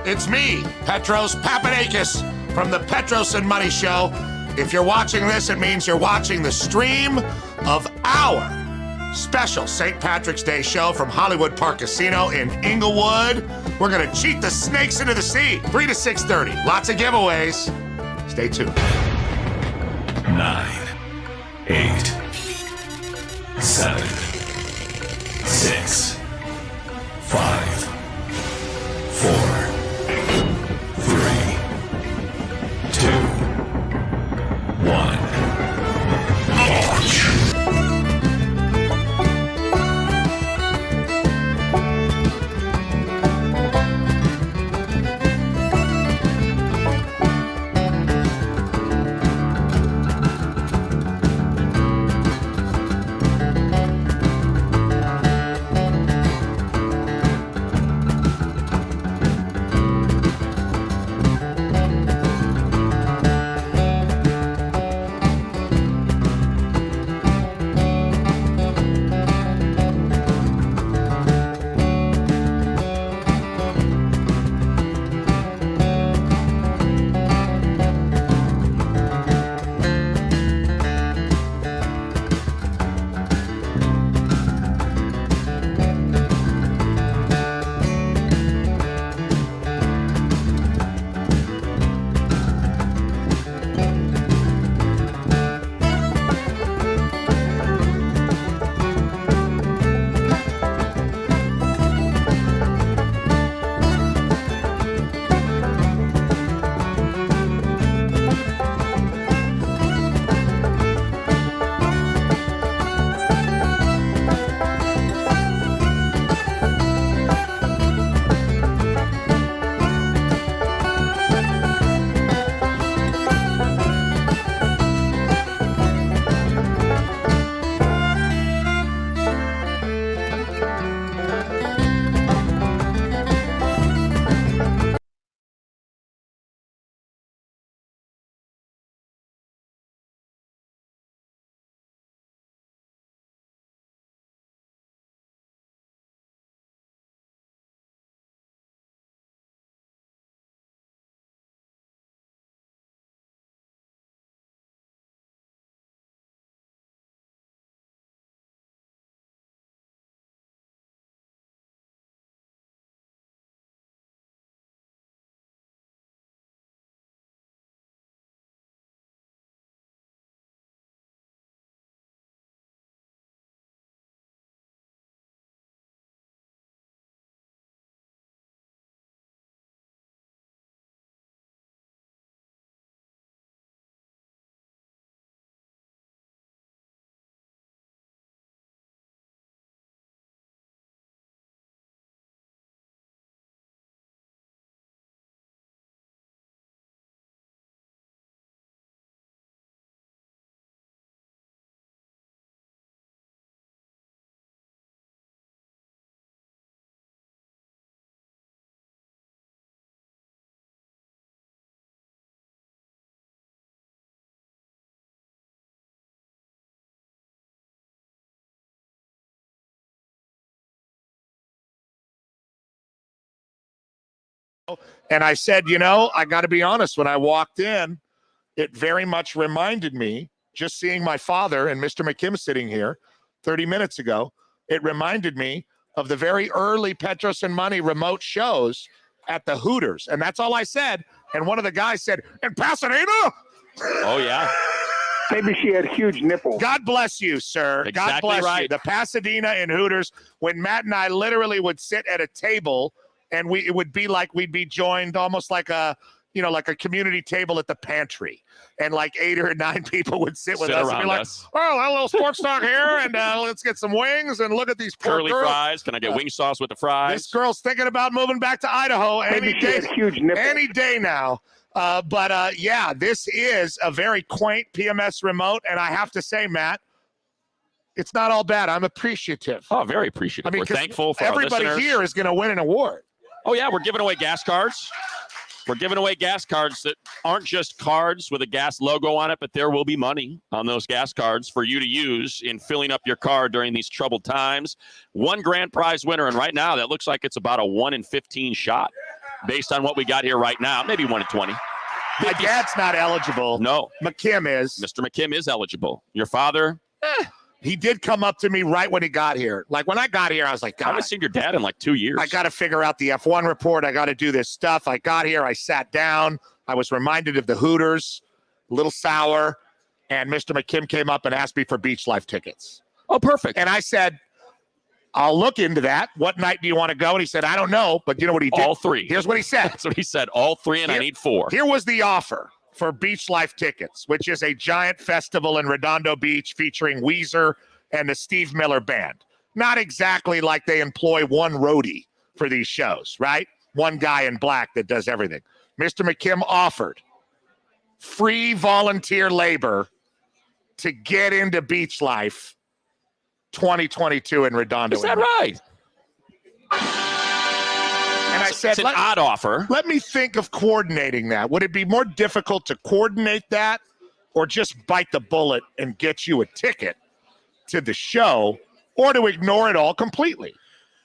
It's me, Petros Papadakis, from the Petros and Money Show. If you're watching this, it means you're watching the stream of our special St. Patrick's Day show from Hollywood Park Casino in Inglewood. We're gonna cheat the snakes into the sea, 3 to 6:30. Lots of giveaways. Stay tuned. 9, 8, 7, 6, 5, 4, 3, 2, 1. Launch. And I said, I got to be honest, when I walked in, it very much reminded me, just seeing my father and Mr. McKim sitting here 30 minutes ago, it reminded me of the very early Petros and Money remote shows at the Hooters. And that's all I said. And one of the guys said, in Pasadena? Oh, yeah. Maybe she had huge nipples. God bless you, sir. Exactly God bless right. you. The Pasadena and Hooters, when Matt and I literally would sit at a table, and it would be like we'd be joined almost like a community table at the pantry. And like 8 or 9 people would sit with us and be like, oh, a little sports talk here, and let's get some wings and look at these poor curly girls. fries. Can I get wing sauce with the fries? This girl's thinking about moving back to Idaho any day now. Yeah, this is a very quaint PMS remote, and I have to say, Matt, it's not all bad. I'm appreciative. Oh, very appreciative. We're thankful for everybody our listeners. here is going to win an award. Oh, yeah, we're giving away gas cards. We're giving away gas cards that aren't just cards with a gas logo on it, but there will be money on those gas cards for you to use in filling up your car during these troubled times. One grand prize winner, and right now that looks like it's about a 1 in 15 shot based on what we got here right now, maybe 1 in 20. My dad's not eligible. No. McKim is. Mr. McKim is eligible. Your father? He did come up to me right when he got here. Like when I got here, I was like, I God, haven't seen your dad in like 2 years. I got to figure out the F1 report. I got to do this stuff. I got here. I sat down. I was reminded of the Hooters, a little sour. And Mr. McKim came up and asked me for Beach Life tickets. Oh, perfect. And I said, I'll look into that. What night do you want to go? And he said, I don't know. But you know what he did? All three. Here's what he said. That's what he said. All three, and I need 4. Here was the offer for Beach Life tickets, which is a giant festival in Redondo Beach featuring Weezer and the Steve Miller Band. Not exactly like they employ one roadie for these shows, right? One guy in black that does everything. Mr. McKim offered free volunteer labor to get into Beach Life 2022 in Redondo. Is that right? And I said, it's an odd offer. Let me think of coordinating that. Would it be more difficult to coordinate that or just bite the bullet and get you a ticket to the show or to ignore it all completely?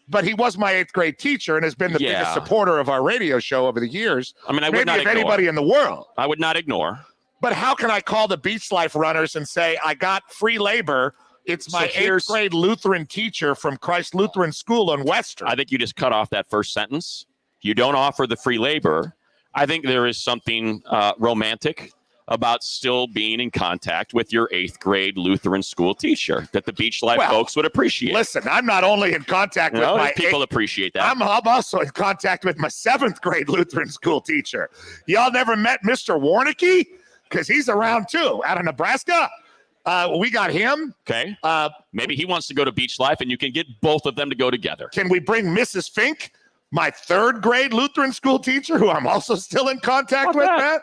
But he was my 8th grade teacher and has been the biggest supporter of our radio show over the years. I mean, I would maybe not of ignore. Anybody in the world. I would not ignore. But how can I call the Beach Life runners and say, I got free labor? It's my 8th grade Lutheran teacher from Christ Lutheran School in Western. I think you just cut off that first sentence. You don't offer the free labor. I think there is something romantic about still being in contact with your 8th grade Lutheran school teacher that the Beach Life folks would appreciate. Listen, I'm not only in contact with my people appreciate that. I'm also in contact with my 7th grade Lutheran school teacher. Y'all never met Mr. Warnicki? Because he's around too, out of Nebraska. We got him. Okay. Maybe he wants to go to Beach Life and you can get both of them to go together. Can we bring Mrs. Fink, my 3rd grade Lutheran school teacher, who I'm also still in contact with, Matt?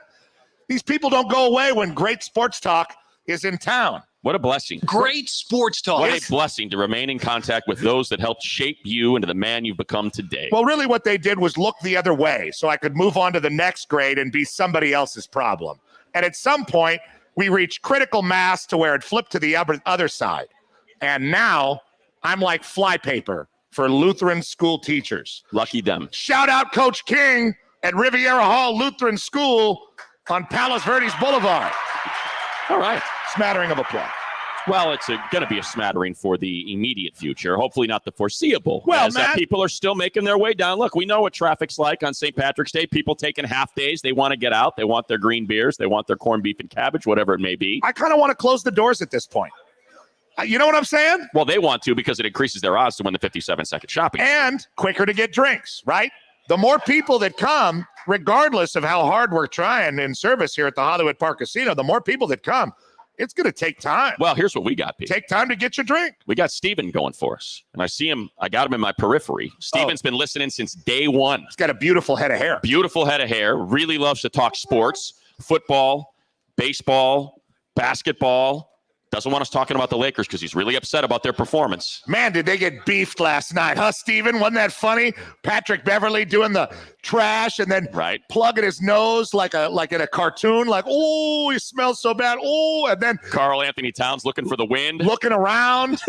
These people don't go away when great sports talk is in town. What a blessing. Great sports talk. What a blessing to remain in contact with those that helped shape you into the man you've become today. Well, really what they did was look the other way so I could move on to the next grade and be somebody else's problem. And at some point, we reached critical mass to where it flipped to the other side. And now I'm like flypaper for Lutheran school teachers. Lucky them. Shout out Coach King at Riviera Hall Lutheran School on Palos Verdes Boulevard. All right. Smattering of applause. Well, it's going to be a smattering for the immediate future. Hopefully not the foreseeable. Well, as Matt, people are still making their way down. Look, we know what traffic's like on St. Patrick's Day. People taking half days. They want to get out. They want their green beers. They want their corned beef and cabbage, whatever it may be. I kind of want to close the doors at this point. You know what I'm saying? Well, they want to because it increases their odds to win the 57-second shopping. And quicker to get drinks, right? The more people that come, regardless of how hard we're trying in service here at the Hollywood Park Casino, the more people that come, it's going to take time. Well, here's what we got, Pete. Take time to get your drink. We got Steven going for us. And I see him. I got him in my periphery. Steven's been listening since day one. He's got a beautiful head of hair. Beautiful head of hair. Really loves to talk sports, football, baseball, basketball. Doesn't want us talking about the Lakers because he's really upset about their performance. Man, did they get beefed last night, huh, Steven? Wasn't that funny? Patrick Beverly doing the trash and then plugging his nose like in a cartoon, like, oh, he smells so bad. Oh, and then Karl Anthony Towns looking for the wind. Looking around.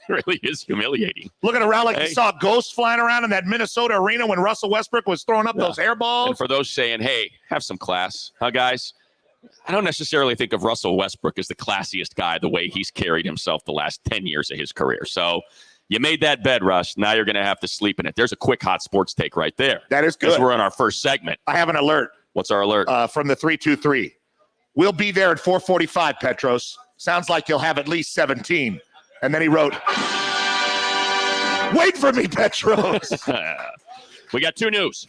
Really is humiliating. Looking around like he saw ghosts flying around in that Minnesota arena when Russell Westbrook was throwing up those air balls. And for those saying, hey, have some class, huh, guys? I don't necessarily think of Russell Westbrook as the classiest guy the way he's carried himself the last 10 years of his career. So you made that bed, Russ. Now you're going to have to sleep in it. There's a quick hot sports take right there. That is good. Because we're in our first segment. I have an alert. What's our alert? From the 323. We'll be there at 4:45, Petros. Sounds like you'll have at least 17. And then he wrote, wait for me, Petros. We got 2 news.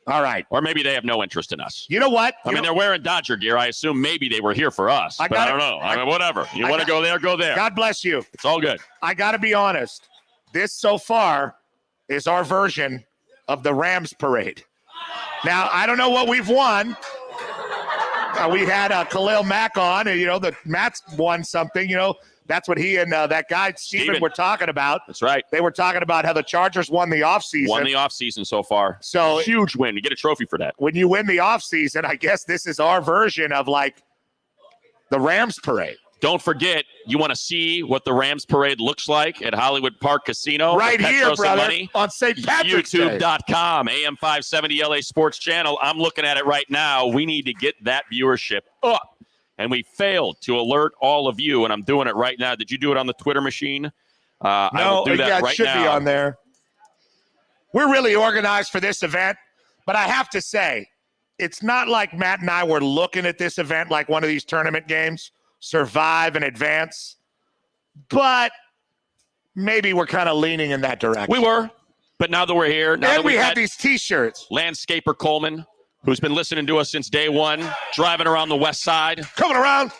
All right. Or maybe they have no interest in us. You know what? I mean, they're wearing Dodger gear. I assume maybe they were here for us. But I don't know. I mean, whatever. You want to go there, go there. God bless you. It's all good. I got to be honest. This so far is our version of the Rams parade. Now, I don't know what we've won. We had Khalil Mack on, and, the Matt's won something, That's what he and that guy, Steven, were talking about. That's right. They were talking about how the Chargers won the offseason. Won the offseason so far. So huge win. You get a trophy for that. When you win the offseason, I guess this is our version of, like, the Rams parade. Don't forget, you want to see what the Rams parade looks like at Hollywood Park Casino. Right here, Petros brother, Money, on St. Patrick's Day. YouTube.com, AM 570 LA Sports Channel. I'm looking at it right now. We need to get that viewership up. And we failed to alert all of you, and I'm doing it right now. Did you do it on the Twitter machine? I will do that right it should now. be on there. We're really organized for this event, but I have to say, it's not like Matt and I were looking at this event like one of these tournament games, survive and advance, but maybe we're kind of leaning in that direction. We were, but now that we're here, now and that we we've have had these T-shirts. Landscaper Coleman, who's been listening to us since day one, driving around the west side, Coming around.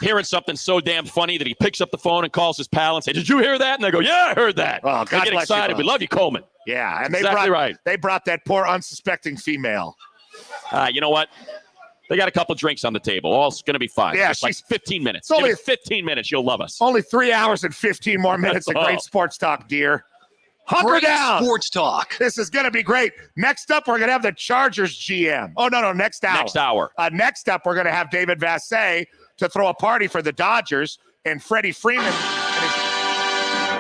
hearing something so damn funny that he picks up the phone and calls his pal and says, "Did you hear that?" And they go, "Yeah, I heard that." Oh, God they get bless you, excited. bro. We love you, Coleman. Yeah, and Exactly they brought that poor unsuspecting female. You know what? They got a couple drinks on the table. All's going to be fine. Yeah, Just like she's 15 minutes. it's only- Give it 15 minutes. You'll love us. Only 3 hours and 15 more minutes of great sports talk, dear. Hunker Great down. sports talk. This is going to be great. Next up, we're going to have the Chargers GM. Oh, no, next hour. Next hour. Next up, we're going to have David Vassay to throw a party for the Dodgers, and Freddie Freeman and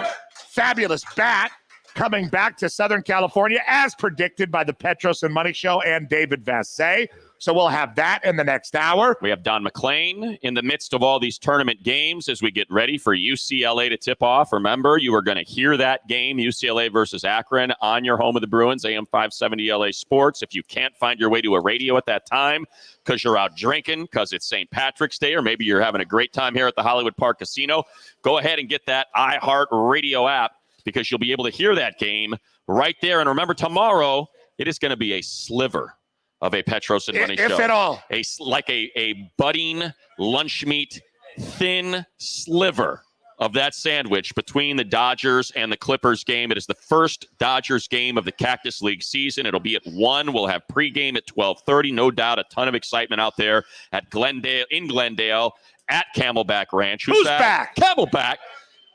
his fabulous bat coming back to Southern California as predicted by the Petros and Money Show and David Vassay. So we'll have that in the next hour. We have Don McClain in the midst of all these tournament games as we get ready for UCLA to tip off. Remember, you are going to hear that game, UCLA versus Akron, on your home of the Bruins, AM 570 LA Sports. If you can't find your way to a radio at that time because you're out drinking, because it's St. Patrick's Day, or maybe you're having a great time here at the Hollywood Park Casino, go ahead and get that iHeart Radio app because you'll be able to hear that game right there. And remember, tomorrow, it is going to be a sliver of a Petros and Money show. If at all. Like a budding lunch meat, thin sliver of that sandwich between the Dodgers and the Clippers game. It is the first Dodgers game of the Cactus League season. It'll be at 1. We'll have pregame at 12:30. No doubt a ton of excitement out there at Glendale at Camelback Ranch. Who's back? Camelback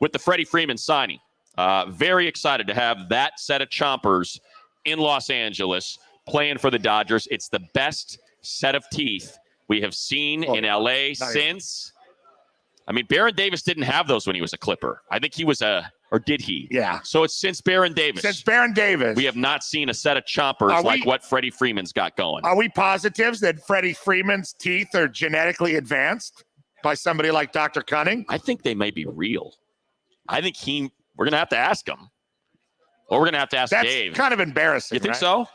with the Freddie Freeman signing. Very excited to have that set of chompers in Los Angeles playing for the Dodgers. It's the best set of teeth we have seen in LA since. I mean, Baron Davis didn't have those when he was a Clipper. I think he was or did he? Yeah. So it's since Baron Davis. Since Baron Davis. We have not seen a set of chompers like what Freddie Freeman's got going. Are we positives that Freddie Freeman's teeth are genetically advanced by somebody like Dr. Cunning? I think they may be real. I think we're going to have to ask him. Or we're going to have to ask Dave. That's kind of embarrassing. You think right? so?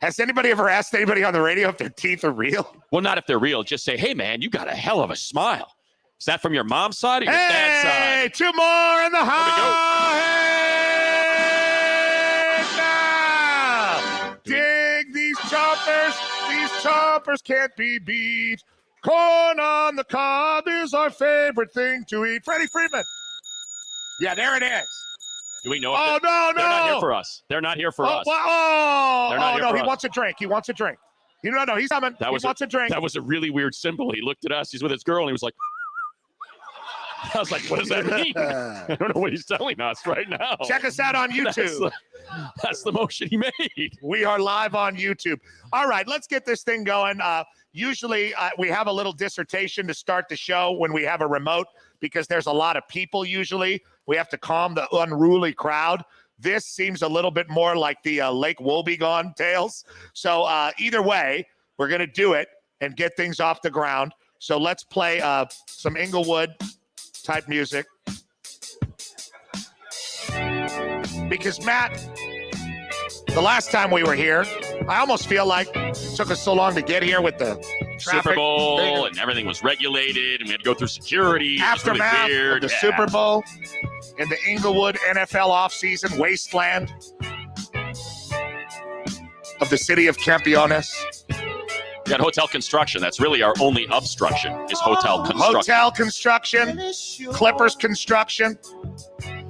Has anybody ever asked anybody on the radio if their teeth are real? Well, not if they're real. Just say, "Hey, man, you got a hell of a smile." Is that from your mom's side or your dad's side? Hey, 2 more in the house. Hey, now. Dig these choppers. These choppers can't be beat. Corn on the cob is our favorite thing to eat. Freddie Freeman. Yeah, there it is. Do we know? Oh, no. They're not here for us. They're not here for us. He wants a drink. He wants a drink. No, he's coming. He wants a drink. That was a really weird symbol. He looked at us. He's with his girl, and he was like, I was like, what does that mean? I don't know what he's telling us right now. Check us out on YouTube. That's the motion he made. We are live on YouTube. All right, let's get this thing going. Usually we have a little dissertation to start the show when we have a remote because there's a lot of people usually. We have to calm the unruly crowd. This seems a little bit more like the Lake Wobegon tales. So either way, we're going to do it and get things off the ground. So let's play some Inglewood type music. Because Matt, the last time we were here, I almost feel like it took us so long to get here with the traffic Super Bowl thing. and everything was regulated and we had to go through security. Aftermath really of the Super Bowl in the Inglewood NFL offseason wasteland of the city of Campeones. We got hotel construction. That's really our only obstruction is hotel construction. Hotel construction, Clippers construction.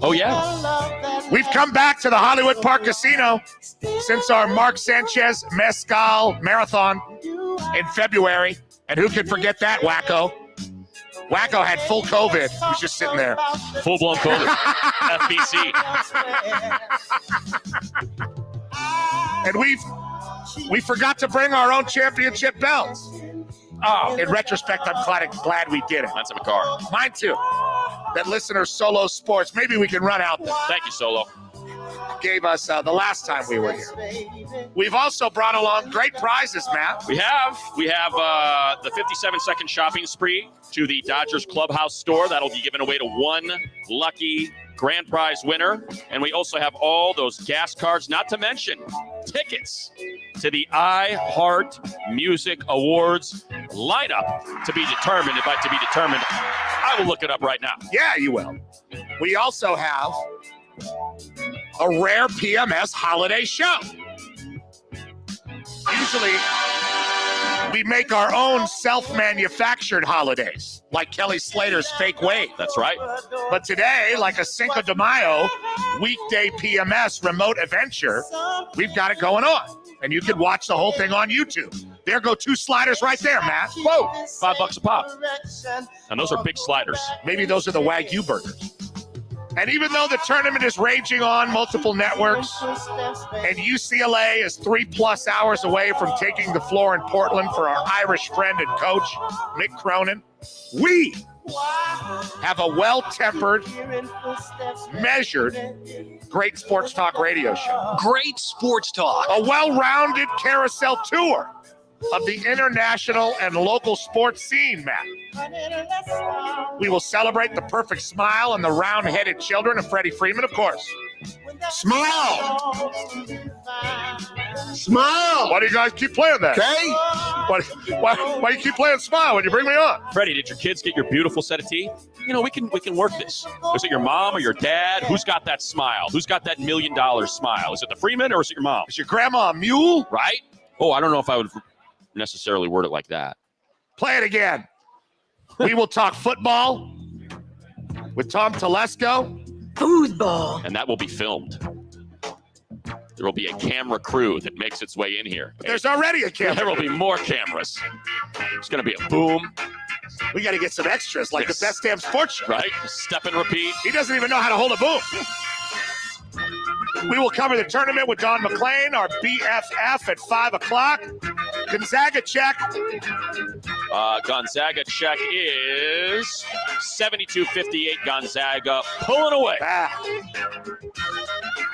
Oh, yeah. We've come back to the Hollywood Park Casino since our Mark Sanchez Mezcal Marathon in February. And who can forget that, Wacko? Wacko had full COVID. He was just sitting there. Full-blown COVID. FBC. And we forgot to bring our own championship belts. Oh, In retrospect, I'm glad we did it. that's a McCarr. Mine too. That listener, Solo Sports, maybe we can run out there, Thank you, Solo. gave us the last time we were here. We've also brought along great prizes, Matt. We have the 57-second shopping spree to the Dodgers Clubhouse store. That'll be given away to one lucky grand prize winner. And we also have all those gas cards, not to mention tickets to the iHeart Music Awards lineup to be determined. I will look it up right now. Yeah, you will. We also have a rare PMS holiday show. Usually, we make our own self-manufactured holidays, like Kelly Slater's Fake Wave. That's right. But today, like a Cinco de Mayo weekday PMS remote adventure, we've got it going on. And you can watch the whole thing on YouTube. There go 2 sliders right there, Matt. Whoa, $5 a pop. And those are big sliders. Maybe those are the Wagyu burgers. And even though the tournament is raging on multiple networks, and UCLA is 3+ hours away from taking the floor in Portland for our Irish friend and coach, Mick Cronin, we have a well-tempered, measured, great sports talk radio show. Great sports talk. A well-rounded carousel tour of the international and local sports scene, Matt. We will celebrate the perfect smile and the round-headed children of Freddie Freeman, of course. Smile. Smile. Why do you guys keep playing that? Okay. Why do you keep playing Smile when you bring me on? Freddie, did your kids get your beautiful set of teeth? You know, we can work this. Is it your mom or your dad? Who's got that smile? Who's got that $1 million smile? Is it the Freeman or is it your mom? Is your grandma a mule? Right? Oh, I don't know if I would necessarily word it like that. Play it again. We will talk football with Tom Telesco. Foosball. And that will be filmed. There will be a camera crew that makes its way in here. There's already a camera. There will be more cameras. It's going to be a boom, We got to get some extras, like Yes. the Best Damn Sports Show. right? Step and repeat. He doesn't even know how to hold a boom. We will cover the tournament with Don McClain, our BFF, at 5 o'clock. Gonzaga check. Gonzaga check is 72-58. Gonzaga pulling away.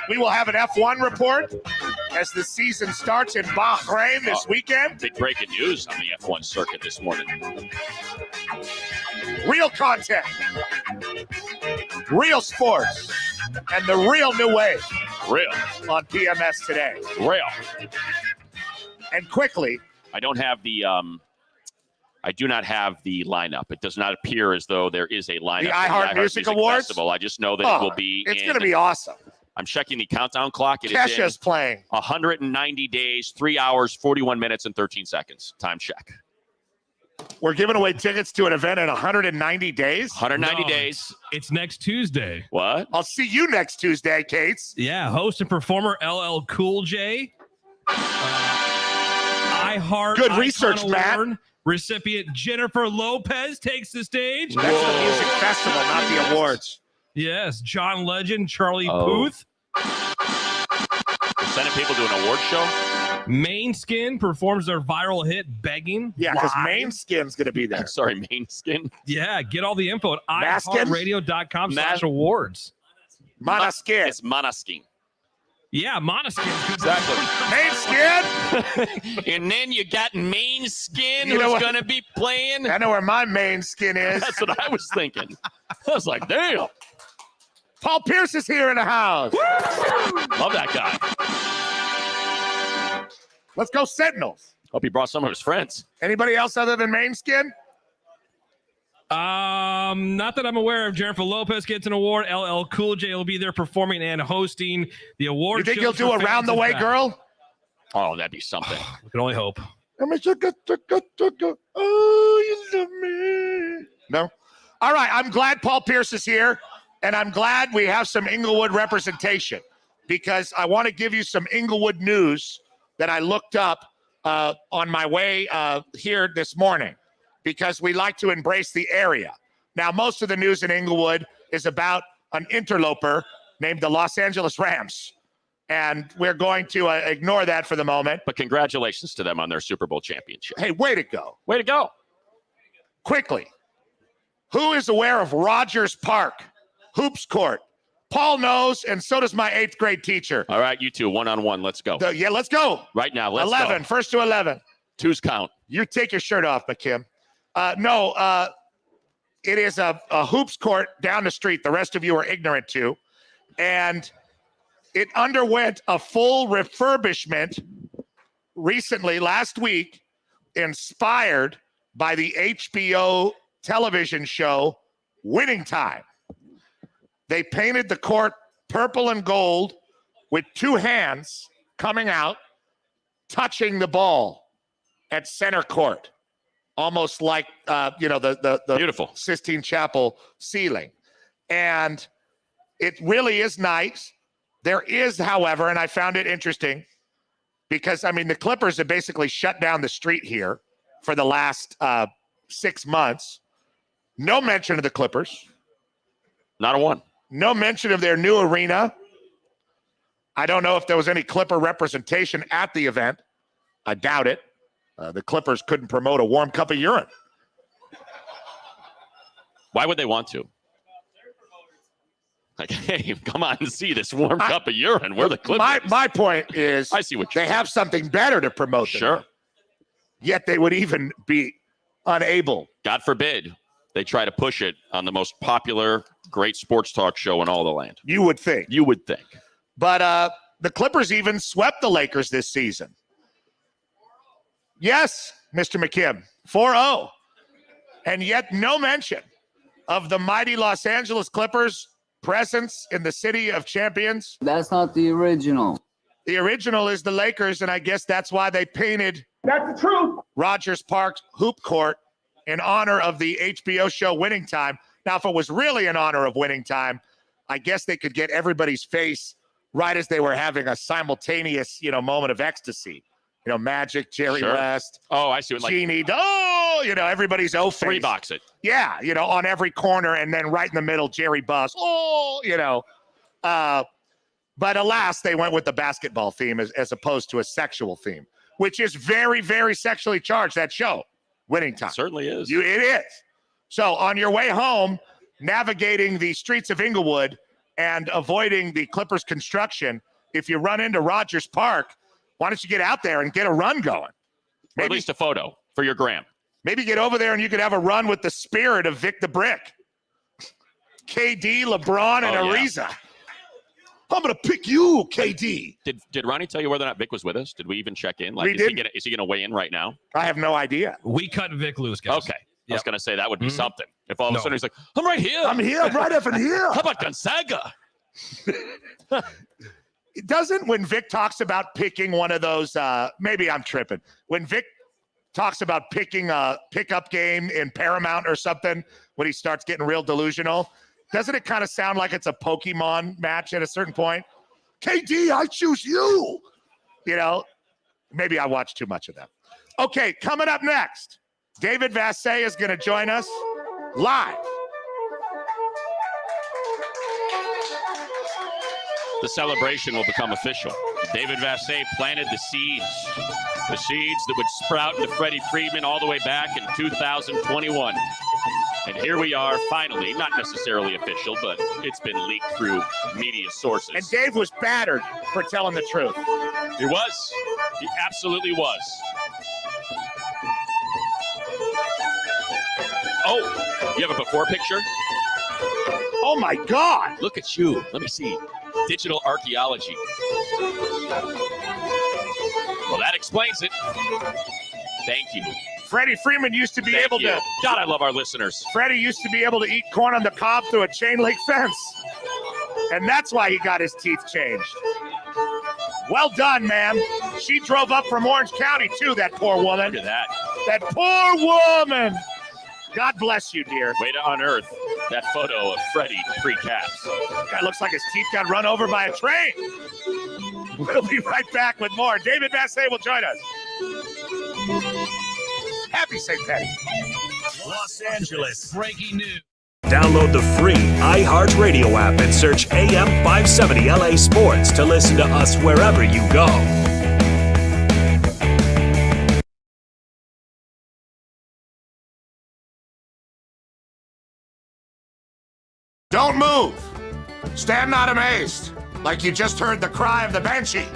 We will have an F1 report as the season starts in Bahrain this weekend. Big breaking news on the F1 circuit this morning. Real content, real sports, and the real new wave Real. on PMS today. Real. And quickly, I don't have the I do not have the lineup. It does not appear as though there is a lineup. The for iHeart Music Awards? Festival. I just know that it will be. It's going to be awesome. I'm checking the countdown clock. It is Kesha's in playing. 190 days, 3 hours, 41 minutes, and 13 seconds. Time check. We're giving away tickets to an event in 190 days. 190 No. days. It's next Tuesday. What? I'll see you next Tuesday, Kates. Yeah, host and performer LL Cool J. iHeart Good Icon research, Matt. Award recipient Jennifer Lopez takes the stage. That's the music festival, not the awards. Yes, John Legend, Charlie Oh. Puth. Sending people to an award show? Main Skin performs their viral hit Begging. Yeah, because live. Main Skin's going to be there. I'm sorry, main skin. Yeah, get all the info at Maskin? iHeartRadio.com/awards. Monaskin. It's Monaskin. Yeah, Monoskin. Exactly. Main Skin. And then you got main skin You know who's what? going to be playing. I know where my main skin is. That's what I was thinking. I was like, damn. Paul Pierce is here in the house. Love that guy. Let's go Sentinels. Hope he brought some of his friends. Anybody else other than Main Skin? Not that I'm aware of. Jennifer Lopez gets an award. LL Cool J will be there performing and hosting the award. You think shows you'll do for a round fans the and way fans. girl? Oh, that'd be something. We can only hope. Oh, you love me. No? All right. I'm glad Paul Pierce is here, and I'm glad we have some Inglewood representation because I want to give you some Inglewood news that I looked up on my way here this morning because we like to embrace the area. Now, most of the news in Inglewood is about an interloper named the Los Angeles Rams, and we're going to ignore that for the moment. But congratulations to them on their Super Bowl championship. Hey, way to go. Way to go. quickly, who is aware of Rogers Park, hoops court? Paul knows, and so does my 8th grade teacher. All right, you two, one-on-one. Let's go. Yeah, let's go. Right now, let's 11, go. first to 11. Two's count. You take your shirt off, McKim. No, it is a hoops court down the street. The rest of you are ignorant to. And it underwent a full refurbishment recently, last week, inspired by the HBO television show Winning Time. They painted the court purple and gold with 2 hands coming out, touching the ball at center court, almost like the Beautiful Sistine Chapel ceiling. And it really is nice. There is, however, and I found it interesting because, I mean, the Clippers have basically shut down the street here for the last 6 months. No mention of the Clippers. Not a one. No mention of their new arena. I don't know if there was any Clipper representation at the event. I doubt it. The Clippers couldn't promote a warm cup of urine. Why would they want to? Like, hey, come on and see this warm cup of urine. We're the Clippers. My point is, I see what you're they have something better to promote. Sure. Yet they would even be unable. God forbid they try to push it on the most popular, great sports talk show in all the land. You would think. You would think. But the Clippers even swept the Lakers this season. Yes, Mr. McKim, 4-0. And yet no mention of the mighty Los Angeles Clippers' presence in the city of champions. That's not the original. The original is the Lakers, and I guess that's why they painted That's the truth. Rogers Park's hoop court in honor of the HBO show Winning Time. Now, if it was really in honor of Winning Time, I guess they could get everybody's face right as they were having a simultaneous, moment of ecstasy. Magic, Jerry Sure. West. Oh, I see what, like, Genie, everybody's O-face. 3-box it. Yeah, on every corner, and then right in the middle, Jerry Buss. But alas, they went with the basketball theme as opposed to a sexual theme, which is very, very sexually charged, that show, Winning Time. It certainly is. It is. So on your way home, navigating the streets of Inglewood and avoiding the Clippers construction, if you run into Rogers Park, why don't you get out there and get a run going? Or at least a photo for your gram. Maybe get over there and you could have a run with the spirit of Vic the Brick. KD, LeBron, and Ariza. I'm going to pick you, KD. Did Ronnie tell you whether or not Vic was with us? Did we even check in? We didn't. Is he going to weigh in right now? I have no idea. We cut Vic loose, guys. Okay. I was going to say that would be something. If all of a No. sudden he's like, I'm right here. I'm here, I'm right up in here. How about Gonzaga? It doesn't, when Vic talks about picking one of those, maybe I'm tripping. When Vic talks about picking a pickup game in Paramount or something, when he starts getting real delusional, doesn't it kind of sound like it's a Pokemon match at a certain point? KD, I choose you. Maybe I watch too much of that. Okay, coming up next, David Vassay is going to join us live. The celebration will become official. David Vassay planted the seeds that would sprout into Freddie Freeman all the way back in 2021. And here we are, finally, not necessarily official, but it's been leaked through media sources. And Dave was battered for telling the truth. He was. He absolutely was. Oh, you have a before picture? Oh, my God. Look at you. Let me see. Digital archaeology. Well, that explains it. Thank you. Freddie Freeman used to be Thank able you. to. God, I love our listeners. Freddie used to be able to eat corn on the cob through a chain link fence. And that's why he got his teeth changed. Well done, ma'am. She drove up from Orange County, too, that poor woman. Look at that. That poor woman. God bless you, dear. Way to unearth that photo of Freddie pre-caps. Guy looks like his teeth got run over by a train. We'll be right back with more. David Vassay will join us. Happy St. Patty's. Los Angeles. Breaking news. Download the free iHeartRadio app and search AM 570 LA Sports to listen to us wherever you go. Don't move. Stand not amazed, like you just heard the cry of the banshee.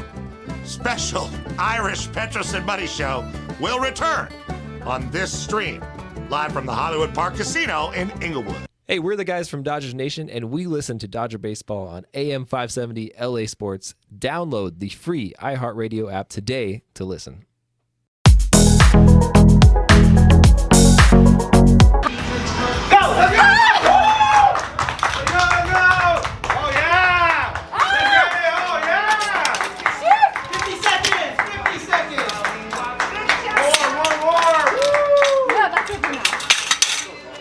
Special Irish Petros and Buddy show will return on this stream, live from the Hollywood Park Casino in Inglewood. Hey, we're the guys from Dodgers Nation, and we listen to Dodger Baseball on AM 570 LA Sports. Download the free iHeartRadio app today to listen.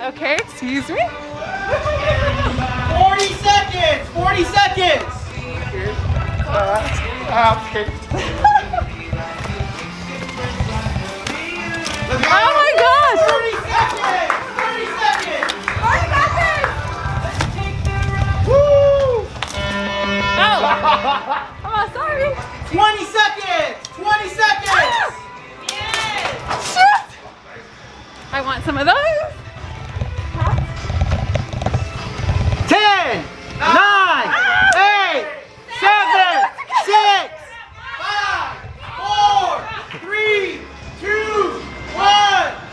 Okay, excuse me. 40 seconds! 40 seconds! Oh my gosh! 30 seconds! 30 seconds! Oh, you got this! Oh! Oh, sorry. 20 seconds! 20 seconds! Shit! I want some of those. 10, 9, 8, 7, 6, 5, 4, 3, 2, 1.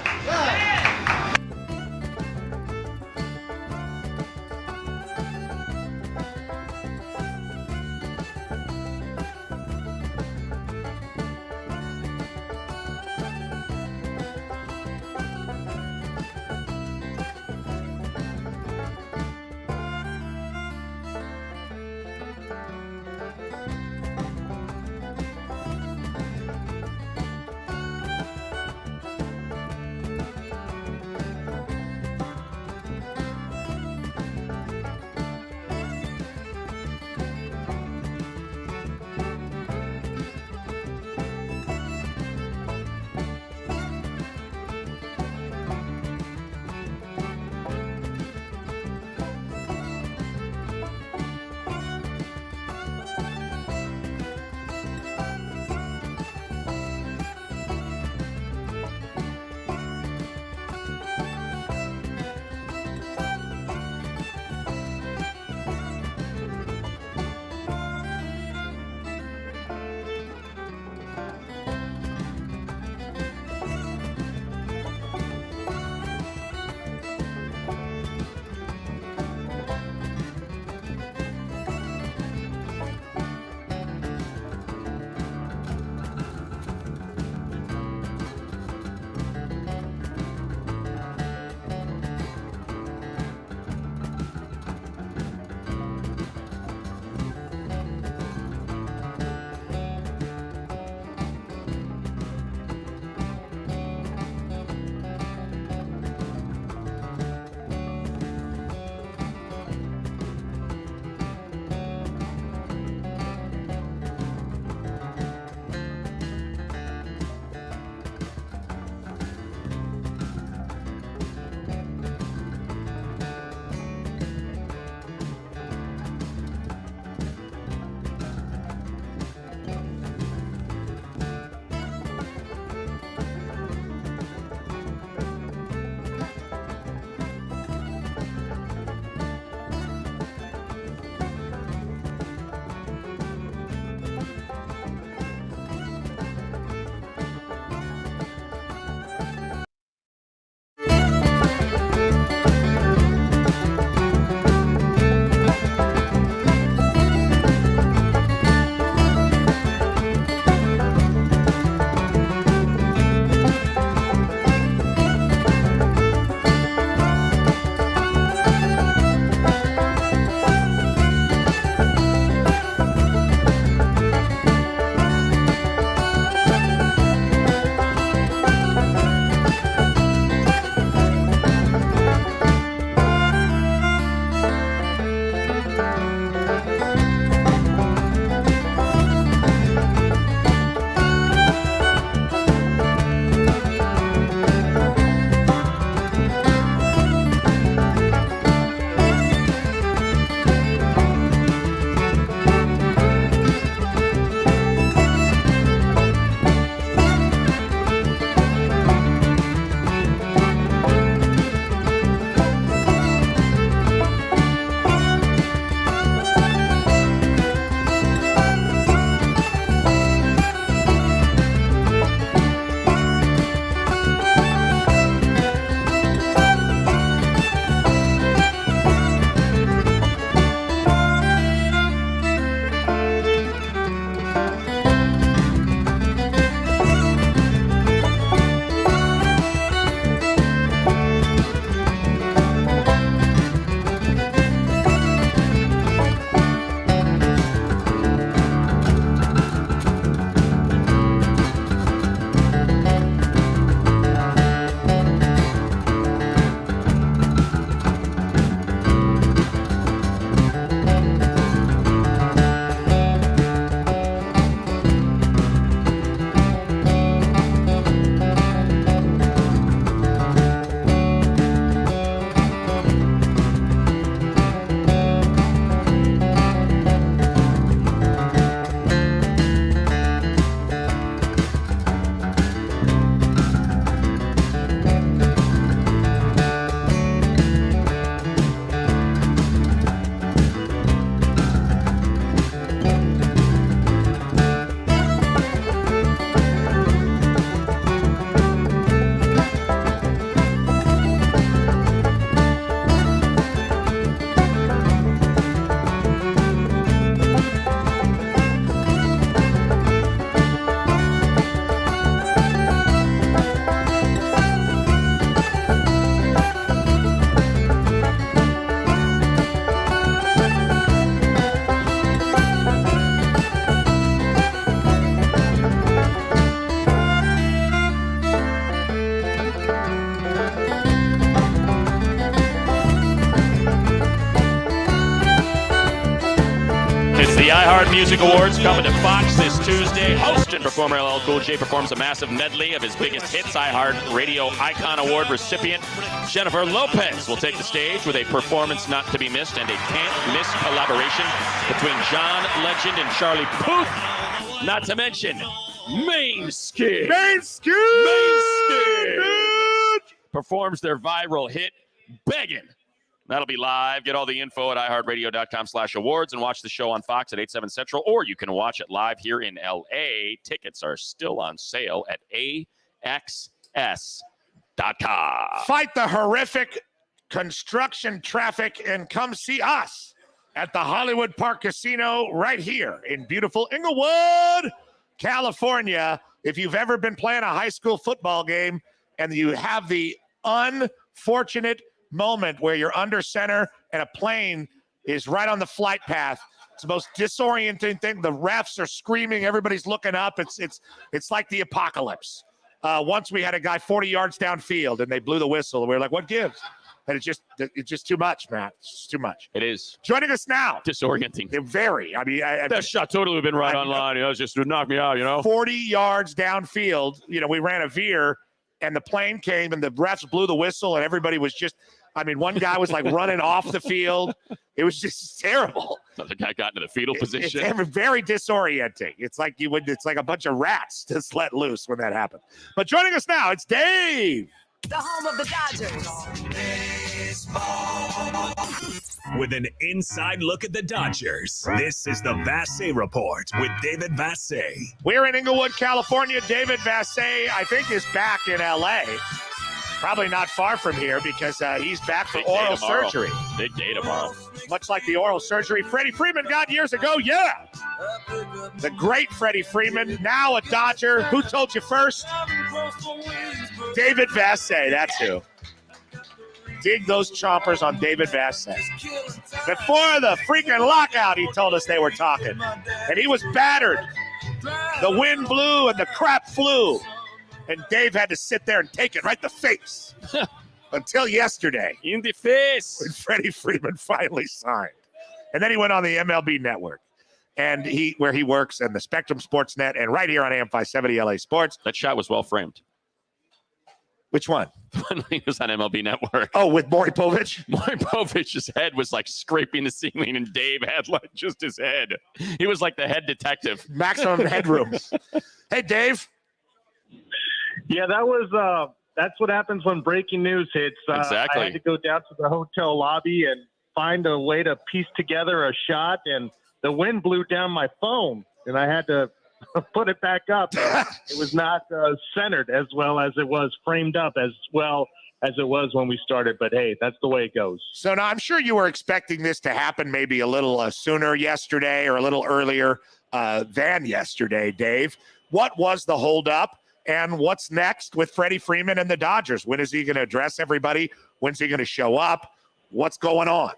The iHeart Music Awards coming to Fox this Tuesday. Host and performer LL Cool J performs a massive medley of his biggest hits. iHeart Radio Icon Award recipient Jennifer Lopez will take the stage with a performance not to be missed and a can't-miss collaboration between John Legend and Charlie Puth. Not to mention Main Skid. Main Skid! Performs their viral hit, Beggin'. That'll be live. Get all the info at iHeartRadio.com/awards and watch the show on Fox at 8/7 Central, or you can watch it live here in LA. Tickets are still on sale at AXS.com. Fight the horrific construction traffic and come see us at the Hollywood Park Casino right here in beautiful Inglewood, California. If you've ever been playing a high school football game and you have the unfortunate moment where you're under center and a plane is right on the flight path, it's the most disorienting thing. The refs are screaming, everybody's looking up. It's like the apocalypse. Once we had a guy 40 yards downfield and they blew the whistle and we were like, what gives? And it's just too much, Matt. It's just too much. It is. Joining us now. Disorienting. Very. I mean, that shot totally would have been right on line. It just would knock me out, 40 yards downfield, we ran a veer and the plane came and the refs blew the whistle and everybody was just, one guy was like running off the field. It was just terrible. Another guy got into the fetal position. It's very disorienting. It's like it's like a bunch of rats just let loose when that happened. But joining us now, it's Dave. The home of the Dodgers. With an inside look at the Dodgers, this is the Vassay Report with David Vassay. We're in Inglewood, California. David Vassay, I think, is back in L.A., probably not far from here because he's back for oral surgery. Big day tomorrow. Much like the oral surgery Freddie Freeman got years ago. Yeah. The great Freddie Freeman, now a Dodger. Who told you first? David Vassay, that's who. Dig those chompers on David Vassay. Before the freaking lockout, he told us they were talking. And he was battered. The wind blew and the crap flew. And Dave had to sit there and take it right in the face until yesterday. In the face. When Freddie Freeman finally signed. And then he went on the MLB Network, and where he works, and the Spectrum Sports Net, and right here on AM 570 LA Sports. That shot was well framed. Which one? When he was on MLB Network. Oh, with Maury Povich? Maury Povich's head was like scraping the ceiling, and Dave had like just his head. He was like the head detective. Maximum headroom. Hey, Dave. Yeah, that's what happens when breaking news hits. Exactly. I had to go down to the hotel lobby and find a way to piece together a shot, and the wind blew down my phone, and I had to put it back up. It was not centered as well as it was, framed up as well as it was when we started. But, hey, that's the way it goes. So now I'm sure you were expecting this to happen maybe a little sooner yesterday or a little earlier than yesterday, Dave. What was the holdup? And what's next with Freddie Freeman and the Dodgers? When is he going to address everybody? When's he going to show up? What's going on?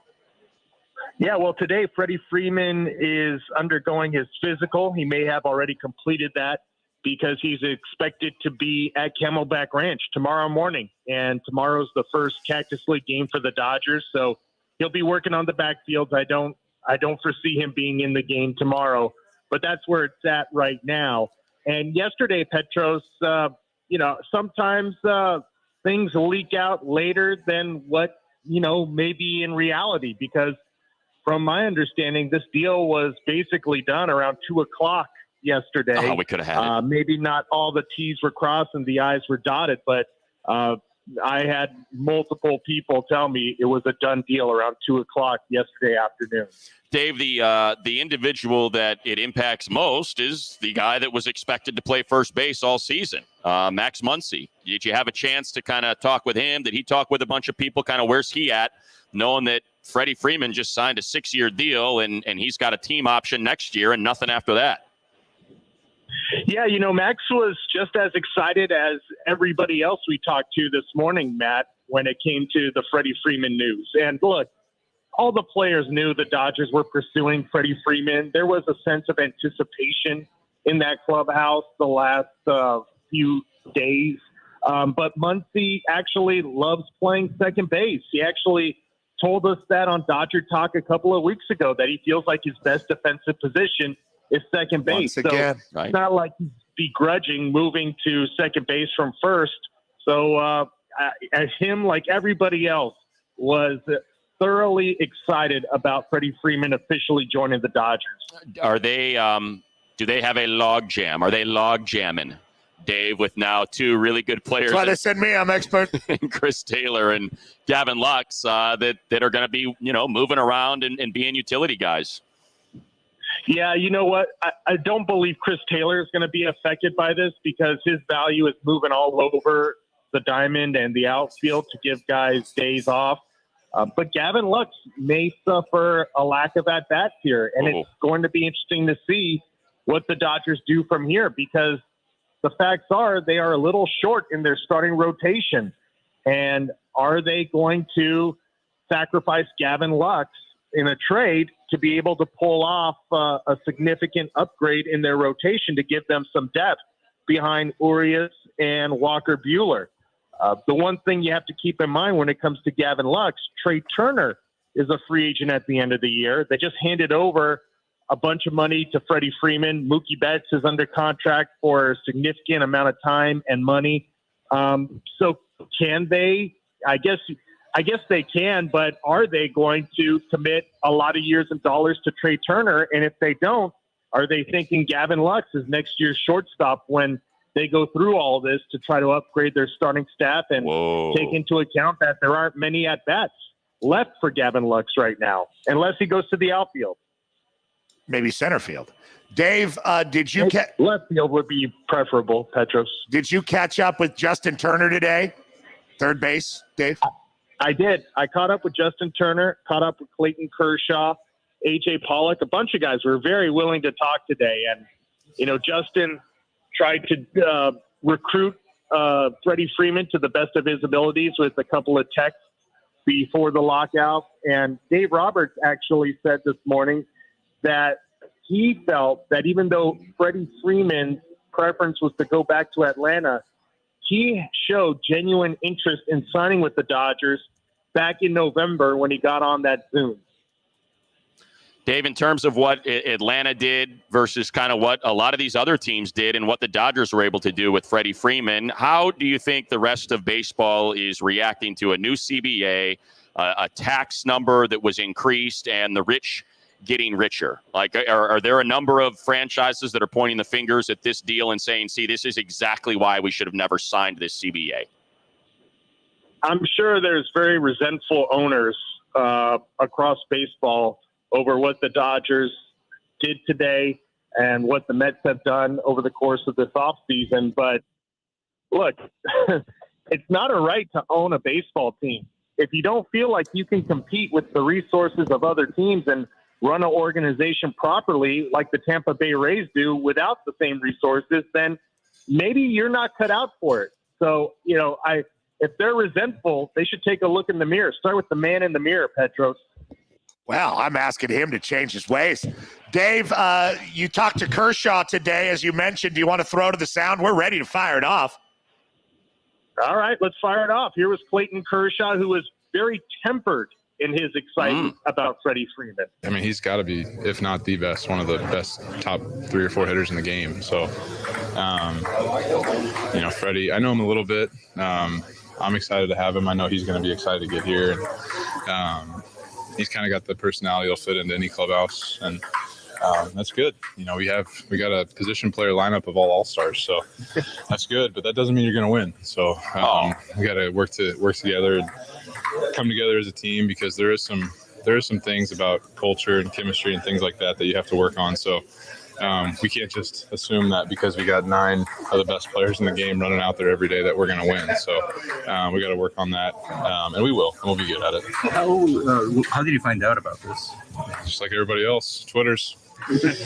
Yeah, well, today Freddie Freeman is undergoing his physical. He may have already completed that because he's expected to be at Camelback Ranch tomorrow morning. And tomorrow's the first Cactus League game for the Dodgers. So he'll be working on the backfields. I don't foresee him being in the game tomorrow, but that's where it's at right now. And yesterday, Petros, sometimes things leak out later than what, maybe in reality, because from my understanding, this deal was basically done around 2:00 yesterday. Oh, we could have had it. Maybe not all the T's were crossed and the I's were dotted, but I had multiple people tell me it was a done deal around 2:00 yesterday afternoon. Dave, the individual that it impacts most is the guy that was expected to play first base all season, Max Muncy. Did you have a chance to kind of talk with him? Did he talk with a bunch of people? Kind of where's he at, knowing that Freddie Freeman just signed a 6-year deal and he's got a team option next year and nothing after that? Yeah, Max was just as excited as everybody else we talked to this morning, Matt, when it came to the Freddie Freeman news. And look, all the players knew the Dodgers were pursuing Freddie Freeman. There was a sense of anticipation in that clubhouse the last few days. But Muncy actually loves playing second base. He actually told us that on Dodger Talk a couple of weeks ago, that he feels like his best defensive position is second base. Once again, so it's not like he's begrudging moving to second base from first. So as him, like everybody else, was thoroughly excited about Freddie Freeman officially joining the Dodgers. Are they? Do they have a log jam? Are they log jamming, Dave, with now two really good players? That's why they send me. I'm expert. And Chris Taylor and Gavin Lux that are going to be, moving around and being utility guys. Yeah, you know what? I don't believe Chris Taylor is going to be affected by this because his value is moving all over the diamond and the outfield to give guys days off. But Gavin Lux may suffer a lack of at-bats here, and it's going to be interesting to see what the Dodgers do from here, because the facts are they are a little short in their starting rotation. And are they going to sacrifice Gavin Lux in a trade to be able to pull off a significant upgrade in their rotation to give them some depth behind Urias and Walker Buehler? The one thing you have to keep in mind when it comes to Gavin Lux, Trey Turner is a free agent at the end of the year. They just handed over a bunch of money to Freddie Freeman. Mookie Betts is under contract for a significant amount of time and money. So can they? I guess they can, but are they going to commit a lot of years and dollars to Trey Turner? And if they don't, are they thinking Gavin Lux is next year's shortstop when they go through all this to try to upgrade their starting staff and take into account that there aren't many at-bats left for Gavin Lux right now, unless he goes to the outfield? Maybe center field. Dave, did you left field would be preferable, Petros. Did you catch up with Justin Turner today? Third base, Dave? I did. I caught up with Justin Turner, caught up with Clayton Kershaw, AJ Pollock. A bunch of guys were very willing to talk today. And, Justin tried to recruit Freddie Freeman to the best of his abilities with a couple of texts before the lockout. And Dave Roberts actually said this morning that he felt that even though Freddie Freeman's preference was to go back to Atlanta, he showed genuine interest in signing with the Dodgers back in November when he got on that Zoom. Dave, in terms of what Atlanta did versus kind of what a lot of these other teams did and what the Dodgers were able to do with Freddie Freeman, how do you think the rest of baseball is reacting to a new CBA, a tax number that was increased, and the rich getting richer? Like, are there a number of franchises that are pointing the fingers at this deal and saying, see, this is exactly why we should have never signed this CBA? I'm sure there's very resentful owners across baseball over what the Dodgers did today and what the Mets have done over the course of this offseason. But look, it's not a right to own a baseball team. If you don't feel like you can compete with the resources of other teams and run an organization properly like the Tampa Bay Rays do without the same resources, then maybe you're not cut out for it. So, if they're resentful, they should take a look in the mirror. Start with the man in the mirror, Petros. Well, I'm asking him to change his ways. Dave, you talked to Kershaw today, as you mentioned. Do you want to throw to the sound? We're ready to fire it off. All right, let's fire it off. Here was Clayton Kershaw, who was very tempered in his excitement about Freddie Freeman. I mean, he's got to be, if not the best, one of the best top 3 or 4 hitters in the game. So, Freddie, I know him a little bit. I'm excited to have him. I know he's going to be excited to get here. He's kind of got the personality that'll fit into any clubhouse, and that's good. We got a position player lineup of all-stars, so that's good. But that doesn't mean you're going to win. So we got to work together and come together as a team, because there is some things about culture and chemistry and things like that you have to work on. So we can't just assume that because we got 9 of the best players in the game running out there every day that we're going to win. So we got to work on that, and we will. And we'll be good at it. How did you find out about this? Just like everybody else, Twitters. Did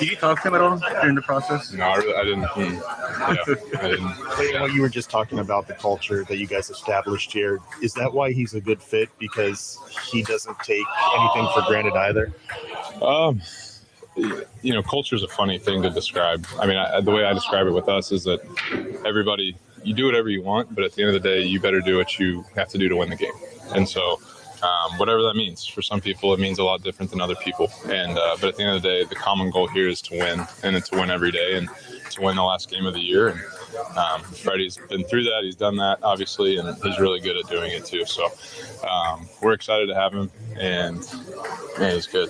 you talk to him at all during the process? No, I didn't. I didn't. What you were just talking about, the culture that you guys established here, is that why he's a good fit? Because he doesn't take anything for granted either? Culture is a funny thing to describe. I mean, the way I describe it with us is that everybody you do whatever you want, but at the end of the day, you better do what you have to do to win the game. And so whatever that means, for some people, it means a lot different than other people. And but at the end of the day, the common goal here is to win, and to win every day, and to win the last game of the year. And Freddie's been through that. He's done that, obviously, and he's really good at doing it too. So we're excited to have him, and man, he's good.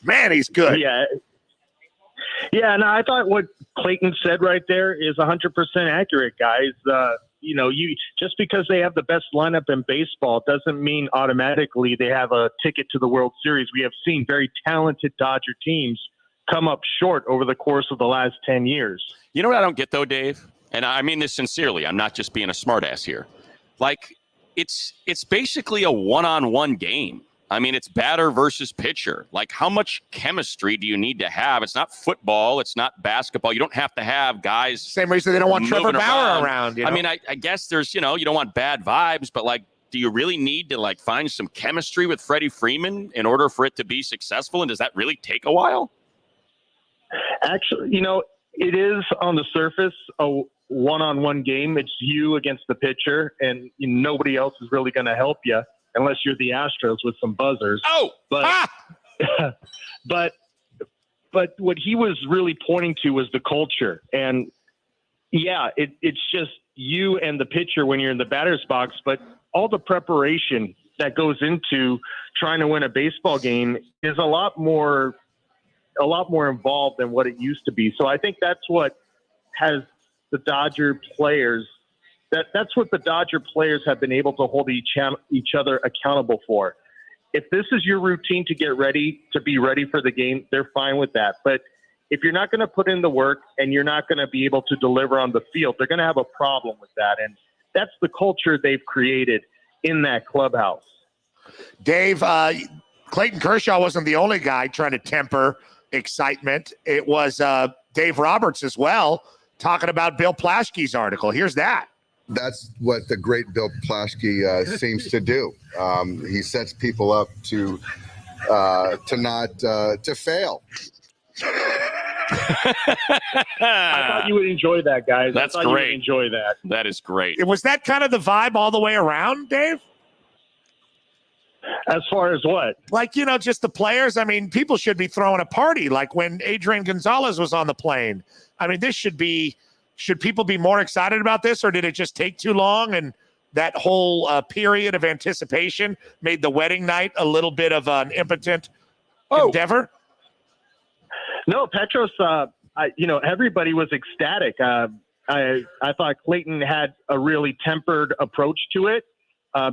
Man, he's good. Yeah. Yeah, and I thought what Clayton said right there is 100% accurate, guys. You just because they have the best lineup in baseball doesn't mean automatically they have a ticket to the World Series. We have seen very talented Dodger teams come up short over the course of the last 10 years. You know what I don't get, though, Dave? And I mean this sincerely. I'm not just being a smartass here. Like, it's basically a one-on-one game. I mean, it's batter versus pitcher. Like, how much chemistry do you need to have? It's not football. It's not basketball. You don't have to have guys. Same reason they don't want Trevor Bauer around. You know? I mean, I guess there's, you don't want bad vibes, but like, do you really need to like find some chemistry with Freddie Freeman in order for it to be successful? And does that really take a while? Actually, it is on the surface a one-on-one game. It's you against the pitcher, and nobody else is really going to help you. Unless you're the Astros with some buzzers. But what he was really pointing to was the culture. And yeah, it's just you and the pitcher when you're in the batter's box, but all the preparation that goes into trying to win a baseball game is a lot more involved than what it used to be. So I think that's what has the Dodger players That's what the Dodger players have been able to hold each other accountable for. If this is your routine to get ready, to be ready for the game, they're fine with that. But if you're not going to put in the work and you're not going to be able to deliver on the field, they're going to have a problem with that. And that's the culture they've created in that clubhouse. Dave, Clayton Kershaw wasn't the only guy trying to temper excitement. It was Dave Roberts as well, talking about Bill Plaschke's article. Here's that. That's what the great Bill Plaschke seems to do. He sets people up to fail. I thought you would enjoy that, guys. That's I thought great. You would enjoy that. That is great. Was that kind of the vibe all the way around, Dave? As far as what? Like, just the players. I mean, people should be throwing a party like when Adrian Gonzalez was on the plane. I mean, should people be more excited about this, or did it just take too long? And that whole period of anticipation made the wedding night a little bit of an impotent endeavor? No, Petros, everybody was ecstatic. I thought Clayton had a really tempered approach to it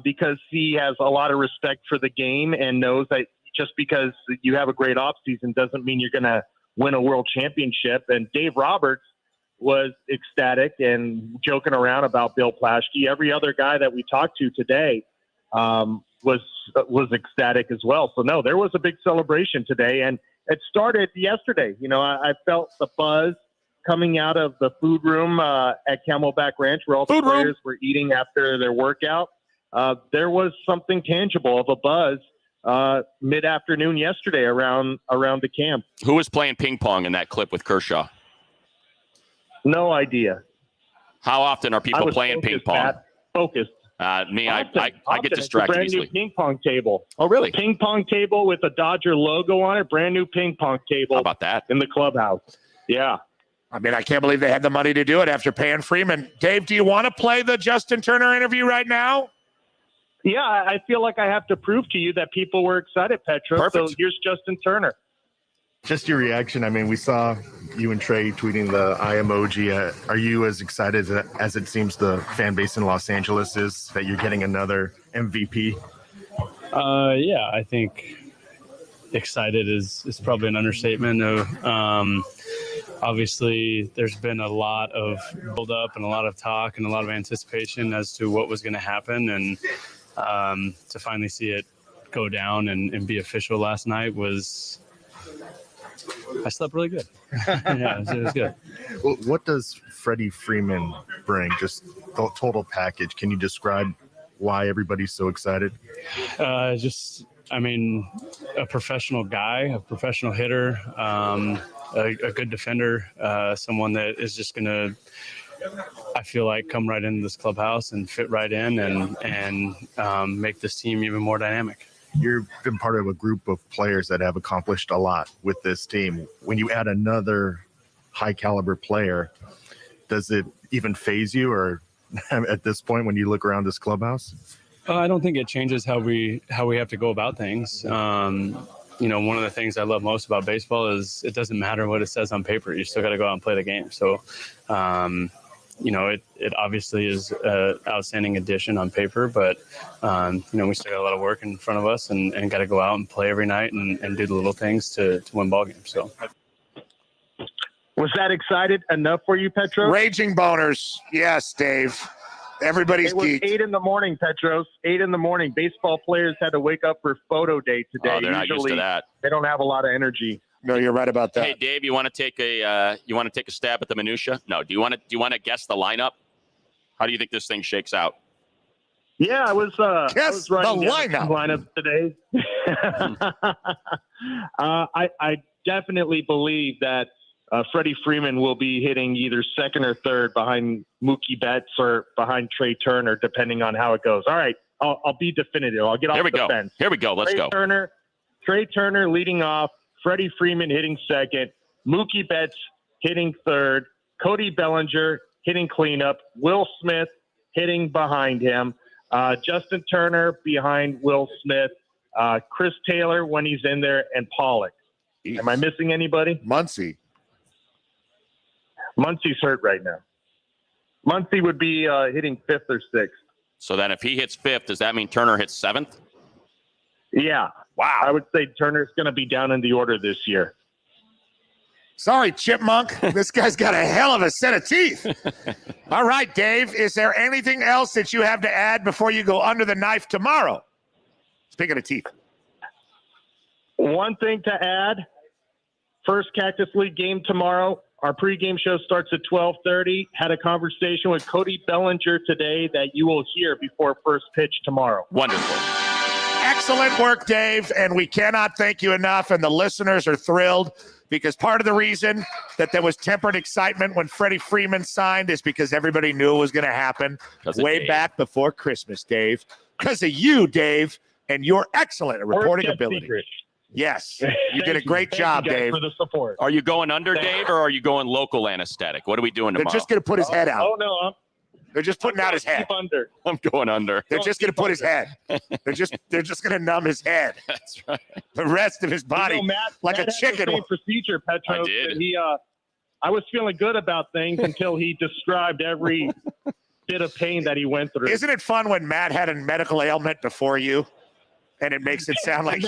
because he has a lot of respect for the game and knows that just because you have a great offseason doesn't mean you're going to win a world championship. And Dave Roberts was ecstatic and joking around about Bill Plaschke. Every other guy that we talked to today was ecstatic as well. So no, there was a big celebration today, and it started yesterday. I felt the buzz coming out of the food room at Camelback Ranch, where all the players were eating after their workout. There was something tangible of a buzz mid-afternoon yesterday around the camp. Who was playing ping pong in that clip with Kershaw? No idea. How often are people playing ping pong? Focused. I get distracted It's a brand easily. new ping pong table. Oh, really? Ping pong table with a Dodger logo on it. Brand new ping pong table. How about that? In the clubhouse. Yeah. I mean, I can't believe they had the money to do it after paying Freeman. Dave, do you want to play the Justin Turner interview right now? Yeah, I feel like I have to prove to you that people were excited, Petros. Perfect. So here's Justin Turner. Just your reaction. I mean, we saw you and Trey tweeting the eye emoji. Are you as excited as it seems the fan base in Los Angeles is that you're getting another MVP? Yeah, I think excited is probably an understatement. Obviously, there's been a lot of build-up and a lot of talk and a lot of anticipation as to what was going to happen. And to finally see it go down and be official last night was... I slept really good. Yeah, it was good. Well, what does Freddie Freeman bring? Just the total package. Can you describe why everybody's so excited? A professional guy, a professional hitter, a good defender, someone that is just going to I feel like come right into this clubhouse and fit right in and make this team even more dynamic. You've been part of a group of players that have accomplished a lot with this team. When you add another high caliber player, does it even faze you, or at this point when you look around this clubhouse? I don't think it changes how we have to go about things. One of the things I love most about baseball is it doesn't matter what it says on paper. You still got to go out and play the game. So, it obviously is an outstanding addition on paper, but, we still got a lot of work in front of us and got to go out and play every night and do the little things to win ball games. So. Was that excited enough for you, Petros? Raging boners. Yes, Dave. Everybody's It was geeked. 8 a.m, Petros. 8 a.m. Baseball players had to wake up for photo day today. Oh, they're not used to that. They don't have a lot of energy. No, you're right about that. Hey, Dave, you want to take a stab at the minutia? No. Do you want to guess the lineup? How do you think this thing shakes out? Yeah, I was Guess writing the down lineup. some lineups today. I definitely believe that Freddie Freeman will be hitting either second or third behind Mookie Betts or behind Trey Turner, depending on how it goes. All right, I'll be definitive. I'll get off the fence. Here we go. Let's go. Trey Turner leading off. Freddie Freeman hitting second. Mookie Betts hitting third. Cody Bellinger hitting cleanup. Will Smith hitting behind him. Justin Turner behind Will Smith. Chris Taylor when he's in there, and Pollock. Am I missing anybody? Muncy. Muncy's hurt right now. Muncy would be hitting fifth or sixth. So then if he hits fifth, does that mean Turner hits seventh? Yeah. Wow. I would say Turner's going to be down in the order this year. Sorry, Chipmunk. This guy's got a hell of a set of teeth. All right, Dave. Is there anything else that you have to add before you go under the knife tomorrow? Speaking of teeth. One thing to add, first Cactus League game tomorrow. Our pregame show starts at 12:30. Had a conversation with Cody Bellinger today that you will hear before first pitch tomorrow. Wonderful. Excellent work, Dave, and we cannot thank you enough, and the listeners are thrilled because part of the reason that there was tempered excitement when Freddie Freeman signed is because everybody knew it was going to happen way back before Christmas, Dave. Because of you, Dave, and your excellent reporting ability. Secret. Yes, you did a great job, Thank you guys Dave. for the support. Are you going under, Dave, or are you going local anesthetic? What are we doing tomorrow? They're just going to put his head out. Oh, no. They're just putting out his head. Under. I'm going under. They're just going to put his head. They're just going to numb his head. That's right. The rest of his body, Matt like had a chicken. the same procedure, Petros. I did. And I was feeling good about things until he described every bit of pain that he went through. Isn't it fun when Matt had a medical ailment before you? And it makes it sound like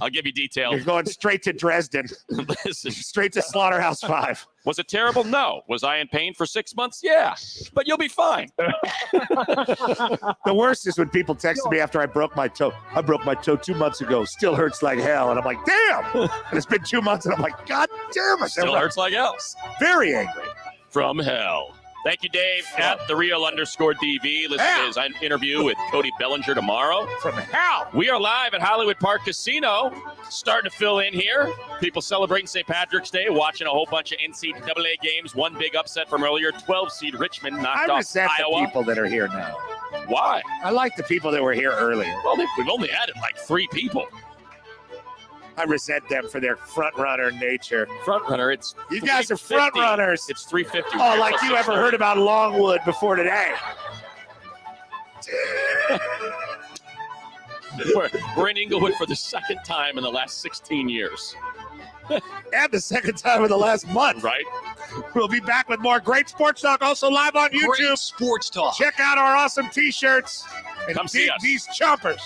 I'll give you details. you're going straight to Dresden, Listen, straight to Slaughterhouse 5. was it terrible? No. Was I in pain for 6 months? Yeah. But you'll be fine. The worst is when people text me after I broke my toe. I broke my toe 2 months ago. Still hurts like hell. And I'm like, damn. And it's been 2 months, and I'm like, God damn it. Still hurts like hell. Very angry. From hell. Thank you, Dave. At @thereal_DV. Listen to his interview with Cody Bellinger tomorrow. From hell. We are live at Hollywood Park Casino. Starting to fill in here. People celebrating St. Patrick's Day, watching a whole bunch of NCAA games. One big upset from earlier. 12-seed Richmond knocked I off resent Iowa. the people that are here now. Why? I like the people that were here earlier. Well, we've only added like 3 people. I resent them for their front runner nature. Front runner, it's You guys are 350. front runners. It's 350. Oh, like you ever heard about Longwood before today. We're in Inglewood for the second time in the last 16 years. And the second time in the last month. Right? We'll be back with more great sports talk, also live on YouTube. Great sports talk. Check out our awesome T-shirts. And Come see dig us. these chompers.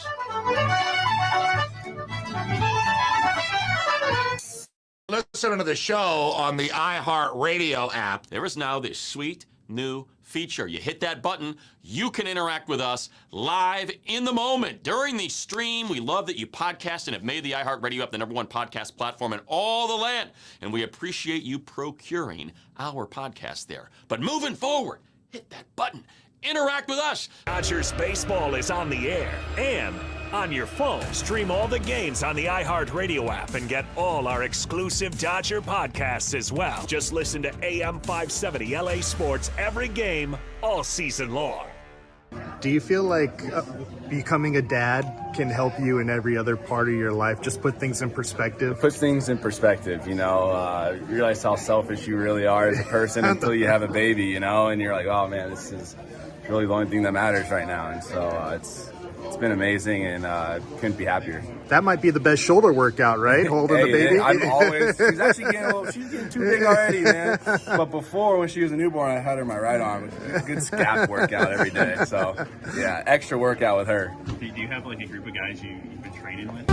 Listen to the show on the iHeartRadio app. There is now this sweet new feature. You hit that button, you can interact with us live in the moment during the stream. We love that you podcast and have made the iHeartRadio app the #1 podcast platform in all the land. And we appreciate you procuring our podcast there. But moving forward, hit that button. Interact with us. Dodgers baseball is on the air, and on your phone. Stream all the games on the iHeartRadio app and get all our exclusive Dodger podcasts as well. Just listen to AM 570 LA Sports every game, all season long. Do you feel like becoming a dad can help you in every other part of your life? Just put things in perspective? It puts things in perspective, you realize how selfish you really are as a person until you have a baby, and you're like, oh man, this is really the only thing that matters right now. And so it's been amazing, and couldn't be happier. That might be the best shoulder workout, right? Holding the baby. She's actually she's getting too big already, man. But before, when she was a newborn, I had her in my right arm. It was a good scap workout every day. So, yeah, extra workout with her. Do you have like a group of guys you've been training with?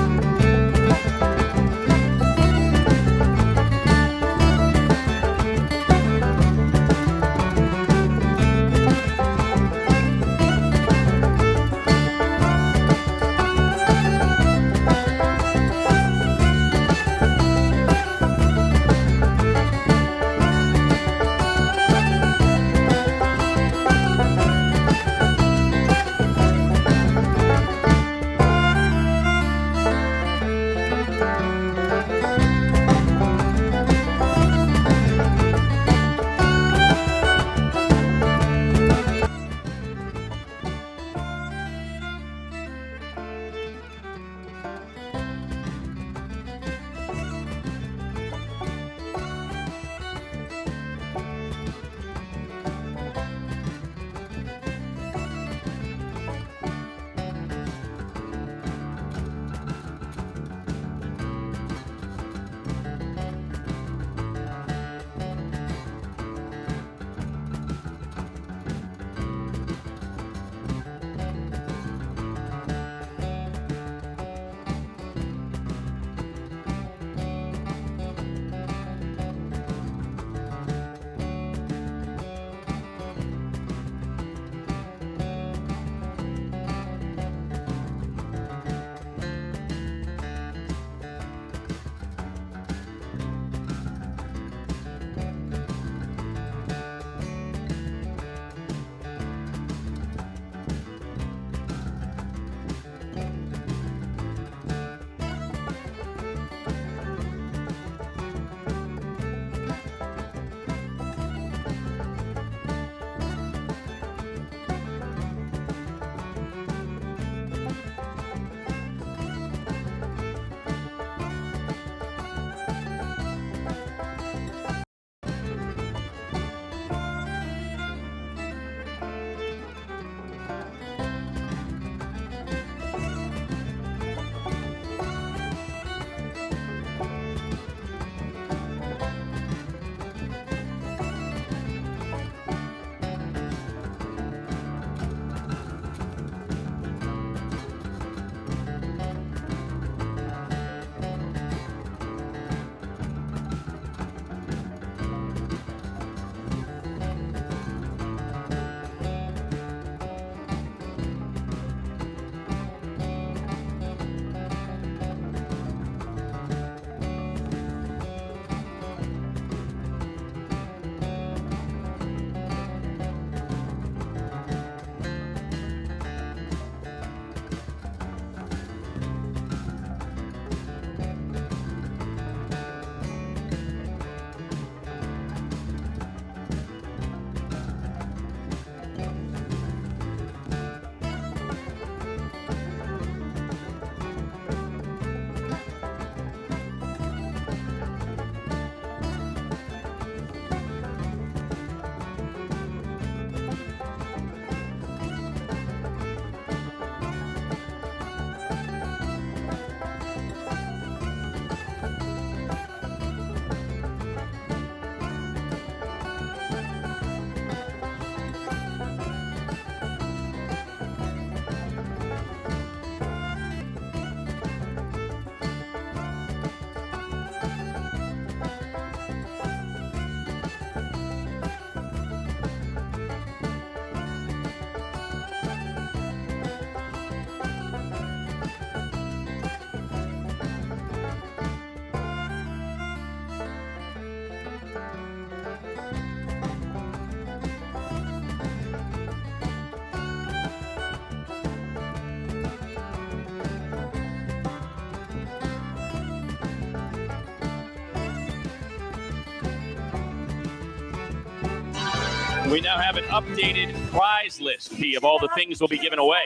We now have an updated prize list, P, of all the things we'll be giving away.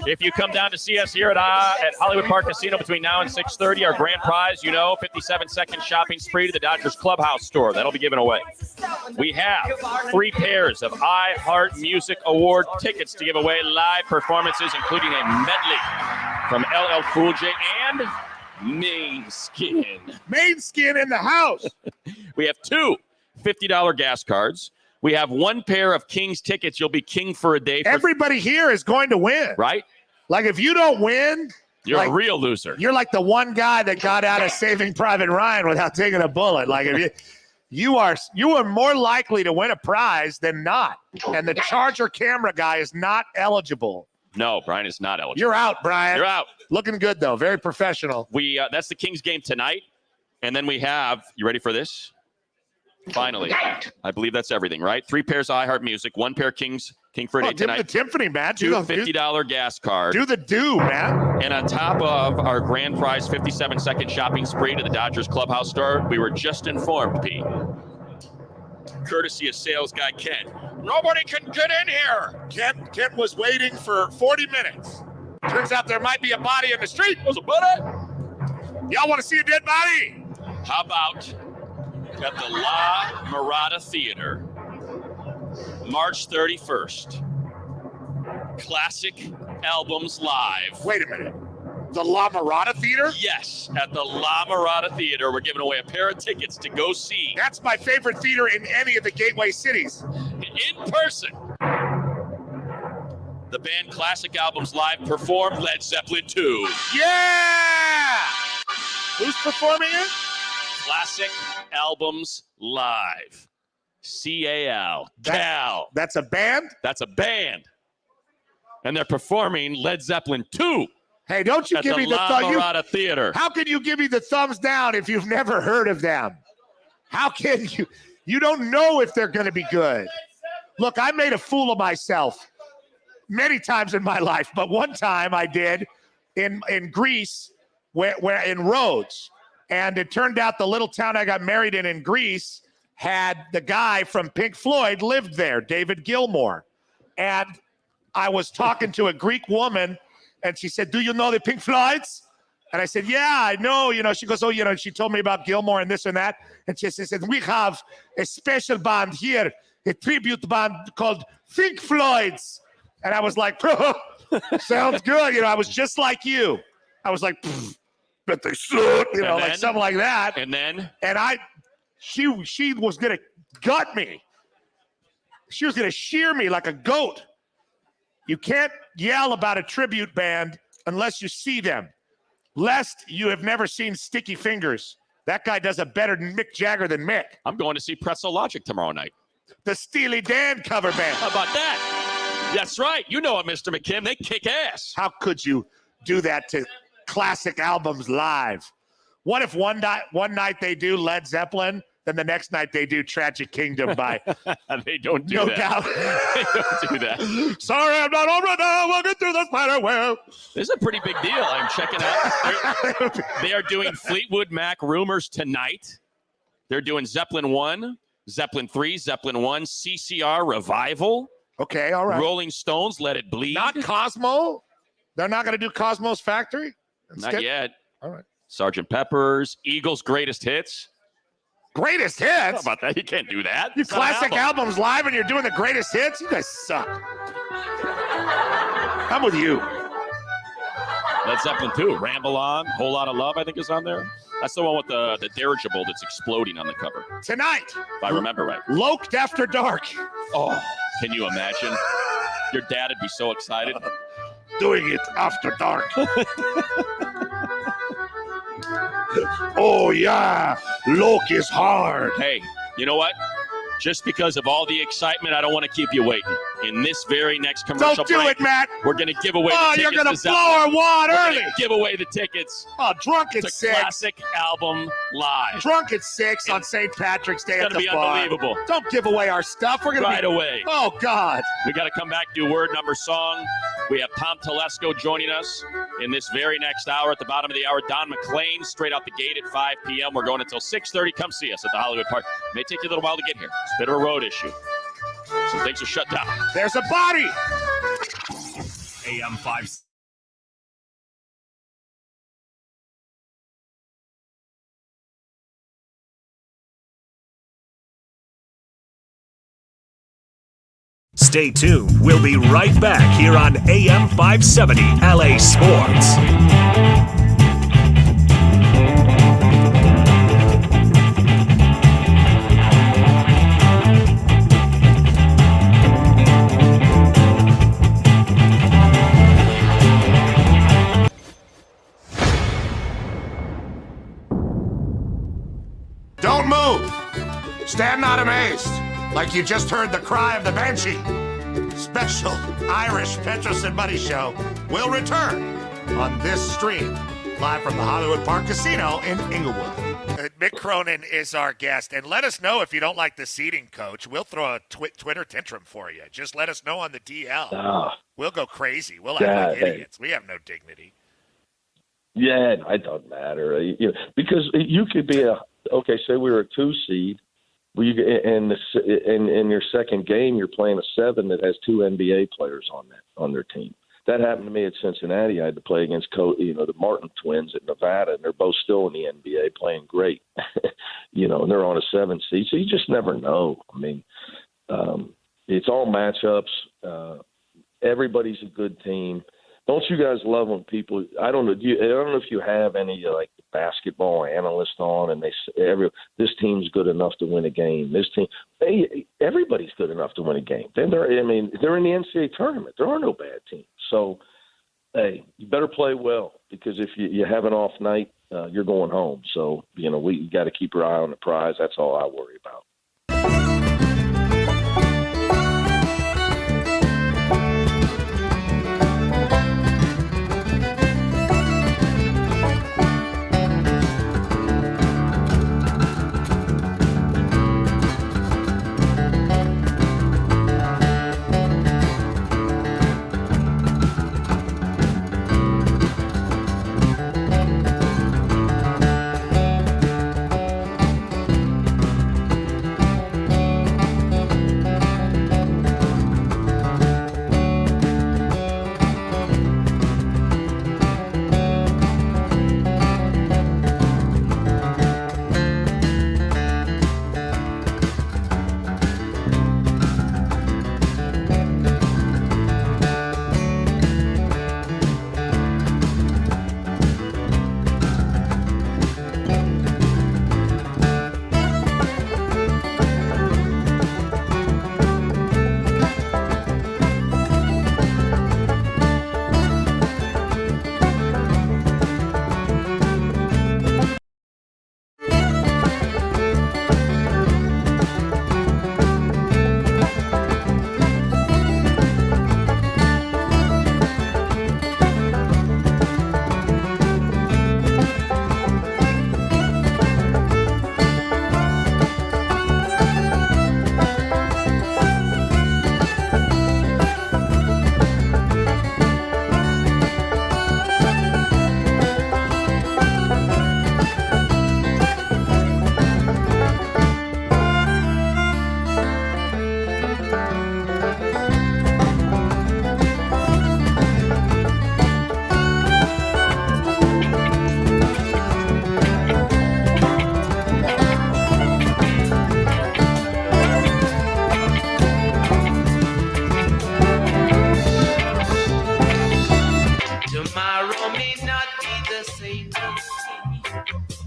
If you come down to see us here at Hollywood Park Casino between now and 6:30, our grand prize, 57-second shopping spree to the Dodgers Clubhouse store. That'll be given away. We have 3 pairs of iHeart Music Award tickets to give away, live performances, including a medley from LL Cool J and Main Skin. Main Skin in the house. We have 2 $50 gas cards. We have 1 pair of Kings tickets. You'll be king for a day. Everybody here is going to win. Right? Like, if you don't win, you're a real loser. You're like the one guy that got out of Saving Private Ryan without taking a bullet. Like, if you are more likely to win a prize than not. And the Charger camera guy is not eligible. No, Brian is not eligible. You're out, Brian. You're out. Looking good, though. Very professional. That's the Kings game tonight. And then we have, you ready for this? Finally. I believe that's everything, right? 3 pairs of iHeart Music, 1 pair King for a day tonight. The Tiffany, man. 2 $50 gas cards. Do the man. And on top of our grand prize 57-second shopping spree to the Dodgers Clubhouse store, we were just informed, Pete, courtesy of sales guy Ken, nobody can get in here. Kent was waiting for 40 minutes. Turns out there might be a body in the street. Was a buddy? Y'all want to see a dead body? How about at the La Mirada Theater, March 31st. Classic Albums Live. Wait a minute. The La Mirada Theater? Yes, at the La Mirada Theater. We're giving away a pair of tickets to go see. That's my favorite theater in any of the gateway cities. In person. The band Classic Albums Live performed Led Zeppelin 2. Yeah! Who's performing it? Classic Albums Live. CAL. Cal. That's a band? That's a band. And they're performing Led Zeppelin 2. Hey, don't you give me the La Mirada Theater. How can you give me the thumbs down if you've never heard of them? How can you? You don't know if they're going to be good. Look, I made a fool of myself many times in my life, but one time I did in Greece, where in Rhodes. And it turned out the little town I got married in Greece had the guy from Pink Floyd lived there, David Gilmour. And I was talking to a Greek woman, and she said, "Do you know the Pink Floyds?" And I said, "Yeah, I know." She goes, "Oh, she told me about Gilmour and this and that." And she said, "We have a special band here, a tribute band called Pink Floyds." And I was like, sounds good. I was just like you. I was like, but they suck, like something like that. And then? And she was going to gut me. She was going to shear me like a goat. You can't yell about a tribute band unless you see them, lest you have never seen Sticky Fingers. That guy does a better Mick Jagger than Mick. I'm going to see Pretzel Logic tomorrow night. The Steely Dan cover band. How about that? That's right. You know it, Mr. McKim. They kick ass. How could you do that to Classic Albums Live? What if one night they do Led Zeppelin, then the next night they do Tragic Kingdom by... They don't do no that. Doubt. They don't do that. Sorry, I'm not over now. Walking through the spider web. This is a pretty big deal. I'm checking out. They are doing Fleetwood Mac Rumors tonight. They're doing Zeppelin 1, Zeppelin 3, Zeppelin 1, CCR Revival. Okay, all right. Rolling Stones, Let It Bleed. Not Cosmo? They're not going to do Cosmo's Factory? Not yet. All right. Sgt. Pepper's, Eagles' Greatest Hits. Greatest Hits? How about that? You can't do that. You Classic Albums Live and you're doing the Greatest Hits? You guys suck. I'm with you. Led Zeppelin 2, Ramble On, Whole Lot of Love, I think is on there. That's the one with the dirigible that's exploding on the cover. Tonight. If I remember right. Loked After Dark. Oh, can you imagine? Your dad would be so excited. Doing it after dark. Oh, yeah. Loke is hard. Hey, you know what? Just because of all the excitement, I don't want to keep you waiting. In this very next commercial Don't do break, it, Matt. we're going to give away the tickets. You're going to blow Zeppelin. our wad We're early. gonna give away the tickets. Oh, Drunk at to 6. Classic Album Live. Drunk at 6 on St. Patrick's Day at the It's going to be bar. unbelievable. Don't give away our stuff. We're going to Right away. Oh, God. We got to come back, do word number song. We have Tom Telesco joining us in this very next hour. At the bottom of the hour, Don McLean straight out the gate at 5 p.m. We're going until 6:30. Come see us at the Hollywood Park. It may take you a little while to get here. It's a bit of a road issue. Some things are shut down. There's a body. AM 5. Stay tuned. We'll be right back here on AM 570 LA Sports. Don't move. Stand not amazed, like you just heard the cry of the banshee. Special Irish Petros and Buddy Show will return on this stream, live from the Hollywood Park Casino in Inglewood. Mick Cronin is our guest, and let us know if you don't like the seating, Coach. We'll throw a Twitter tantrum for you. Just let us know on the DL. We'll go crazy. We'll act like idiots. We have no dignity. Yeah, it doesn't matter. Because you could be say we were a 2 seed. Well, in your second game, you're playing a 7 that has 2 NBA players on their team. That happened to me at Cincinnati. I had to play against the Martin twins at Nevada, and they're both still in the NBA playing great. And they're on a 7 seed, so you just never know. I mean, it's all matchups. Everybody's a good team. Don't you guys love when people? I don't know. I don't know if you have any like basketball analysts on, and this team's good enough to win a game. This team, everybody's good enough to win a game. They're in the NCAA tournament. There are no bad teams. So, hey, you better play well, because if you have an off night, you're going home. So we got to keep our eye on the prize. That's all I worry about.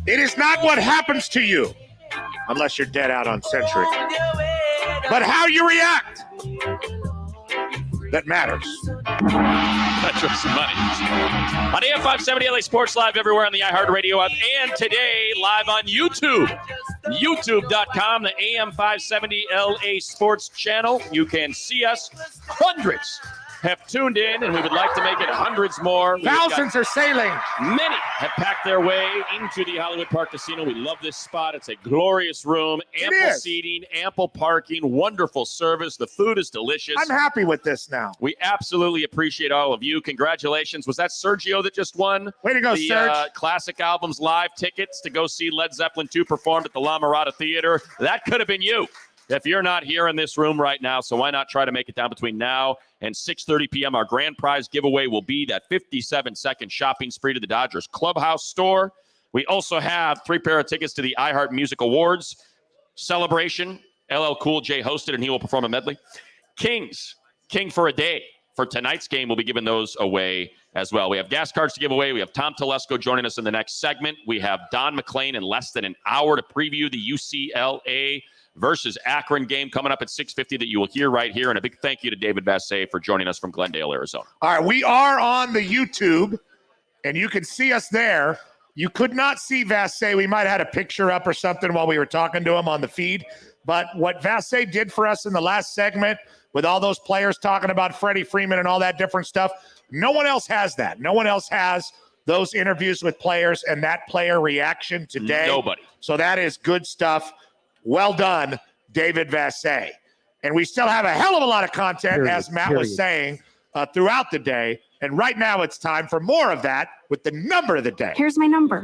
It is not what happens to you, unless you're dead out on Century, but how you react that matters. Petros and Buddy. On AM 570 LA Sports, live everywhere on the iHeartRadio app, and today live on YouTube. YouTube.com, the AM 570 LA Sports channel. You can see us. Hundreds have tuned in, and we would like to make it hundreds more. Thousands are sailing. Many have packed their way into the Hollywood Park Casino. We love this spot. It's a glorious room, ample seating, ample parking, wonderful service. The food is delicious. I'm happy with this now. We absolutely appreciate all of you. Congratulations. Was that Sergio that just won? Way to go, Serge. Classic Albums live tickets to go see Led Zeppelin 2 performed at the La Mirada Theater. That could have been you. If you're not here in this room right now, so why not try to make it down between now and 6:30 p.m. Our grand prize giveaway will be that 57-second shopping spree to the Dodgers clubhouse store. We also have 3 pair of tickets to the iHeart Music Awards celebration. LL Cool J hosted, and he will perform a medley. King for a day. For tonight's game, we'll be giving those away as well. We have gas cards to give away. We have Tom Telesco joining us in the next segment. We have Don McClain in less than an hour to preview the UCLA versus Akron game coming up at 6:50 that you will hear right here. And a big thank you to David Vassay for joining us from Glendale, Arizona. All right, we are on the YouTube, and you can see us there. You could not see Vassay. We might have had a picture up or something while we were talking to him on the feed. But what Vassay did for us in the last segment, with all those players talking about Freddie Freeman and all that different stuff, no one else has that. No one else has those interviews with players and that player reaction today. Nobody. So that is good stuff. Well done, David Vassay. And we still have a hell of a lot of content, as Matt was saying, throughout the day. And right now it's time for more of that with the number of the day. Here's my number.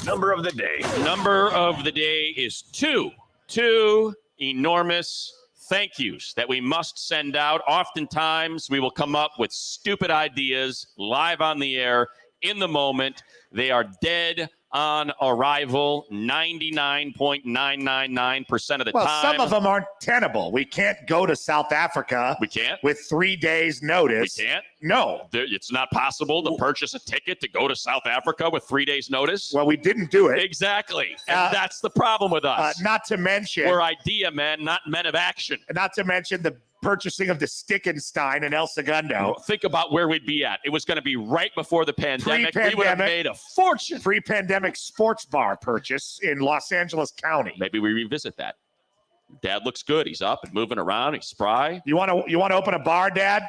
Number of the day. Number of the day is 2. 2 enormous thank yous that we must send out. Oftentimes, we will come up with stupid ideas live on the air in the moment. They are dead on arrival 99.999% of the well, time. some of them aren't tenable. We can't go to South Africa. We can't? With 3 days notice. We can't? No. It's not possible to purchase a ticket to go to South Africa with 3 days notice. Well, we didn't do it. Exactly. And that's the problem with us. Not to mention. We're idea men, not men of action. Not to mention the purchasing of the Stickenstein in El Segundo. Think about where we'd be at. It was going to be right before the pandemic. We would have made a fortune. Pre-pandemic sports bar purchase in Los Angeles County. Maybe we revisit that. Dad looks good. He's up and moving around. He's spry. You want to open a bar, Dad?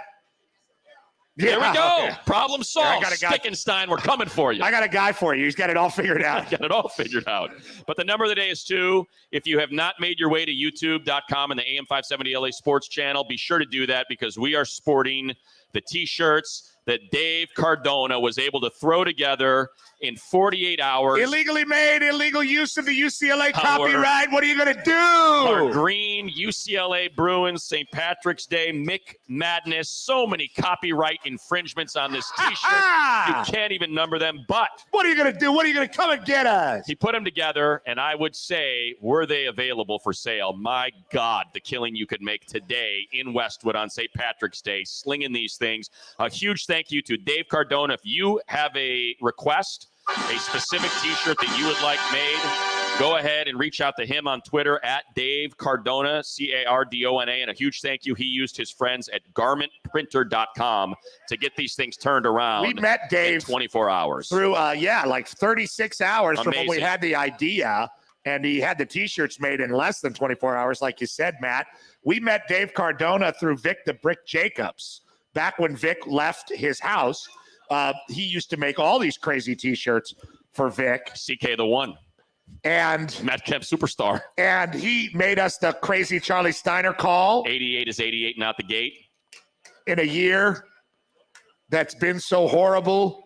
There we go. Okay. Problem solved. Stickenstein, we're coming for you. I got a guy for you. He's got it all figured out. Got it all figured out. But the number of the day is 2. If you have not made your way to youtube.com and the AM570 LA Sports channel, be sure to do that because we are sporting the T-shirts that Dave Cardona was able to throw together in 48 hours. Illegally made, illegal use of the UCLA copyright. What are you going to do? Our green UCLA Bruins, St. Patrick's Day, Mick Madness. So many copyright infringements on this T-shirt. You can't even number them. But what are you going to do? What are you going to come and get us? He put them together, and I would say, were they available for sale? My God, the killing you could make today in Westwood on St. Patrick's Day, slinging these things. A huge thank you to Dave Cardona. If you have a request, a specific T-shirt that you would like made, go ahead and reach out to him on Twitter at Dave Cardona, Cardona. And a huge thank you. He used his friends at garmentprinter.com to get these things turned around. We met Dave in 24 hours. Through, like 36 hours Amazing. from when we had the idea. And he had the T-shirts made in less than 24 hours, like you said, Matt. We met Dave Cardona through Vic the Brick Jacobs. Back when Vic left his house, he used to make all these crazy T-shirts for Vic. CK the One. And Matt Kemp Superstar. And he made us the crazy Charlie Steiner call. 88 is 88 and out the gate. In a year that's been so horrible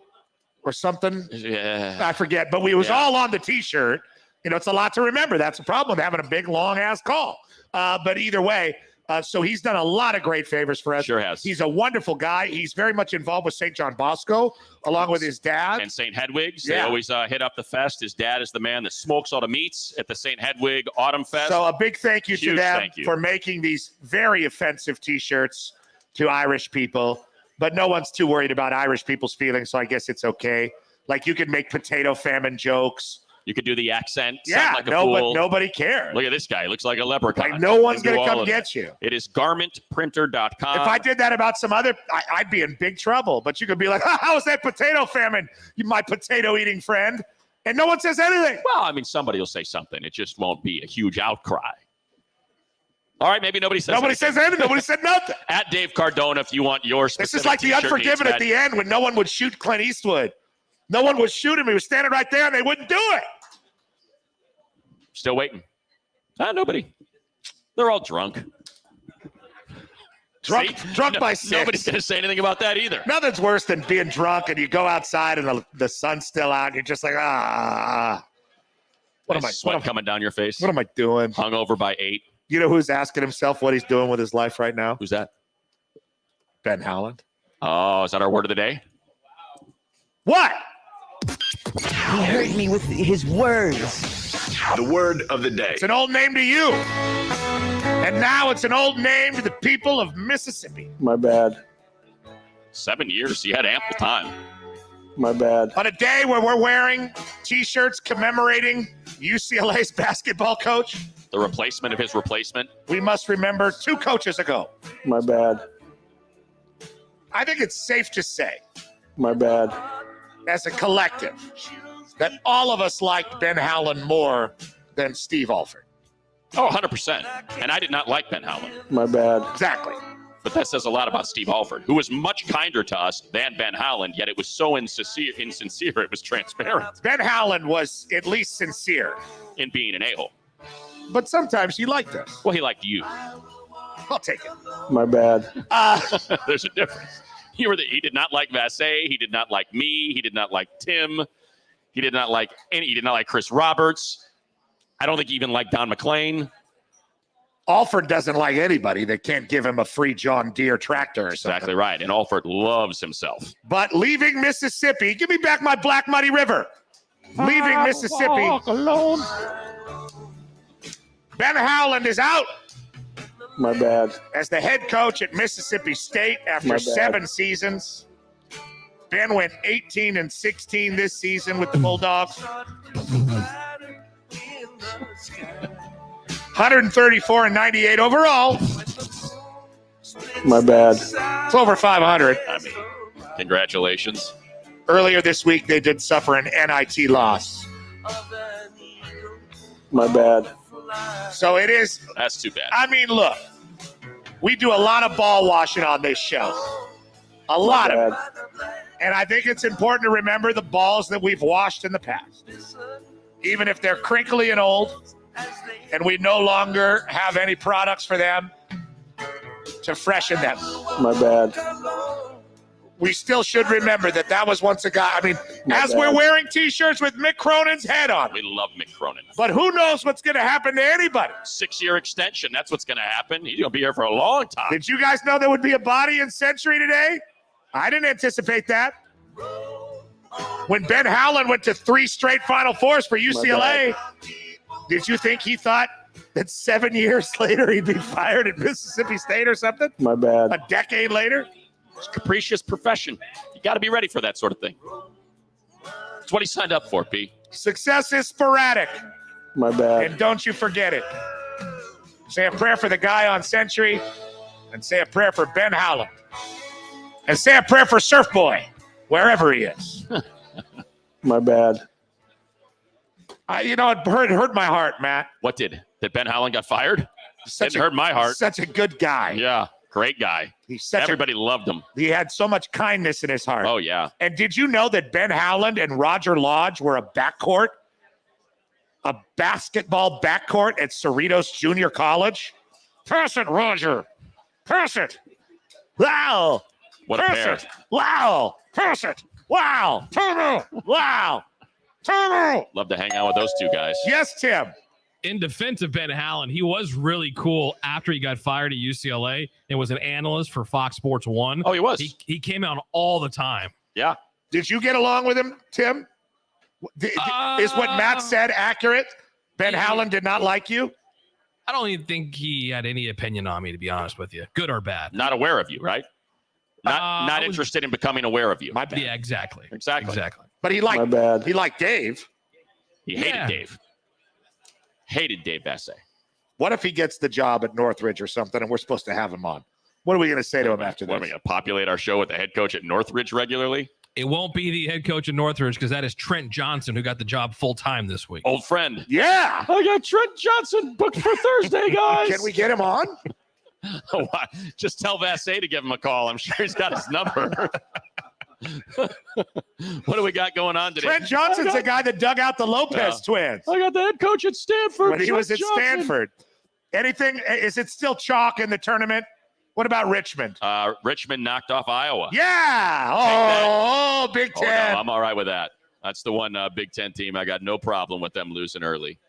or something. Yeah. I forget. But it was all on the T-shirt. You know, it's a lot to remember. That's the problem with having a big, long-ass call. But either way, so he's done a lot of great favors for us. Sure has. He's a wonderful guy. He's very much involved with St. John Bosco, along with his dad. And St. Hedwig's. Yeah. They always hit up the fest. His dad is the man that smokes all the meats at the St. Hedwig Autumn Fest. So a big thank you to Huge them thank you. for making these very offensive T-shirts to Irish people. But no one's too worried about Irish people's feelings, so I guess it's okay. Like you could make potato famine jokes. You could do the accent. Yeah, like a fool. but nobody cares. Look at this guy. He looks like a leprechaun. Like no one's going to come it. get you. It is garmentprinter.com. If I did that about some other, I'd be in big trouble. But you could be like, how was that potato famine, you my potato-eating friend? And no one says anything. Well, I mean, somebody will say something. It just won't be a huge outcry. All right, maybe nobody says anything. Nobody said nothing. At Dave Cardona, if you want your specific This is like the T-shirt Unforgiven needs at the end when no one would shoot Clint Eastwood. No one would shoot him. He was standing right there, and they wouldn't do it. Still waiting. Nobody. They're all drunk. Drunk by 6. Nobody's going to say anything about that either. Nothing's worse than being drunk and you go outside and the sun's still out and you're just like, Sweat coming down your face. What am I doing? Hungover by 8. You know who's asking himself what he's doing with his life right now? Who's that? Ben Howland. Oh, is that our word of the day? What? He hurt me with his words. The word of the day. It's an old name to you. And now it's an old name to the people of Mississippi. My bad. 7 years. He had ample time. My bad. On a day where we're wearing T-shirts commemorating UCLA's basketball coach, The replacement of his replacement. we must remember 2 coaches ago. My bad. I think it's safe to say, My bad. as a collective, that all of us liked Ben Howland more than Steve Alford. Oh, 100%. And I did not like Ben Howland. My bad. Exactly. But that says a lot about Steve Alford, who was much kinder to us than Ben Howland, yet it was so insincere it was transparent. Ben Howland was at least sincere in being an a-hole. But sometimes he liked us. Well, he liked you. I'll take it. My bad. There's a difference. He did not like Vassay. He did not like me. He did not like Tim. He did not like Chris Roberts. I don't think he even liked Don McClain. Alford doesn't like anybody that can't give him a free John Deere tractor or something. Exactly right. And Alford loves himself. But leaving Mississippi, give me back my Black Muddy River. Leaving Mississippi. Alone. Ben Howland is out My bad. as the head coach at Mississippi State after My bad. 7 seasons. Ben went 18-16 this season with the Bulldogs. 134 and 98 overall. My bad. It's over 500. I mean, congratulations. Earlier this week, they did suffer an NIT loss. My bad. So it is. That's too bad. I mean, look, we do a lot of ball washing on this show. A lot of it. And I think it's important to remember the balls that we've washed in the past. Even if they're crinkly and old, and we no longer have any products for them to freshen them. My bad. We still should remember that was once a guy. I mean, as we're wearing T-shirts with Mick Cronin's head on. We love Mick Cronin. But who knows what's going to happen to anybody? 6-year extension. That's what's going to happen. He's going to be here for a long time. Did you guys know there would be a body in Century today? I didn't anticipate that. When Ben Howland went to 3 straight Final Fours for UCLA, did you think he thought that 7 years later he'd be fired at Mississippi State or something? My bad. A decade later? It's a capricious profession. You got to be ready for that sort of thing. That's what he signed up for, P. Success is sporadic. My bad. And don't you forget it. Say a prayer for the guy on Century, and say a prayer for Ben Howland. And say a prayer for Surf Boy, wherever he is. My bad. It hurt my heart, Matt. What did? That Ben Howland got fired? Didn't hurt my heart. Such a good guy. Yeah, great guy. Everybody loved him. He had so much kindness in his heart. Oh, yeah. And did you know that Ben Howland and Roger Lodge were a backcourt? A basketball backcourt at Cerritos Junior College? Pass it, Roger. Pass it. Wow. What a pair. It. Wow. Pass it. Wow. Turbo. Wow. Turbo. Love to hang out with those two guys. Yes, Tim. In defense of Ben Howland, he was really cool after he got fired at UCLA and was an analyst for Fox Sports 1. Oh, he was. He came out all the time. Yeah. Did you get along with him, Tim? Is what Matt said accurate? Ben Howland did not like you? I don't even think he had any opinion on me, to be honest with you. Good or bad. Not aware of you, right? Not interested in becoming aware of you. My bad. Yeah, exactly. Exactly. But he liked Dave. He hated Dave. Hated Dave Vassay. What if he gets the job at Northridge or something and we're supposed to have him on? What are we going to say to him after this? What, are we going to populate our show with the head coach at Northridge regularly? It won't be the head coach at Northridge because that is Trent Johnson, who got the job full-time this week. Old friend. Yeah. I got Trent Johnson booked for Thursday, guys. Can we get him on? Just tell Vassay to give him a call. I'm sure he's got his number. What do we got going on today? Trent Johnson's the guy that dug out the Lopez twins. I got the head coach at Stanford. When he was at Stanford. Anything? Is it still chalk in the tournament? What about Richmond? Richmond knocked off Iowa. Yeah. Oh, Big Ten. No, I'm all right with that. That's the one Big Ten team. I got no problem with them losing early.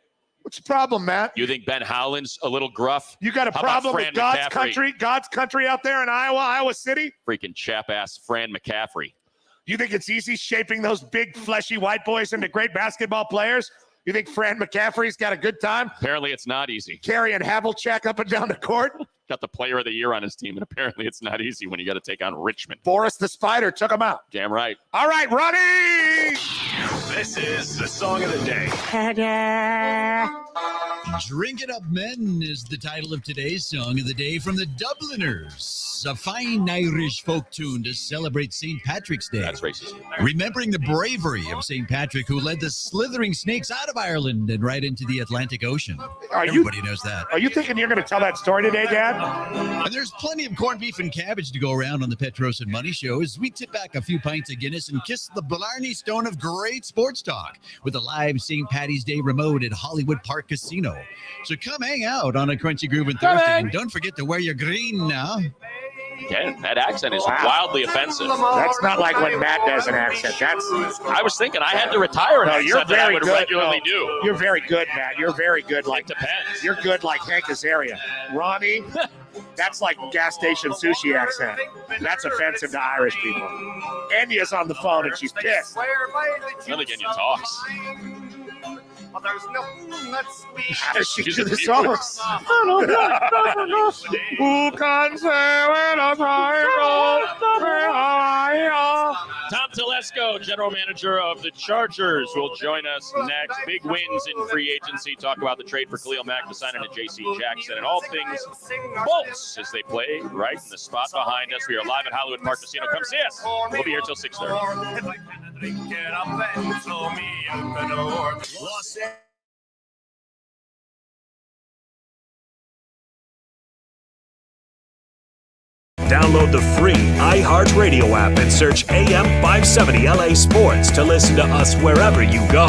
What's the problem, Matt? You think Ben Howland's a little gruff? You got a How problem about with Fran God's country out there in Iowa City? Freaking chap-ass Fran McCaffrey. You think it's easy shaping those big, fleshy white boys into great basketball players? You think Fran McCaffrey's got a good time? Apparently it's not easy. Carrying Havlicek up and down the court? Got the player of the year on his team, and apparently it's not easy when you got to take on Richmond. Boris the Spider took him out. Damn right. All right, Ronnie! This is the song of the day. Drink It Up Men is the title of today's song of the day from the Dubliners, a fine Irish folk tune to celebrate St. Patrick's Day. That's racist. Remembering the bravery of St. Patrick, who led the slithering snakes out of Ireland and right into the Atlantic Ocean. Everybody knows that. Are you thinking you're going to tell that story today, Dad? And there's plenty of corned beef and cabbage to go around on the Petros and Money Show as we tip back a few pints of Guinness and kiss the Blarney Stone of great sports talk with a live St. Patty's Day remote at Hollywood Park Casino. So come hang out on a Crunchy Groove and Thursday, and don't forget to wear your green now. Yeah, that accent is wildly offensive. That's not like when Matt does an accent. I was thinking I had to retire an accent that I would regularly do. You're very good, Matt. You're very good. It depends. You're good like Hank Azaria. Ronnie, that's like gas station sushi accent. That's offensive to Irish people. Enya's on the phone and she's pissed. I don't think Enya talks. How does she do the songs? Who can say when I'm Tom Telesco, general manager of the Chargers, will join us next. Big wins in free agency. Talk about the trade for Khalil Mack to sign into J.C. Jackson and all things Bolts as they play right in the spot behind us. We are live at Hollywood Park Casino. Come see us. We'll be here till 6:30. Download the free iHeartRadio app and search AM 570 LA Sports to listen to us wherever you go.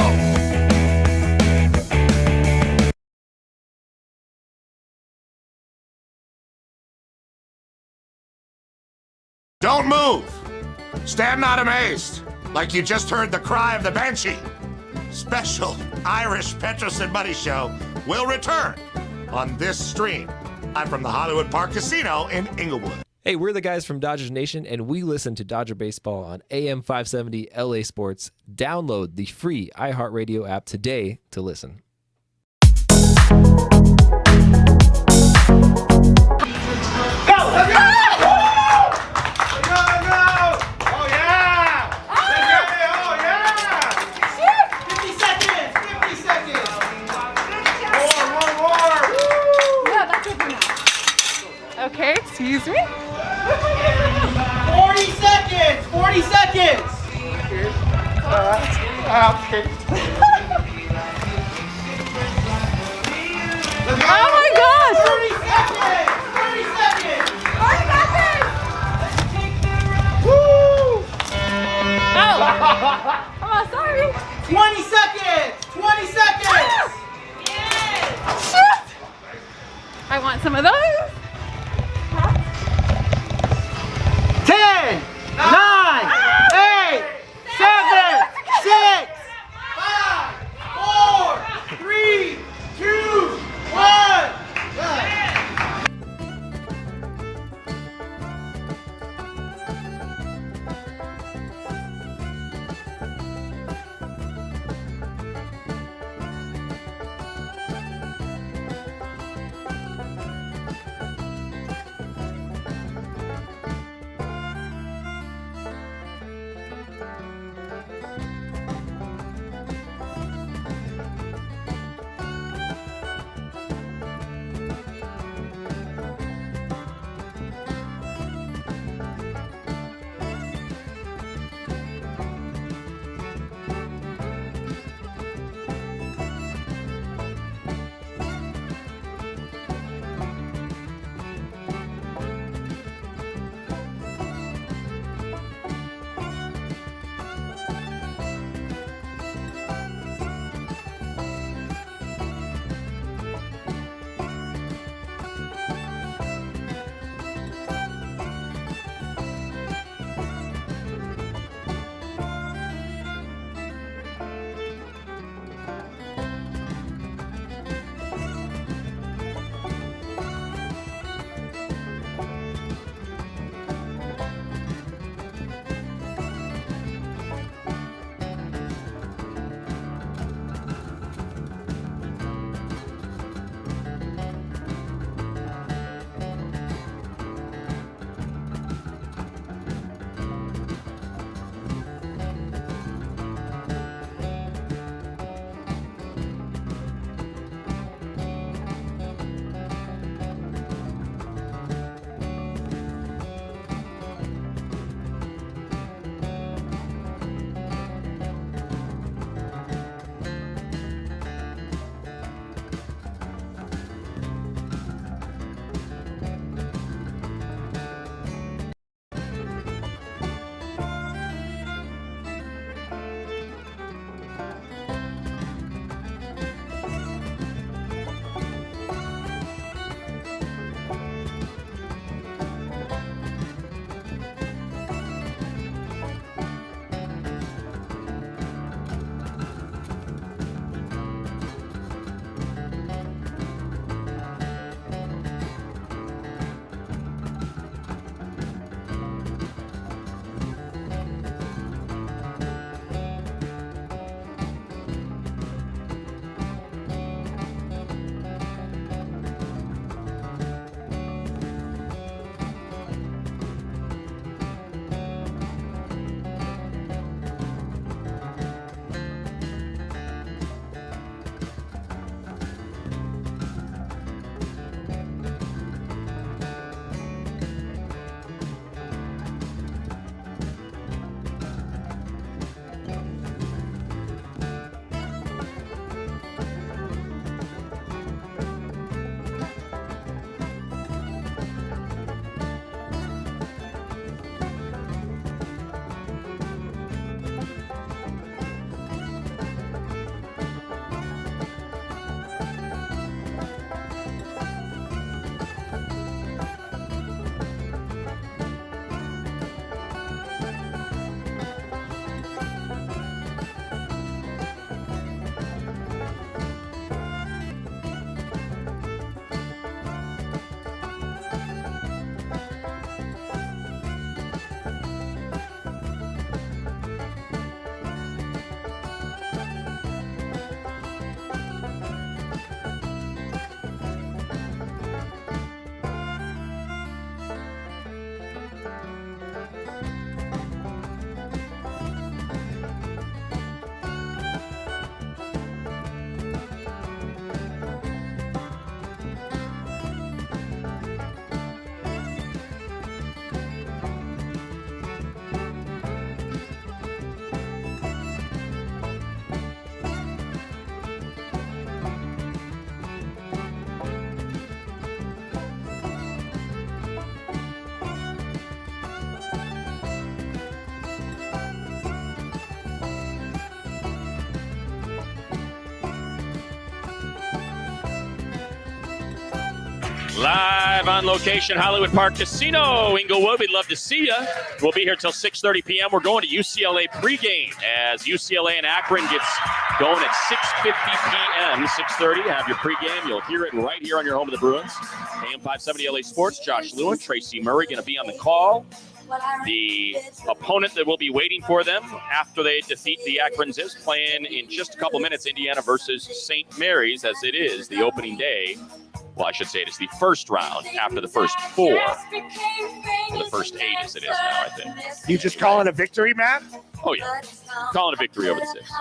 Don't move. Stand not amazed, like you just heard the cry of the Banshee. Special Irish Petros and Buddy Show will return on this stream. I'm from the Hollywood Park Casino in Inglewood. Hey, we're the guys from Dodgers Nation, and we listen to Dodger Baseball on AM 570 LA Sports. Download the free iHeartRadio app today to listen. Okay, excuse me. 40 seconds! 40 seconds! Okay. Oh my gosh! 30 seconds! 30 seconds! 40 seconds! Woo! Oh! Oh, sorry. 20 seconds! 20 seconds! Shit! I want some of those. 10, 9, 8, 7, 6, 5, 4, 3, 2, 1. Live on location, Hollywood Park Casino, Inglewood. We'd love to see you. We'll be here till 6:30 p.m. We're going to UCLA pregame as UCLA and Akron gets going at 6:50 p.m. 6:30. Have your pregame. You'll hear it right here on your home of the Bruins. AM 570 LA Sports. Josh Lewin, Tracy Murray going to be on the call. The opponent that will be waiting for them after they defeat the Akrons is playing in just a couple minutes, Indiana versus St. Mary's, as it is the opening day. Well, I should say it is the first round after the first 4. Or the first 8 as it is now, I think. You just call it a victory, Matt? Oh, yeah. Calling a victory over the 6.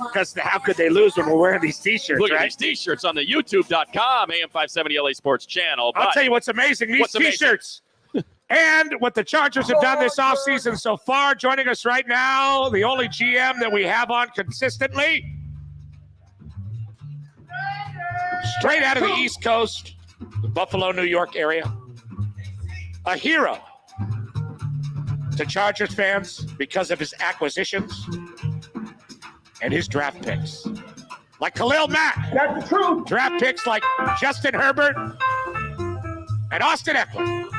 Because how could they lose when we're wearing these T-shirts, Look right? at these T-shirts on the YouTube.com, AM 570 LA Sports channel. I'll tell you what's amazing. These T-shirts. And what the Chargers have done this offseason so far, joining us right now, the only GM that we have on consistently, straight out of the East Coast, the Buffalo, New York area, a hero to Chargers fans because of his acquisitions and his draft picks. Like Khalil Mack. That's the truth. Draft picks like Justin Herbert and Austin Eckler.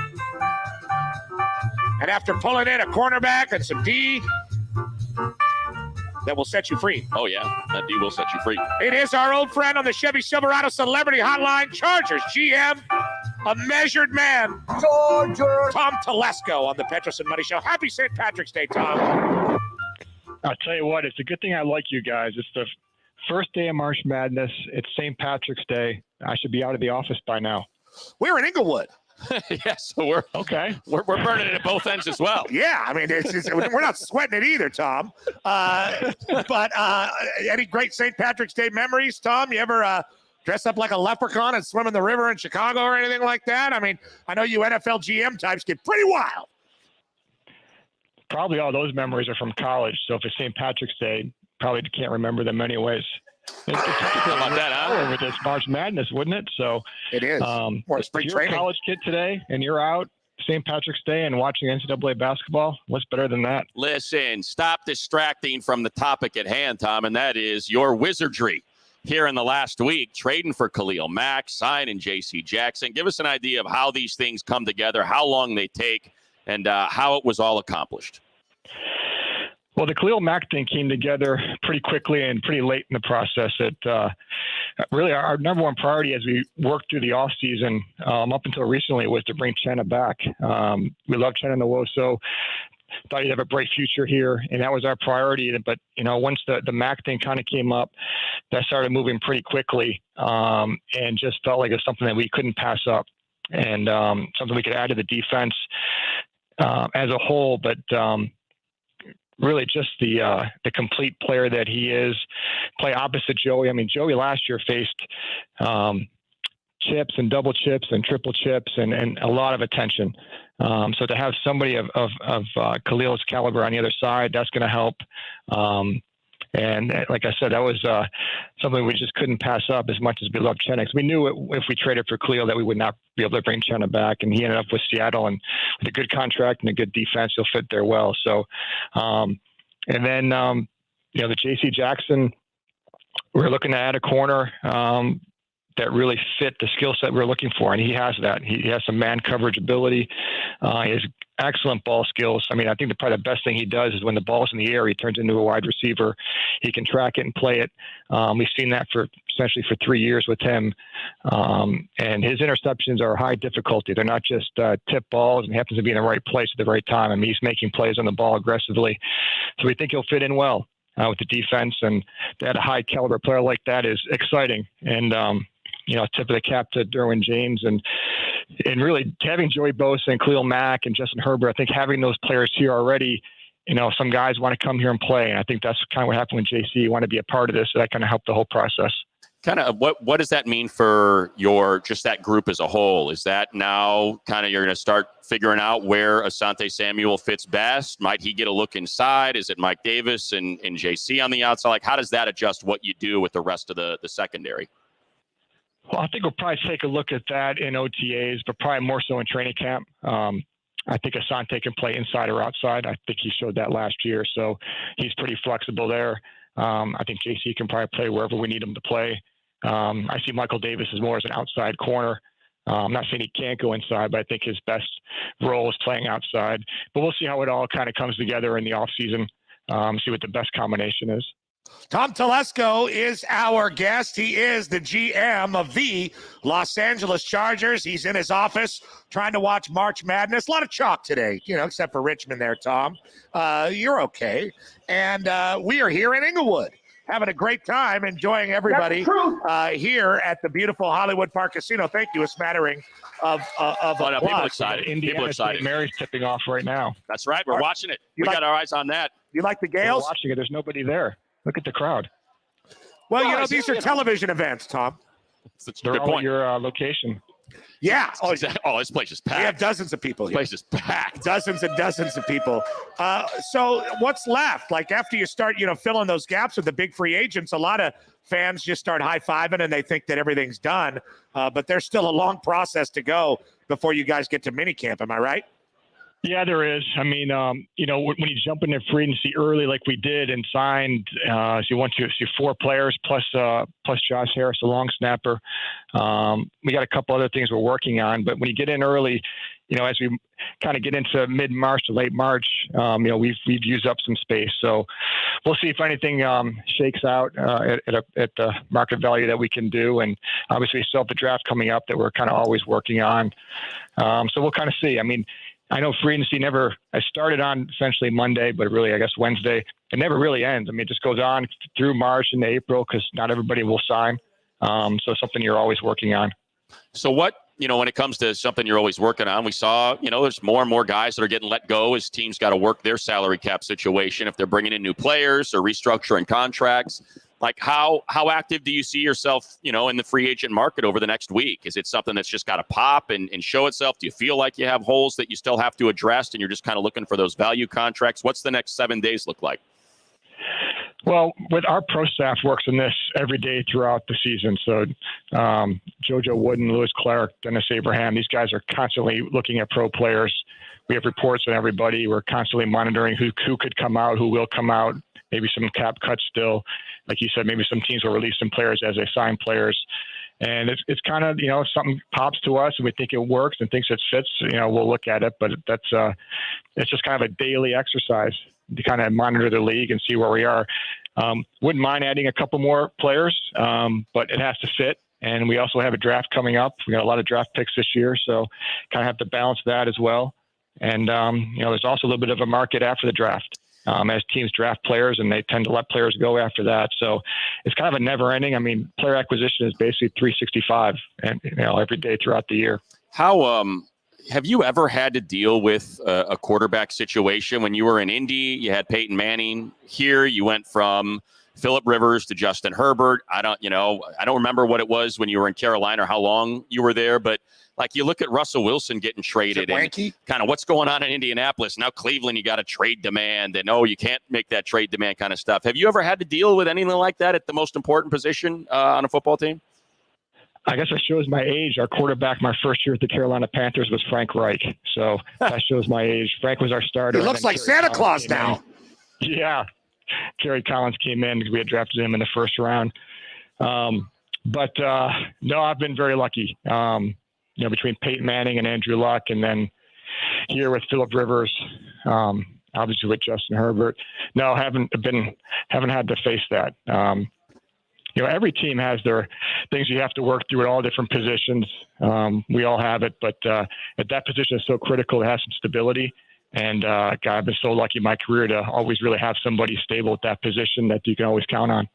And after pulling in a cornerback and some D, that will set you free. Oh, yeah. That D will set you free. It is our old friend on the Chevy Silverado Celebrity Hotline, Chargers GM, a measured man, Chargers. Tom Telesco on the Petros and Money Show. Happy St. Patrick's Day, Tom. I'll tell you what, it's a good thing I like you guys. It's the first day of March Madness. It's St. Patrick's Day. I should be out of the office by now. We're in Inglewood. Yeah, so we're burning it at both ends as well. Yeah, I mean, we're not sweating it either, Tom. But any great St. Patrick's Day memories, Tom? You ever dress up like a leprechaun and swim in the river in Chicago or anything like that? I mean, I know you NFL GM types get pretty wild. Probably all those memories are from college. So if it's St. Patrick's Day, probably can't remember them anyways. How about that, huh? Over this March Madness, wouldn't it? So it is. Or spring if you're training. a college kid today and you're out St. Patrick's Day and watching NCAA basketball, what's better than that? Listen, stop distracting from the topic at hand, Tom, and that is your wizardry here in the last week, trading for Khalil Mack, signing J.C. Jackson. Give us an idea of how these things come together, how long they take, and how it was all accomplished. Well, the Khalil Mack thing came together pretty quickly and pretty late in the process. Really our number one priority as we worked through the offseason up until recently was to bring Chenna back. We love Chenna Nwosu. Thought he'd have a bright future here, and that was our priority. But, once the Mack thing kind of came up, that started moving pretty quickly and just felt like it was something that we couldn't pass up and something we could add to the defense as a whole. But really just the complete player that he is, play opposite Joey. I mean, Joey last year faced chips and double chips and triple chips and a lot of attention. So to have somebody of Khalil's caliber on the other side, that's going to help. And like I said, that was something we just couldn't pass up as much as we love Chenna. We knew if we traded for Khalil that we would not be able to bring Chenna back. And he ended up with Seattle, and with a good contract and a good defense, he'll fit there well. So, and then, the J.C. Jackson, we're looking to add a corner that really fit the skill set we're looking for. And he has that. He has some man coverage ability. He has excellent ball skills. I mean, I think probably the best thing he does is when the ball's in the air, he turns into a wide receiver. He can track it and play it. We've seen that essentially for 3 years with him. And his interceptions are high difficulty. They're not just tip balls, and he happens to be in the right place at the right time. I mean, he's making plays on the ball aggressively. So we think he'll fit in well with the defense. And to add a high caliber player like that is exciting. And, tip of the cap to Derwin James and really having Joey Bosa and Khalil Mack and Justin Herbert. I think having those players here already, some guys want to come here and play. And I think that's kind of what happened with JC. You want to be a part of this. So that kind of helped the whole process. Kind of what does that mean for just that group as a whole? Is that now kind of you're going to start figuring out where Asante Samuel fits best? Might he get a look inside? Is it Mike Davis and JC on the outside? Like, how does that adjust what you do with the rest of the secondary? Well, I think we'll probably take a look at that in OTAs, but probably more so in training camp. I think Asante can play inside or outside. I think he showed that last year, so he's pretty flexible there. I think JC can probably play wherever we need him to play. I see Michael Davis as more as an outside corner. I'm not saying he can't go inside, but I think his best role is playing outside. But we'll see how it all kind of comes together in the offseason, see what the best combination is. Tom Telesco is our guest. He is the GM of the Los Angeles Chargers. He's in his office trying to watch March Madness. A lot of chalk today, except for Richmond there, Tom. You're okay. And we are here in Inglewood, having a great time, enjoying everybody here at the beautiful Hollywood Park Casino. Thank you. A smattering of people excited. Indiana People excited. St. Mary's tipping off right now. That's right. We're watching it. We got our eyes on that. You like the We're Gales? watching it. There's nobody there. Look at the crowd. Well, these are television events, Tom. That's a They're good all at point. your location. Yeah. Oh, this place is packed. We have dozens of people here. This place is packed. Dozens and dozens of people. So what's left? Like after you start, filling those gaps with the big free agents, a lot of fans just start high-fiving and they think that everything's done. But there's still a long process to go before you guys get to minicamp. Am I right? Yeah, there is. I mean, when you jump into free agency early like we did and signed, so you want to see 4 players plus Josh Harris, the long snapper. We got a couple other things we're working on, but when you get in early, as we kind of get into mid-March to late March, we've used up some space. So we'll see if anything shakes out at the market value that we can do. And obviously, we still have the draft coming up that we're kind of always working on. So we'll kind of see. I mean, I know free agency I started on essentially Monday, but really, I guess Wednesday. It never really ends. I mean, it just goes on through March and April because not everybody will sign. So something you're always working on. So what, when it comes to something you're always working on, we saw, there's more and more guys that are getting let go as teams got to work their salary cap situation if they're bringing in new players or restructuring contracts. Like how active do you see yourself, in the free agent market over the next week? Is it something that's just got to pop and show itself? Do you feel like you have holes that you still have to address and you're just kind of looking for those value contracts? What's the next 7 days look like? Well, with our pro staff works in this every day throughout the season. So JoJo Wooden, Lewis Clark, Dennis Abraham, these guys are constantly looking at pro players. We have reports on everybody. We're constantly monitoring who could come out, who will come out, maybe some cap cuts still. Like you said, maybe some teams will release some players as they sign players. And it's kind of, if something pops to us and we think it works and thinks it fits, we'll look at it. But it's just kind of a daily exercise to kind of monitor the league and see where we are. Wouldn't mind adding a couple more players, but it has to fit. And we also have a draft coming up. We got a lot of draft picks this year, so kind of have to balance that as well. And, there's also a little bit of a market after the draft. As teams draft players and they tend to let players go after that. So it's kind of a never ending. I mean, player acquisition is basically 365 and, every day throughout the year. How, have you ever had to deal with a quarterback situation when you were in Indy? You had Peyton Manning. Here you went from Phillip Rivers to Justin Herbert. I don't remember what it was when you were in Carolina or how long you were there, but like you look at Russell Wilson getting traded and kind of what's going on in Indianapolis. Now Cleveland, you got a trade demand and, you can't make that trade demand kind of stuff. Have you ever had to deal with anything like that at the most important position on a football team? I guess that shows my age. Our quarterback my first year at the Carolina Panthers was Frank Reich. So that shows my age. Frank was our starter. He looks like Santa Claus now. Yeah. Kerry Collins came in because we had drafted him in the first round. But no, I've been very lucky. Between Peyton Manning and Andrew Luck, and then here with Phillip Rivers, obviously with Justin Herbert. No, haven't had to face that. Every team has their things you have to work through at all different positions. We all have it, but at that position is so critical to have some stability. And God, I've been so lucky in my career to always really have somebody stable at that position that you can always count on.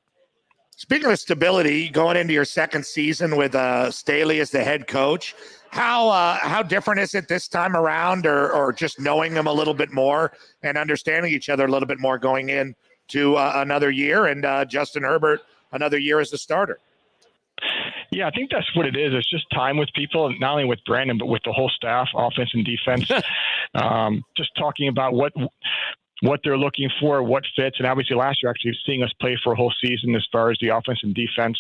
Speaking of stability, going into your second season with Staley as the head coach, how different is it this time around, or just knowing them a little bit more and understanding each other a little bit more going into another year, and Justin Herbert another year as the starter? Yeah, I think that's what it is. It's just time with people, not only with Brandon, but with the whole staff, offense and defense. Just talking about what they're looking for, what fits. And obviously last year, actually seeing us play for a whole season as far as the offense and defense.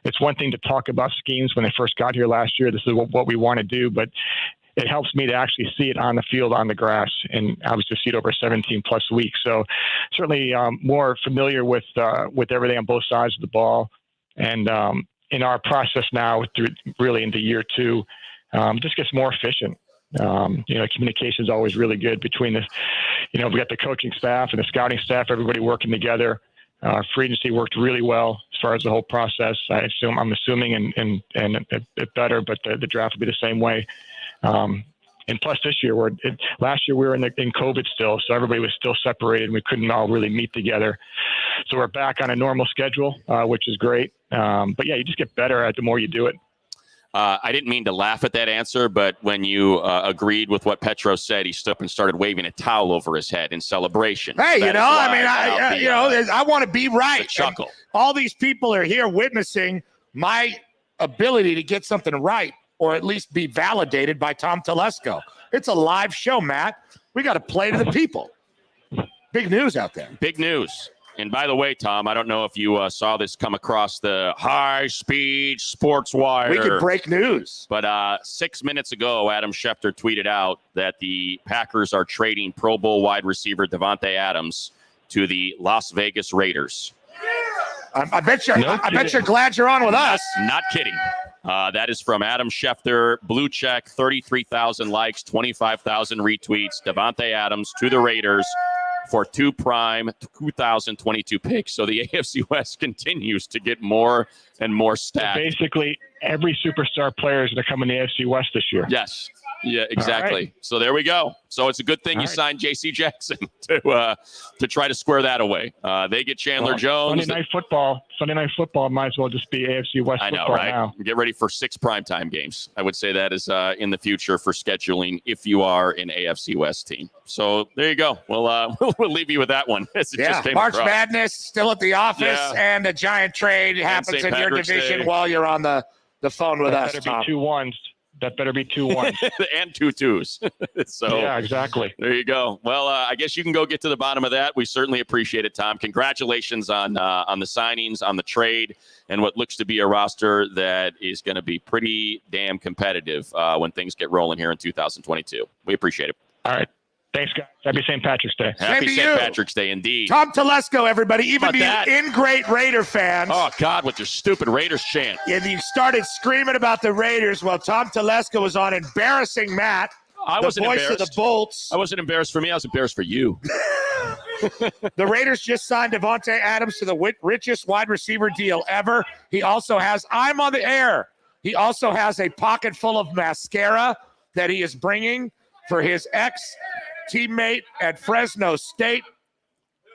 It's one thing to talk about schemes when they first got here last year. This is what we want to do, but it helps me to actually see it on the field, on the grass, and obviously see it over 17 plus weeks. So certainly more familiar with everything on both sides of the ball. And in our process now, through really into year 2, just gets more efficient. Communication is always really good between this. We got the coaching staff and the scouting staff, everybody working together. Free agency worked really well as far as the whole process. I'm assuming, and it better, but the draft will be the same way. And plus this year, last year we were in COVID still, so everybody was still separated and we couldn't all really meet together. So we're back on a normal schedule, which is great. But yeah, you just get better at the more you do it. I didn't mean to laugh at that answer, but when you agreed with what Petros said, he stood up and started waving a towel over his head in celebration. Hey, I want to be right. Chuckle. And all these people are here witnessing my ability to get something right, or at least be validated by Tom Telesco. It's a live show, Matt. We got to play to the people. Big news out there. Big news. And by the way, Tom, I don't know if you saw this come across the high-speed sports wire. We could break news. But 6 minutes ago, Adam Schefter tweeted out that the Packers are trading Pro Bowl wide receiver Davante Adams to the Las Vegas Raiders. I bet you're glad you're on with us. Not kidding. That is from Adam Schefter. Blue check, 33,000 likes, 25,000 retweets. Davante Adams to the Raiders for 2 prime 2022 picks. So the AFC West continues to get more and more stacked. So basically, every superstar player is going to come in the AFC West this year. Yes. Yeah, exactly. Right. So there we go. So it's a good thing you signed J.C. Jackson to try to square that away. They get Chandler Jones. Sunday night football might as well just be AFC West I know, football right? now. Get ready for 6 primetime games. I would say that is in the future for scheduling if you are an AFC West team. So there you go. We'll leave you with that one. Just came March across. Madness still at the office, and a giant trade happens in your division while you're on the phone with us, Tom. That better be 2 1s. And 2 2s. So yeah, exactly. There you go. Well, I guess you can go get to the bottom of that. We certainly appreciate it, Tom. Congratulations on the signings, on the trade, and what looks to be a roster that is going to be pretty damn competitive when things get rolling here in 2022. We appreciate it. All right. Thanks, guys. Happy St. Patrick's Day. Happy St. Patrick's Day, indeed. Tom Telesco, everybody. Even the ingrate Raider fans. Oh, God, with your stupid Raiders chant. And you started screaming about the Raiders while Tom Telesco was on embarrassing Matt, I wasn't voice of the Bolts. I wasn't embarrassed for me. I was embarrassed for you. The Raiders just signed Davante Adams to the richest wide receiver deal ever. He also has, I'm on the air. He also has a pocket full of mascara that he is bringing for his ex-teammate at Fresno State,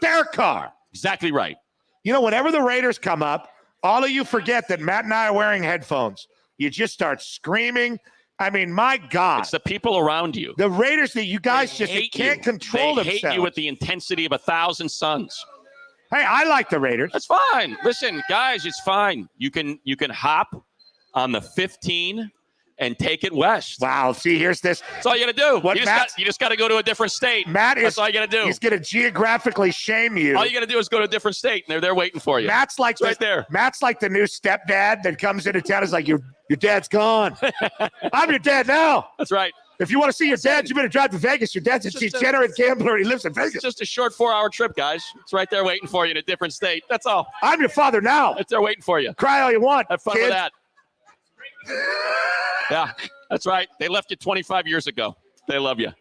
Derek Carr. Exactly right. Whenever the Raiders come up, all of you forget that Matt and I are wearing headphones. You just start screaming. I mean, my God. It's the people around you. The Raiders that you guys can't control themselves. They hate you with the intensity of 1,000 suns. Hey, I like the Raiders. That's fine. Listen, guys, it's fine. You can hop on the 15 and take it west. Wow. See, here's this. That's all you got to do. You just got to go to a different state. That's all you got to do. He's going to geographically shame you. All you got to do is go to a different state, and they're there waiting for you. Matt's like right there. Matt's like the new stepdad that comes into town. Is like, your dad's gone. I'm your dad now. That's right. If you want to see your dad, you better drive to Vegas. Your dad's a degenerate gambler. He lives in Vegas. It's just a short 4-hour trip, guys. It's right there waiting for you in a different state. That's all. I'm your father now. It's there waiting for you. Cry all you want. Have fun kid. with that. Yeah, that's right. They left you 25 years ago. They love you.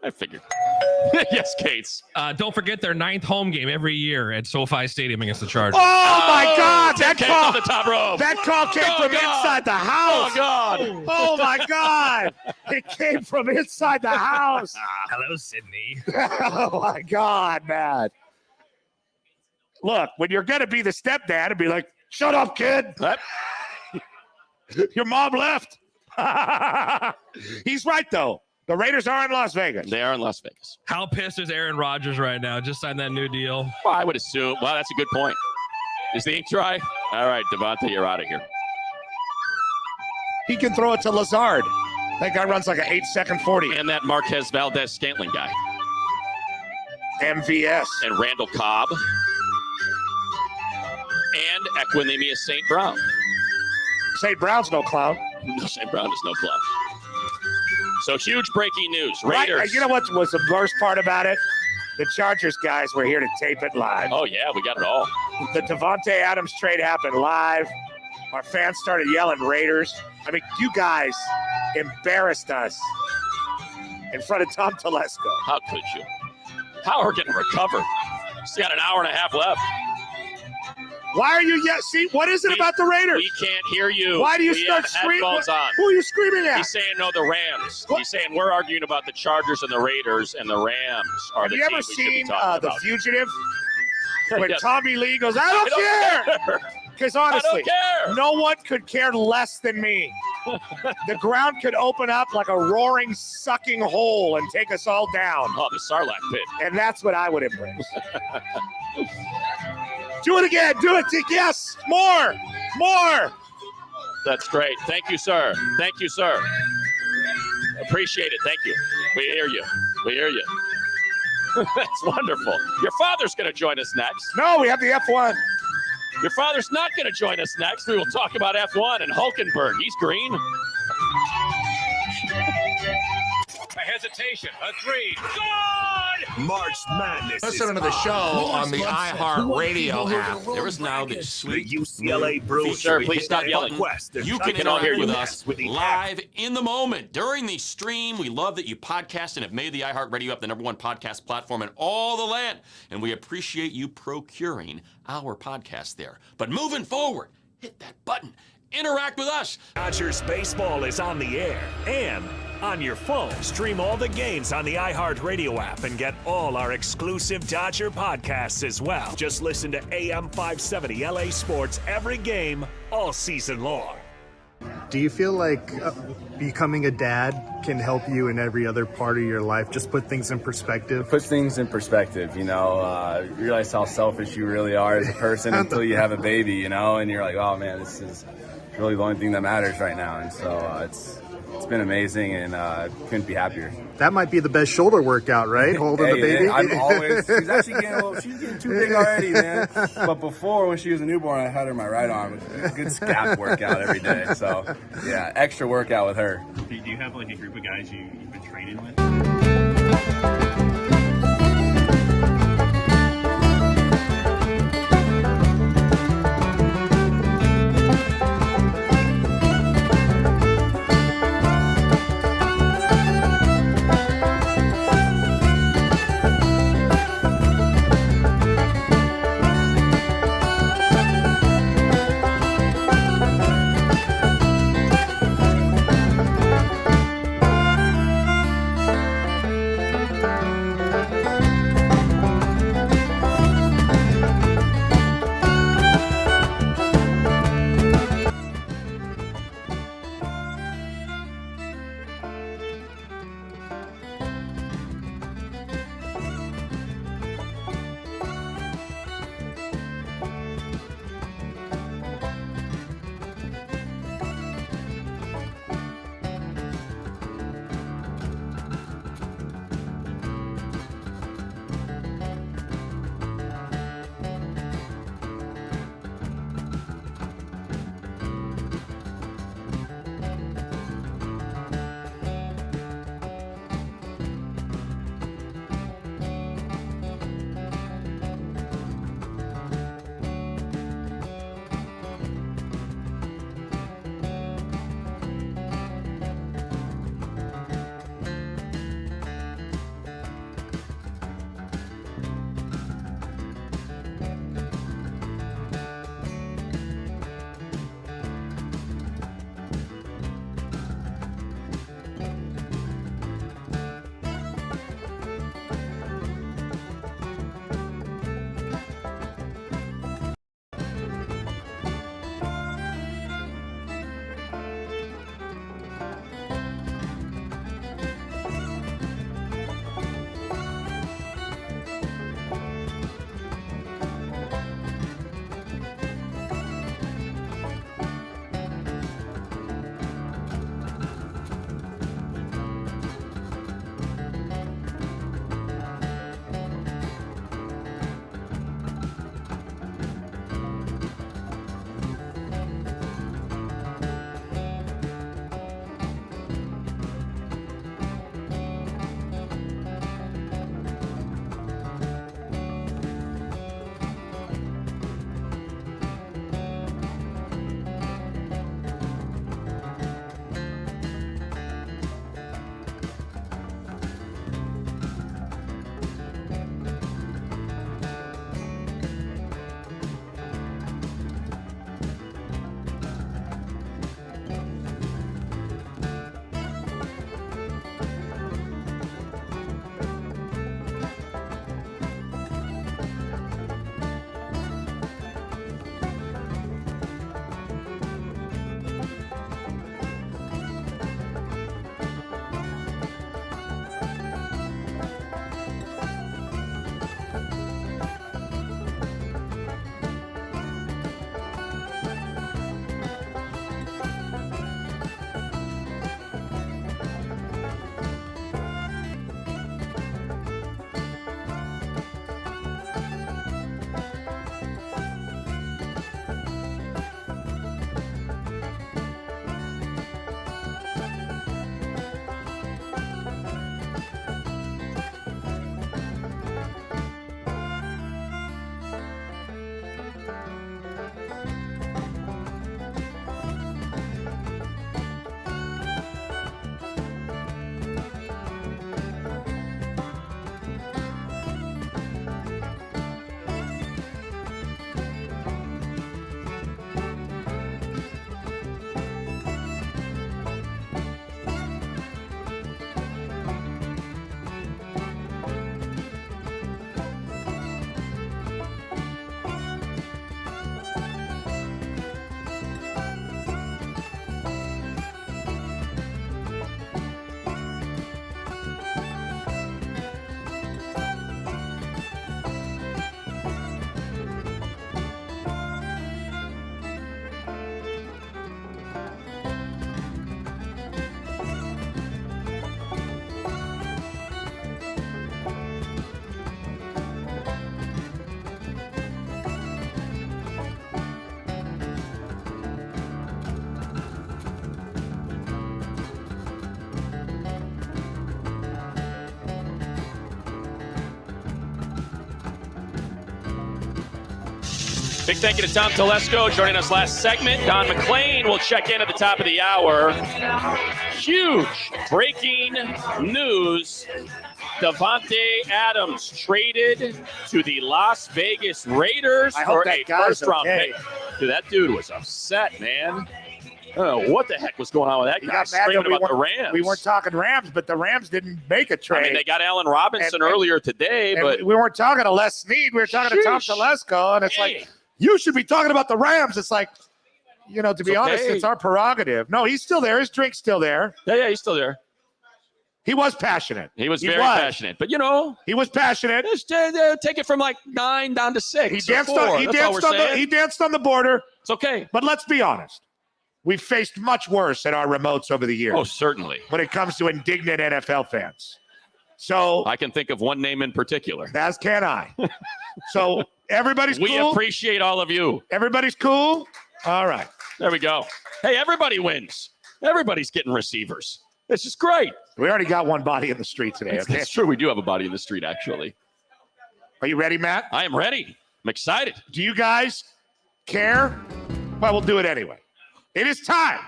I figured. Yes, Cates. Don't forget their 9th home game every year at SoFi Stadium against the Chargers. Oh, my God. That came call on the top rope. That call came from inside the house. Oh, God. Oh, my God. It came from inside the house. Hello, Sydney. Oh, my God, man. Look, when you're going to be the stepdad and be like, shut up, kid. Your mom left. He's right, though. The Raiders are in Las Vegas. They are in Las Vegas. How pissed is Aaron Rodgers right now? Just signed that new deal. Well, I would assume. Well, that's a good point. Is the ink dry? All right, Davante, you're out of here. He can throw it to Lazard. That guy runs like an 8-second 40. And that Marquez Valdez-Scantling guy. MVS. And Randall Cobb. And Equinemius St. Brown. St. Brown's no clown. No, St. Brown is no clown. So huge breaking news. Raiders. Right, you know what was the worst part about it? The Chargers guys were here to tape it live. Oh, yeah, we got it all. The Devontae Adams trade happened live. Our fans started yelling Raiders. I mean, you guys embarrassed us in front of Tom Telesco. How could you? How are we going to recover? Still got an hour and a half left. Why are you see, what is it about the Raiders? We can't hear you. Why do you we start have screaming? headphones on. Who are you screaming at? He's saying, no, the Rams. What? He's saying we're arguing about the Chargers and the Raiders, and the Rams are have the you team ever we should be seen talking The about. Fugitive? When Yes. Tommy Lee goes, I don't care! Because honestly, no one could care less than me. The ground could open up like a roaring, sucking hole and take us all down. Oh, the Sarlacc pit. And that's what I would embrace. Do it again. Do it. Yes. More. That's great. Thank you, sir. Thank you, sir. Appreciate it. Thank you. We hear you. That's wonderful. Your father's going to join us next. No, we have the F1. Your father's not going to join us next. We will talk about F1 and Hulkenberg. He's green. A hesitation. A three. Good! March Madness. Listen to the show on the iHeart Radio app. There is now this sweet UCLA Bruins. Sir, please stop yelling. You can all hear with us with the live in the moment during the stream. We love that you podcast and have made the iHeart Radio app the #1 podcast platform in all the land. And we appreciate you procuring our podcast there. But moving forward, hit that button. Interact with us. Dodgers baseball is on the air and on your phone. Stream all the games on the iHeart Radio app and get all our exclusive Dodger podcasts as well. Just listen to AM 570 LA Sports every game all season long. Do you feel like becoming a dad can help you in every other part of your life? Just put things in perspective? It puts things in perspective, you realize how selfish you really are as a person until you have a baby, and you're like, oh man, this is really the only thing that matters right now. And so it's been amazing, and couldn't be happier. That might be the best shoulder workout, right? Holding the baby. Man, I'm always. She's actually getting too big already, man. But before, when she was a newborn, I had her in my right arm. A good scap workout every day. So yeah, extra workout with her. Do you have like a group of guys you've been training with? Big thank you to Tom Telesco joining us last segment. Don McClain will check in at the top of the hour. Huge breaking news. Davante Adams traded to the Las Vegas Raiders for a first-round pick. Dude, that dude was upset, man. I don't know what the heck was going on with that guy. Screaming about the Rams. We weren't talking Rams, but the Rams didn't make a trade. I mean, they got Allen Robinson earlier today, but we weren't talking to Les Snead. We were talking to Tom Telesco, and it's like, you should be talking about the Rams. It's like, to be honest, it's our prerogative. No, he's still there. His drink's still there. Yeah, he's still there. He was passionate. He was very passionate. But, he was passionate. Just take it from like 9 down to 6. He danced on the border. It's okay. But let's be honest. We've faced much worse at our remotes over the years. Oh, certainly. When it comes to indignant NFL fans. So I can think of one name in particular. As can I. So everybody's cool. We appreciate all of you. Everybody's cool. All right. There we go. Hey, everybody wins. Everybody's getting receivers. This is great. We already got one body in the street today. Okay? It's true. We do have a body in the street, actually. Are you ready, Matt? I am ready. I'm excited. Do you guys care? Well, we'll do it anyway. It is time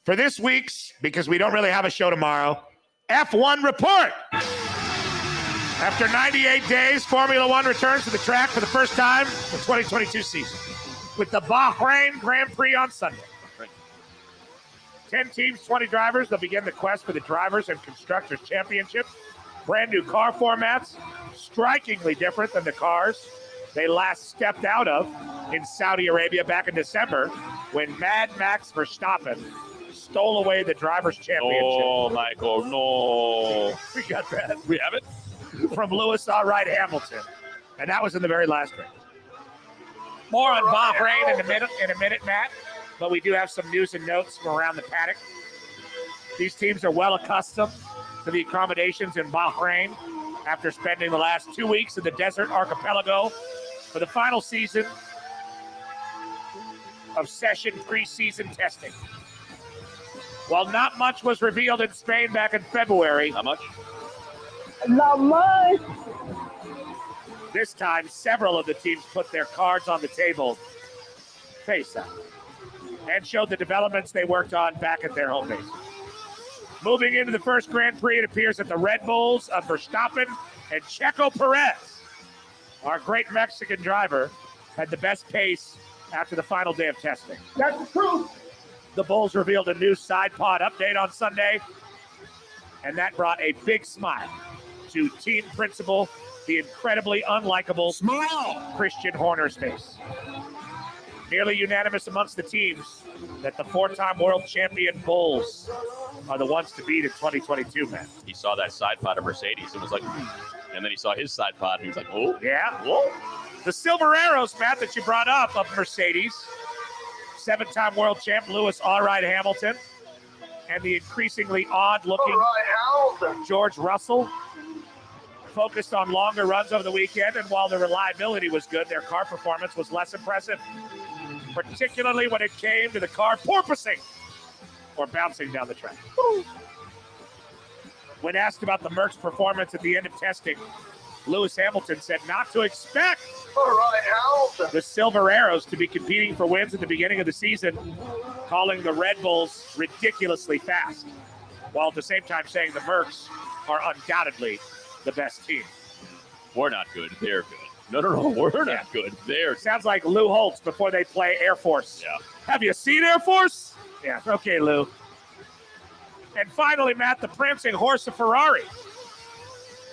for this week's, because we don't really have a show tomorrow, F1 report. After 98 days, Formula One returns to the track for the first time in the 2022 season with the Bahrain Grand Prix on Sunday. 10 teams, 20 drivers. They'll begin the quest for the Drivers and Constructors Championship. Brand new car formats, strikingly different than the cars they last stepped out of in Saudi Arabia back in December when Mad Max Verstappen stole away the Drivers' Championship. Oh, Michael, no. We got that. We have it? From Lewis Allright Hamilton. And that was in the very last race. More on Bahrain in a minute, Matt. But we do have some news and notes from around the paddock. These teams are well accustomed to the accommodations in Bahrain after spending the last 2 weeks in the desert archipelago for the final season of session preseason testing. While not much was revealed in Spain back in February. Not much? Not much. This time, several of the teams put their cards on the table face out and showed the developments they worked on back at their home base. Moving into the first Grand Prix, it appears that the Red Bulls of Verstappen and Checo Perez, our great Mexican driver, had the best pace after the final day of testing. That's the truth. The Bulls revealed a new side pod update on Sunday, and that brought a big smile to team principal, the incredibly unlikable Christian Horner's face. Nearly unanimous amongst the teams that the four-time world champion Bulls are the ones to beat in 2022, man. He saw that side pod of Mercedes and was like, and then he saw his side pod and he was like, oh. Yeah. Whoa. The Silver Arrows, Matt, that you brought up of Mercedes, seven-time world champ Lewis Allright Hamilton, and the increasingly odd-looking George Russell, focused on longer runs over the weekend, and while the reliability was good, their car performance was less impressive, particularly when it came to the car porpoising or bouncing down the track. When asked about the Mercs' performance at the end of testing, Lewis Hamilton said not to expect the Silver Arrows to be competing for wins at the beginning of the season, calling the Red Bulls ridiculously fast, while at the same time saying the Mercs are undoubtedly the best team. We're not good. They're good. No. We're not good. They're Sounds like Lou Holtz before they play Air Force. Yeah. Have you seen Air Force? Yeah. Okay, Lou. And finally, Matt, the prancing horse of Ferrari.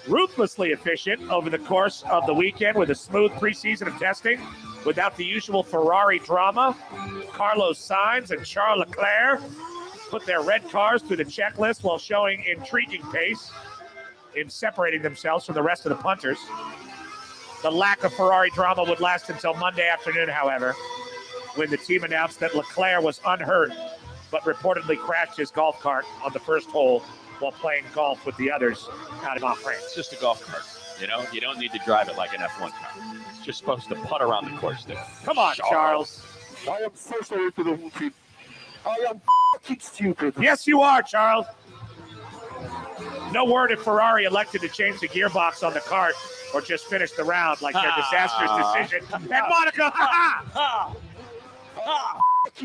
Ruthlessly efficient over the course of the weekend with a smooth preseason of testing without the usual Ferrari drama. Carlos Sainz and Charles Leclerc put their red cars through the checklist while showing intriguing pace in separating themselves from the rest of the punters. The lack of Ferrari drama would last until Monday afternoon, however, when the team announced that Leclerc was unhurt, but reportedly crashed his golf cart on the first hole while playing golf with the others out of Bahrain. It's just a golf cart. You don't need to drive it like an F1 car. It's just supposed to putt around the course there. Come on, Charles. I am so sorry for the whole team. I am f***ing stupid. Yes, you are, Charles. No word if Ferrari elected to change the gearbox on the kart or just finish the round like their disastrous decision. And Monaco,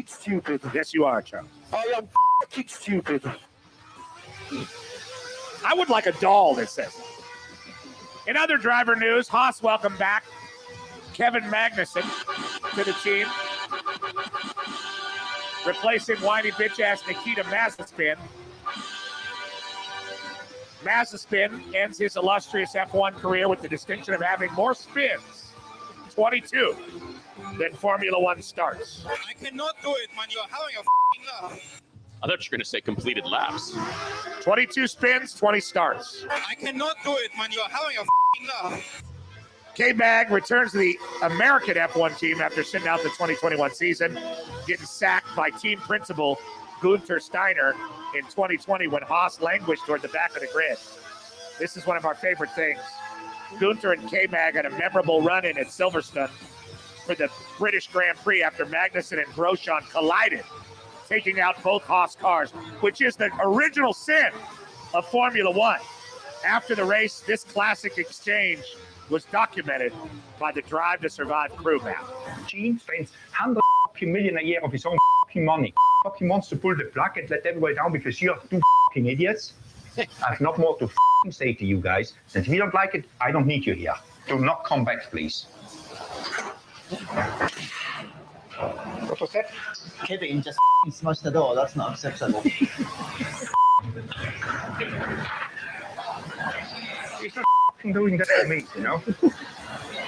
stupid. Yes, you are, Charles. I am stupid. I would like a doll that says. In other driver news, Haas welcome back Kevin Magnussen to the team, replacing whiny bitch-ass Nikita Mazepin. Mazepin ends his illustrious F1 career with the distinction of having more spins, 22, than Formula One starts. I cannot do it, man. You're having a laugh. I thought you were going to say completed laps. 22 spins, 20 starts. I cannot do it, man. You're having a laugh. K-Mag returns to the American F1 team after sitting out the 2021 season, getting sacked by team principal Gunther Steiner in 2020 when Haas languished toward the back of the grid. This is one of our favorite things. Gunther and K-Mag had a memorable run-in at Silverstone for the British Grand Prix after Magnussen and Grosjean collided, taking out both Haas cars, which is the original sin of Formula One. After the race, this classic exchange was documented by the Drive to Survive crew map. Gene spends 100 million a year of his own money. He wants to pull the plug and let everybody down because you're two idiots. I have not more to say to you guys. And if you don't like it, I don't need you here. Do not come back, please. What was that? Kevin just smashed the door. That's not acceptable. He's not doing that to me, you know.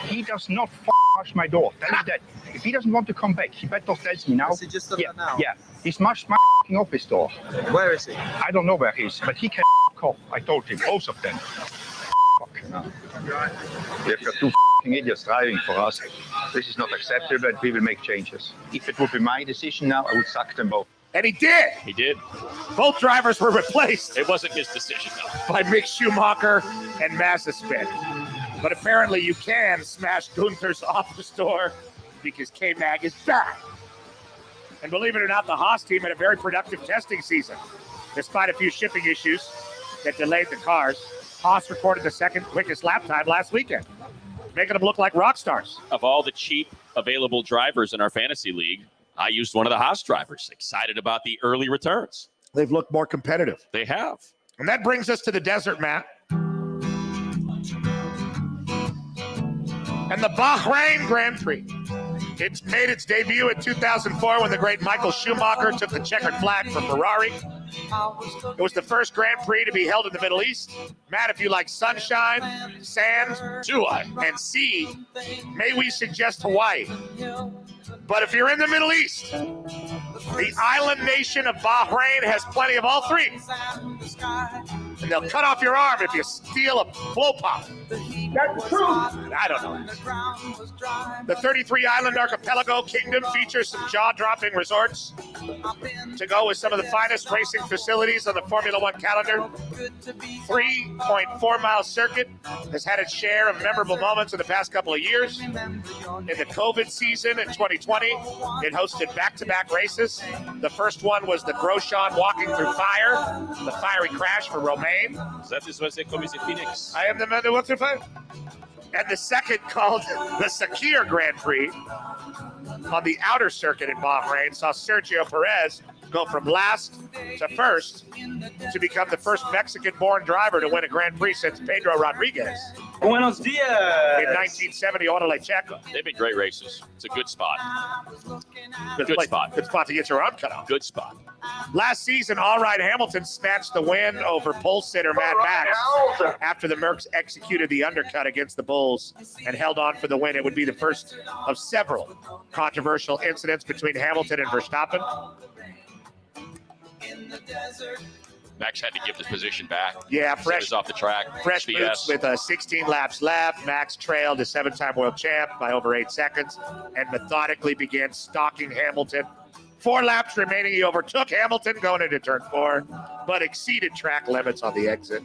He does not smash my door. Tell him that. If he doesn't want to come back, he better tell me now. Is he just now? Yeah. He smashed my office door. Where is he? I don't know where he is, but he can off. I told him, both of them. We've got two idiots driving for us. This is not acceptable, and we will make changes. If it would be my decision now, I would sack them both. And he did. He did. Both drivers were replaced. It wasn't his decision, though. By Mick Schumacher and Mazepin. But apparently you can smash Gunther's office door because K-Mag is back. And believe it or not, the Haas team had a very productive testing season. Despite a few shipping issues that delayed the cars, Haas recorded the second quickest lap time last weekend, making them look like rock stars. Of all the cheap available drivers in our fantasy league, I used one of the Haas drivers. Excited about the early returns. They've looked more competitive. They have. And that brings us to the desert, Matt. And the Bahrain Grand Prix. It's made its debut in 2004 when the great Michael Schumacher took the checkered flag for Ferrari. It was the first Grand Prix to be held in the Middle East. Matt, if you like sunshine, sand, and sea, may we suggest Hawaii. But if you're in the Middle East, the island nation of Bahrain has plenty of all three. And they'll cut off your arm if you steal a blow pop. That's true. I don't know. The 33-island archipelago kingdom features some jaw-dropping resorts to go with some of the finest racing facilities on the Formula One calendar. 3.4-mile circuit has had its share of memorable moments in the past couple of years. In the COVID season in 2020, it hosted back-to-back races. The first one was the Grosjean walking through fire, the fiery crash for Romain. That is what they call Phoenix. I am the man that walks through fire. And the second, called the Sakir Grand Prix on the outer circuit in Bahrain, saw Sergio Perez go from last to first to become the first Mexican-born driver to win a Grand Prix since Pedro Rodriguez. Buenos dias. In 1970, Orale Checo. They've been great races. It's a good spot. Good spot. Good spot to get your arm cut off. Good spot. Last season, Allright Hamilton snatched the win over pole sitter Mad Max after the Mercs executed the undercut against the Bulls and held on for the win. It would be the first of several controversial incidents between Hamilton and Verstappen. Max had to give the position back. Yeah, fresh off the track. Fresh boots with 16 laps left. Max trailed the 7-time world champ by over 8 seconds and methodically began stalking Hamilton. 4 laps remaining, he overtook Hamilton going into turn 4, but exceeded track limits on the exit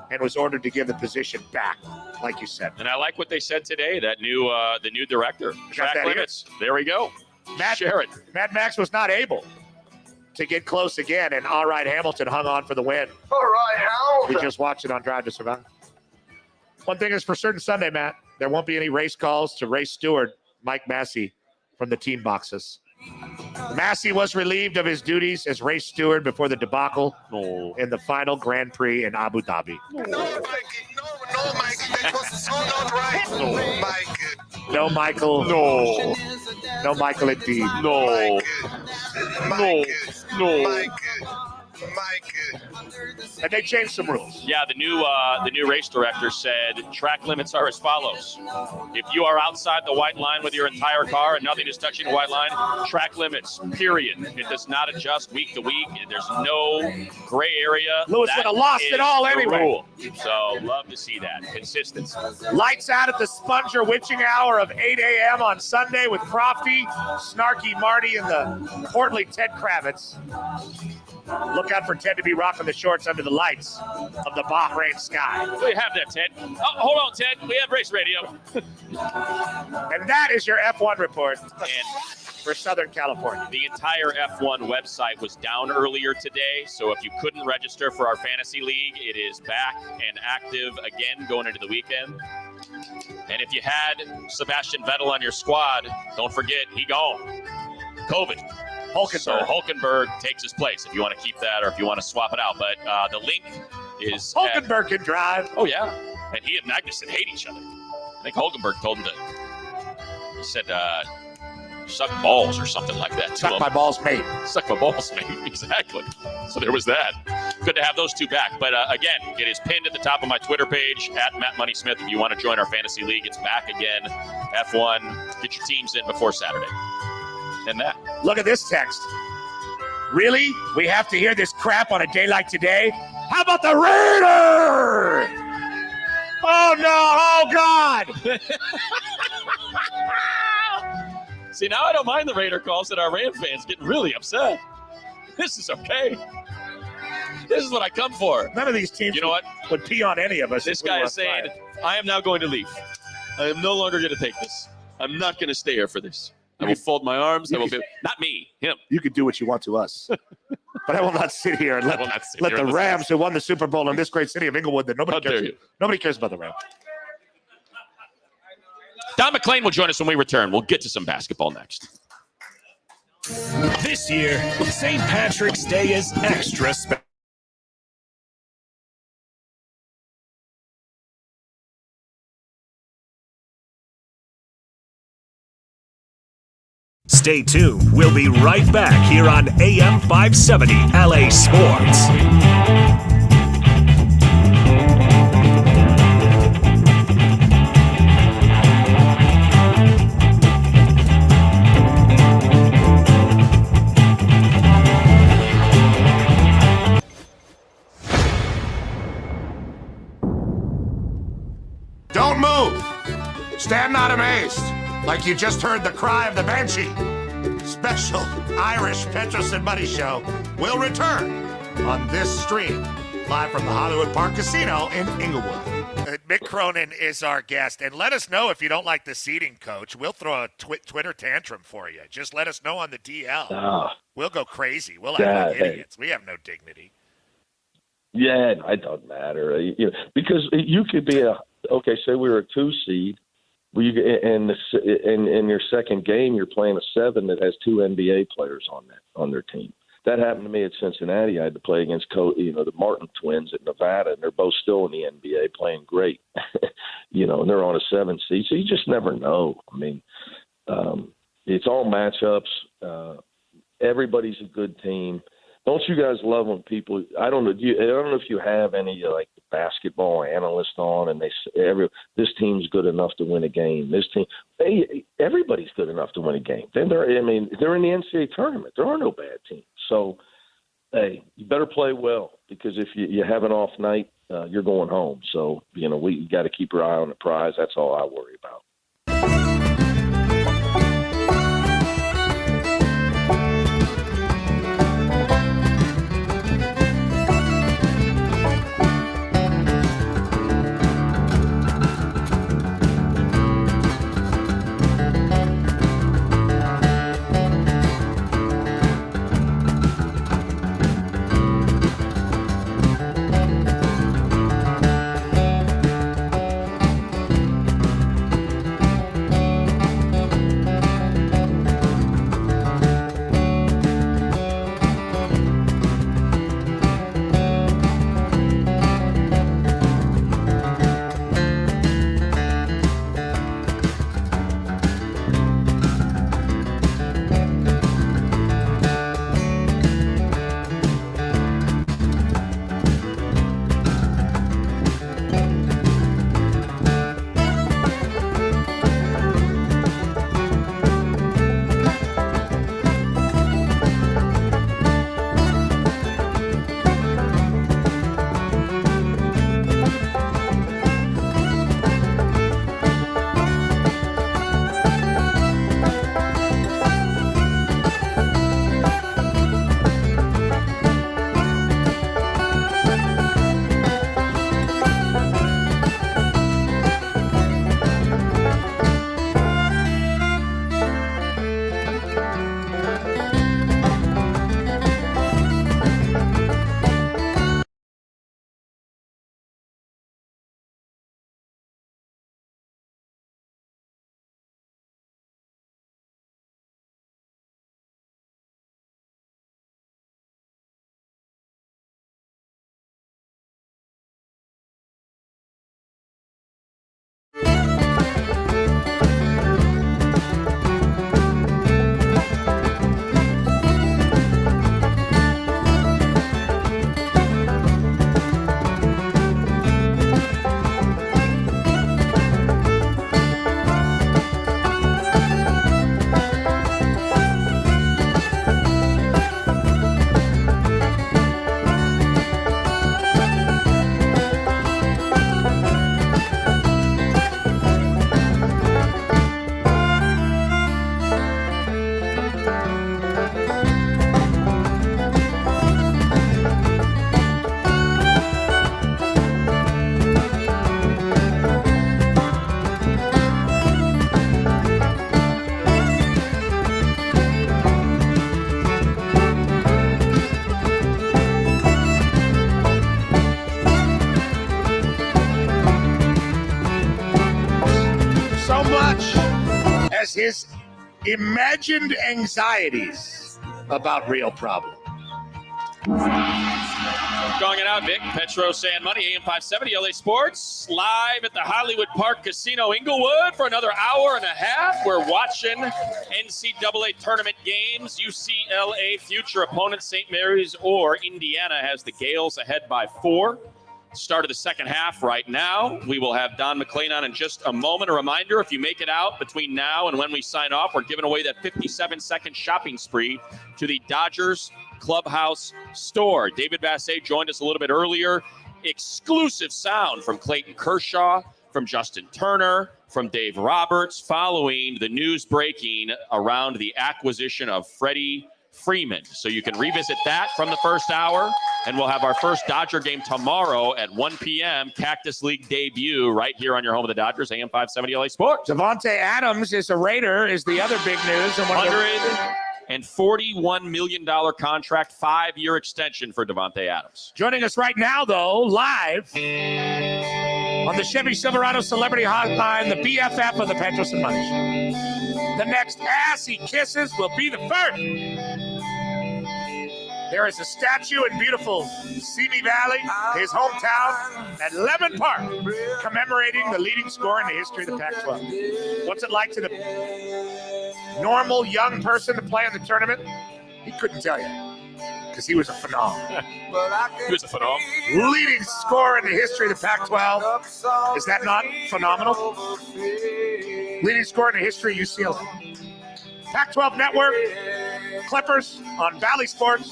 and was ordered to give the position back, like you said. And I like what they said today, that new the new director. Track that limits. There we go. Mad Max was not able to get close again, and All Right Hamilton hung on for the win. All right, Hamilton. We just watched it on Drive to Survive. One thing is for certain Sunday, Matt, there won't be any race calls to race steward Mike Massey from the team boxes. Massey was relieved of his duties as race steward before the debacle in the final Grand Prix in Abu Dhabi. No, Mikey, that was so not right. No, Michael. No. No, Michael, indeed. No. No. And they changed some rules. Yeah, the new race director said track limits are as follows. If you are outside the white line with your entire car and nothing is touching the white line, track limits, period. It does not adjust week to week. There's no gray area. Lewis would have lost it all anyway. Rule. So love to see that. Consistency. Lights out at the Sponger witching hour of 8 a.m. on Sunday with Crofty, Snarky Marty, and the portly Ted Kravitz. Look out for Ted to be rocking the shorts under the lights of the Bahrain sky. We have that, Ted. Oh, hold on, Ted. We have race radio. And that is your F1 report for Southern California. The entire F1 website was down earlier today, so if you couldn't register for our fantasy league, it is back and active again going into the weekend. And if you had Sebastian Vettel on your squad, don't forget, he gone. COVID. Hulkenberg. So Hulkenberg takes his place if you want to keep that or if you want to swap it out. But the link is Hulkenberg can drive. Oh, yeah. And he and Magnussen hate each other. I think Hulkenberg told him he said, suck balls or something like that. Suck my balls, mate. Suck my balls, mate. Exactly. So there was that. Good to have those two back. But again, it is pinned at the top of my Twitter page, at Matt Money Smith. If you want to join our fantasy league, it's back again. F1. Get your teams in before Saturday. And that. Look at this text. Really? We have to hear this crap on a day like today? How about the Raider? Oh, no. Oh, God. See, now I don't mind the Raider calls that our Ram fans getting really upset. This is okay. This is what I come for. None of these teams would pee on any of us. This guy is saying, I am now going to leave. I am no longer going to take this. I'm not going to stay here for this. I will fold my arms. I will be, not me, him. You can do what you want to us. But I will not sit here and let the Rams, who won the Super Bowl in this great city of Inglewood, that nobody cares about the Rams. Don McClain will join us when we return. We'll get to some basketball next. This year, St. Patrick's Day is extra special. Stay tuned. We'll be right back here on AM 570 LA Sports. Don't move. Stand not amazed, like you just heard the cry of the Banshee. Special Irish Petros and Money Show will return on this stream, live from the Hollywood Park Casino in Inglewood. Mick Cronin is our guest, and let us know if you don't like the seating, Coach. We'll throw a Twitter tantrum for you. Just let us know on the DL. We'll go crazy. We'll act like idiots. We have no dignity. Yeah, it doesn't matter. Because you could be say we were a 2 seed. Well, in your second game, you're playing a 7 that has 2 NBA players on their team. That happened to me at Cincinnati. I had to play against the Martin twins at Nevada, and they're both still in the NBA playing great. And they're on a 7 seed, so you just never know. I mean, it's all matchups. Everybody's a good team. Don't you guys love when people? I don't know if you have any basketball analysts on, and they say this team's good enough to win a game. This team, everybody's good enough to win a game. Then they're in the NCAA tournament. There are no bad teams. So, hey, you better play well, because if you have an off night, you're going home. So we got to keep your eye on the prize. That's all I worry about. has his imagined anxieties about real problems. Going it out, Vic. Petros and Money, AM 570, LA Sports, live at the Hollywood Park Casino Inglewood for another hour and a half. We're watching NCAA tournament games. UCLA future opponent St. Mary's or Indiana has the Gales ahead by 4. Start of the second half right now. We will have Don McClain on in just a moment. A reminder, if you make it out between now and when we sign off, we're giving away that 57-second shopping spree to the Dodgers Clubhouse store. David Vassay joined us a little bit earlier. Exclusive sound from Clayton Kershaw, from Justin Turner, from Dave Roberts, following the news breaking around the acquisition of Freddie Freeman. So you can revisit that from the first hour, and we'll have our first Dodger game tomorrow at 1 p.m. Cactus League debut right here on your home of the Dodgers, AM 570 LA Sports. Devontae Adams is a Raider, is the other big news. And $141 million contract, 5-year extension for Devontae Adams. Joining us right now, though, live on the Chevy Silverado Celebrity Hotline, the BFF of the Petros and Money Show. The next ass he kisses will be the first. There is a statue in beautiful Simi Valley, his hometown, at Lemon Park, commemorating the leading scorer in the history of the Pac-12. What's it like to the normal young person to play in the tournament? He couldn't tell you, because he was a phenomenal. He was a phenomenal. Leading scorer in the history of the Pac-12. Is that not phenomenal? Leading scorer in the history of UCLA. Pac-12 Network, Clippers on Valley Sports,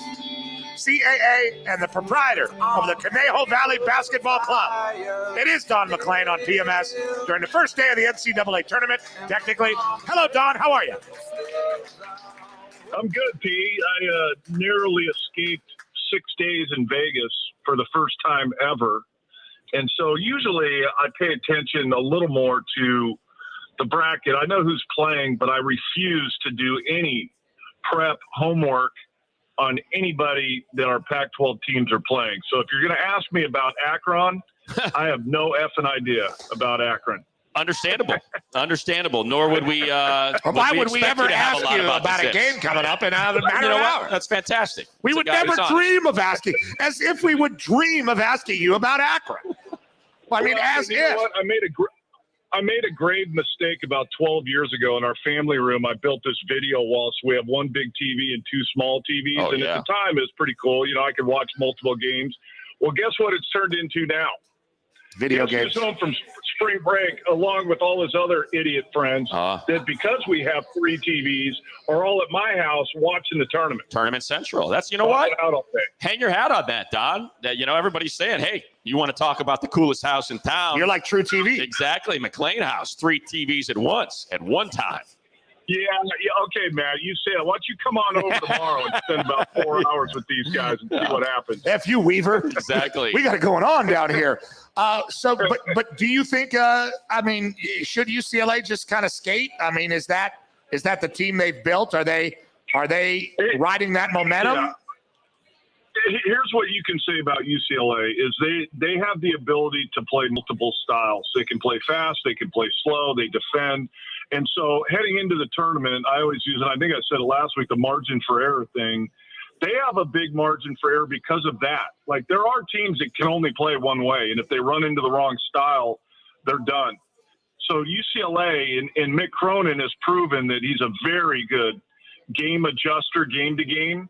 CAA, and the proprietor of the Conejo Valley Basketball Club. It is Don McClain on PMS during the first day of the NCAA tournament, technically. Hello, Don. How are you? I'm good, P. I narrowly escaped 6 days in Vegas for the first time ever. And so usually I pay attention a little more to the bracket. I know who's playing, but I refuse to do any prep homework on anybody that our Pac-12 teams are playing. So if you're going to ask me about Akron, I have no effing idea about Akron. Understandable. Understandable. Nor would we. Why would we ever ask you about a game coming up in a matter of an hour? That's fantastic. We would never dream of asking, as if we would dream of asking you about Akron. Well, I mean, as you know if. what? I made a grave mistake about 12 years ago in our family room. I built this video wall, so we have one big TV and two small TVs. Oh, and yeah. at the time, it was pretty cool. You know, I could watch multiple games. Well, guess what it's turned into now? Video Guess games. who's home from spring break, along with all his other idiot friends, that because we have 3 TVs, are all at my house watching the tournament. Tournament Central. That's, you know what? Hang your hat on that, Don. That, you know, everybody's saying, hey, you want to talk about the coolest house in town? You're like True TV. Exactly. McClain House. 3 TVs at once, at one time. Yeah, okay, Matt. You say it. Why don't you come on over tomorrow and spend about 4 hours with these guys and see what happens? F you, Weaver. Exactly. We got it going on down here. But do you think? I mean, should UCLA just kind of skate? I mean, is that the team they've built? Are they riding that momentum? Yeah. Here's what you can say about UCLA is they have the ability to play multiple styles. They can play fast, they can play slow, they defend. And so heading into the tournament, I always use, and I think I said it last week, the margin for error thing. They have a big margin for error because of that. Like, there are teams that can only play one way, and if they run into the wrong style, they're done. So UCLA and Mick Cronin has proven that he's a very good game adjuster, game to game,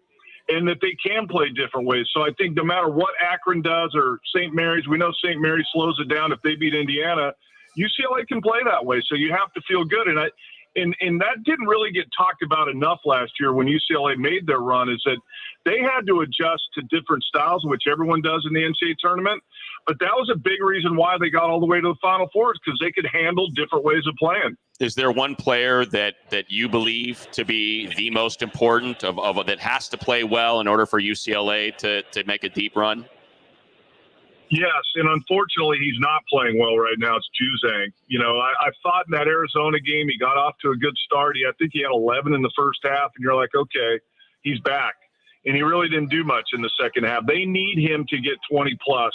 and that they can play different ways. So I think no matter what Akron does or St. Mary's, we know St. Mary's slows it down if they beat Indiana. UCLA can play that way, so you have to feel good. And that didn't really get talked about enough last year when UCLA made their run, is that they had to adjust to different styles, which everyone does in the NCAA tournament. But that was a big reason why they got all the way to the Final Four, because they could handle different ways of playing. Is there one player that you believe to be the most important of that has to play well in order for UCLA to make a deep run? Yes, and unfortunately, he's not playing well right now. It's Juzang. You know, I thought in that Arizona game he got off to a good start. I think he had 11 in the first half, and you're like, okay, he's back. And he really didn't do much in the second half. They need him to get 20-plus.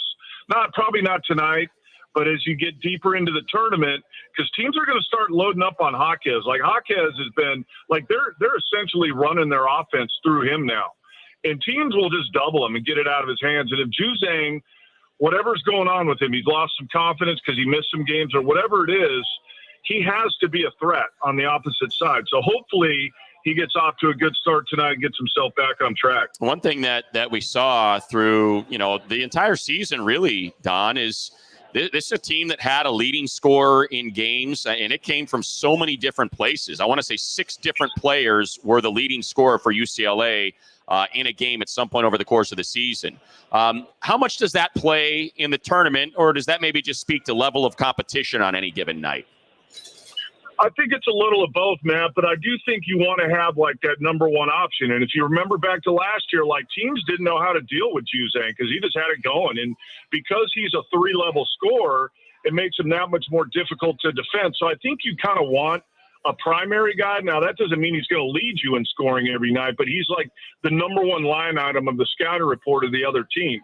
Probably not tonight, But as you get deeper into the tournament, because teams are going to start loading up on Jaquez. Like Jaquez has been like they're essentially running their offense through him now, and teams will just double him and get it out of his hands. And if Juzang, whatever's going on with him, he's lost some confidence because he missed some games or whatever it is, he has to be a threat on the opposite side. So hopefully he gets off to a good start tonight and gets himself back on track. One thing that we saw through, the entire season really, Don, is this is a team that had a leading scorer in games, and it came from so many different places. I want to say 6 different players were the leading scorer for UCLA in a game at some point over the course of the season. How much does that play in the tournament, or does that maybe just speak to level of competition on any given night? I think it's a little of both, Matt, but I do think you want to have like that number one option. And if you remember back to last year, like teams didn't know how to deal with Juzang because he just had it going. And because he's a 3-level scorer, it makes him that much more difficult to defend. So I think you kind of want a primary guy. Now, that doesn't mean he's going to lead you in scoring every night, but he's like the number one line item of the scouting report of the other team.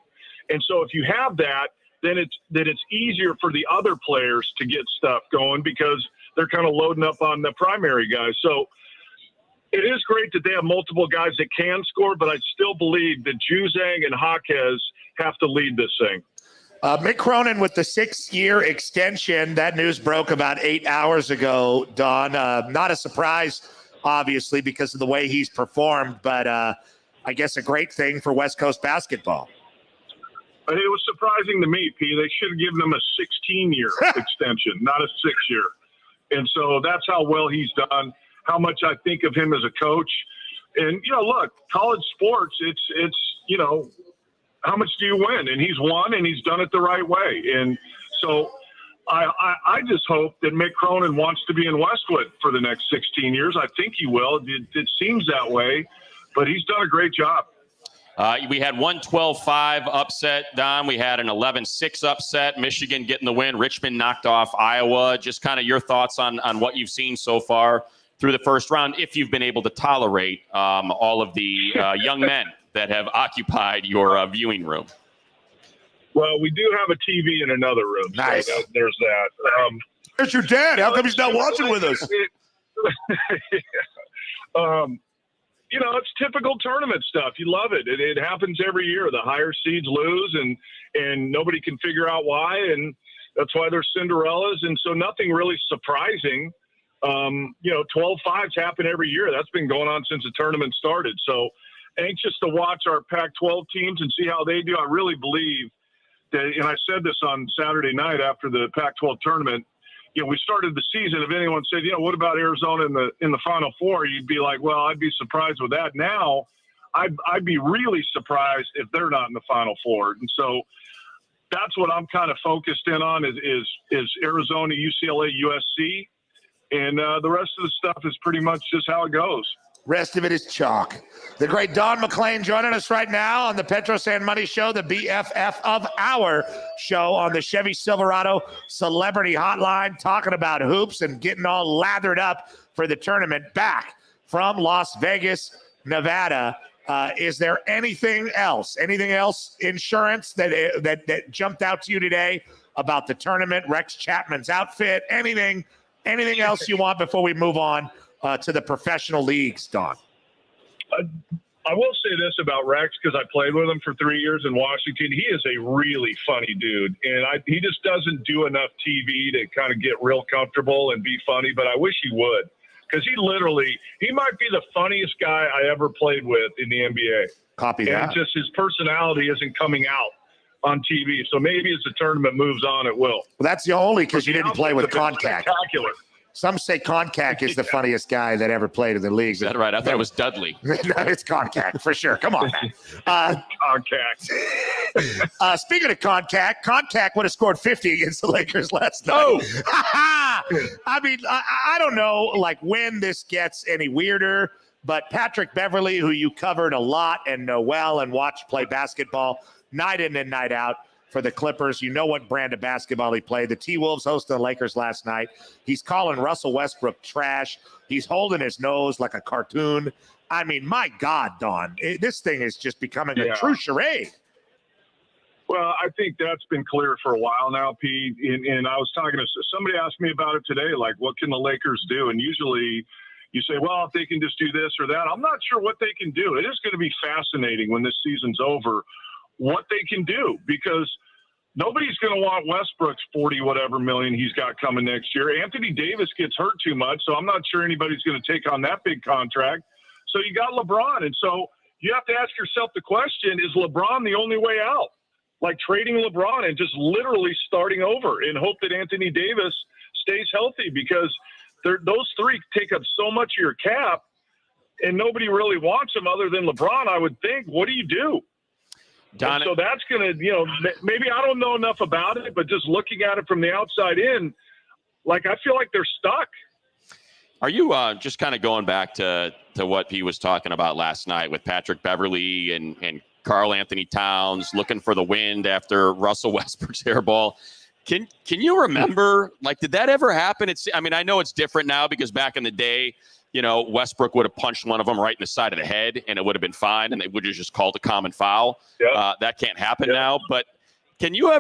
And so if you have that, then it's easier for the other players to get stuff going because they're kind of loading up on the primary guys. So it is great that they have multiple guys that can score, but I still believe that Juzang and Jaquez have to lead this thing. Mick Cronin with the 6-year extension. That news broke about 8 hours ago, Don. Not a surprise, obviously, because of the way he's performed, but I guess a great thing for West Coast basketball. It was surprising to me, P. They should have given him a 16-year extension, not a 6-year. And so that's how well he's done, how much I think of him as a coach. And, look, college sports, it's how much do you win? And he's won, and he's done it the right way. And so I just hope that Mick Cronin wants to be in Westwood for the next 16 years. I think he will. It seems that way, but he's done a great job. We had one 12-5 upset, Don. We had an 11-6 upset. Michigan getting the win. Richmond knocked off Iowa. Just kind of your thoughts on what you've seen so far through the first round, if you've been able to tolerate all of the young men that have occupied your viewing room. Well, we do have a TV in another room. Nice. So there's that. There's your dad. How come he's not watching with us? It's typical tournament stuff. You love it. It happens every year. The higher seeds lose, and nobody can figure out why, and that's why they're Cinderellas. And so nothing really surprising. 12-5s happen every year. That's been going on since the tournament started. So anxious to watch our Pac-12 teams and see how they do. I really believe that, and I said this on Saturday night after the Pac-12 tournament, we started the season. If anyone said, what about Arizona in the Final Four? You'd be like, well, I'd be surprised with that. Now, I'd be really surprised if they're not in the Final Four. And so that's what I'm kind of focused in on is Arizona, UCLA, USC, and the rest of the stuff is pretty much just how it goes. Rest of it is chalk. The great Don McClain joining us right now on the Petros and Money Show, the BFF of our show on the Chevy Silverado Celebrity Hotline, talking about hoops and getting all lathered up for the tournament. Back from Las Vegas, Nevada. Is there anything else insurance that jumped out to you today about the tournament, Rex Chapman's outfit, anything else you want before we move on to the professional leagues, Don? I will say this about Rex, because I played with him for 3 years in Washington. He is a really funny dude, and he just doesn't do enough TV to kind of get real comfortable and be funny, but I wish he would, because he might be the funniest guy I ever played with in the NBA. Copy that. And just his personality isn't coming out on TV, so maybe as the tournament moves on, it will. Well, that's the only because you didn't play with Concac. Spectacular. Some say Concac is the funniest guy that ever played in the league. Is that right? I thought it was Dudley. No, it's Concac for sure. Come on, man. Concac. Speaking of Concac would have scored 50 against the Lakers last night. Oh! I mean, I don't know when this gets any weirder, but Patrick Beverly, who you covered a lot and know well and watched play basketball night in and night out for the Clippers. You know what brand of basketball he played. The T-Wolves hosted the Lakers last night. He's calling Russell Westbrook trash. He's holding his nose like a cartoon. I mean, my God, Don, this thing is just becoming a true charade. Well, I think that's been clear for a while now, Pete. And I was talking to somebody asked me about it today, like, what can the Lakers do? And usually you say, well, if they can just do this or that. I'm not sure what they can do. It is going to be fascinating when this season's over what they can do, because nobody's going to want Westbrook's 40 whatever million he's got coming next year. Anthony Davis gets hurt too much, so I'm not sure anybody's going to take on that big contract. So you got LeBron. And so you have to ask yourself the question, is LeBron the only way out? Like trading LeBron and just literally starting over and hope that Anthony Davis stays healthy, because those three take up so much of your cap and nobody really wants them other than LeBron, I would think. What do you do? Don, so that's going to, maybe I don't know enough about it, but just looking at it from the outside in, like, I feel like they're stuck. Are you just kind of going back to what he was talking about last night with Patrick Beverley and Karl Anthony Towns looking for the wind after Russell Westbrook's airball? Can you remember, like, did that ever happen? I know it's different now because back in the day, Westbrook would have punched one of them right in the side of the head and it would have been fine and they would have just called a common foul. Yep. That can't happen now. But can you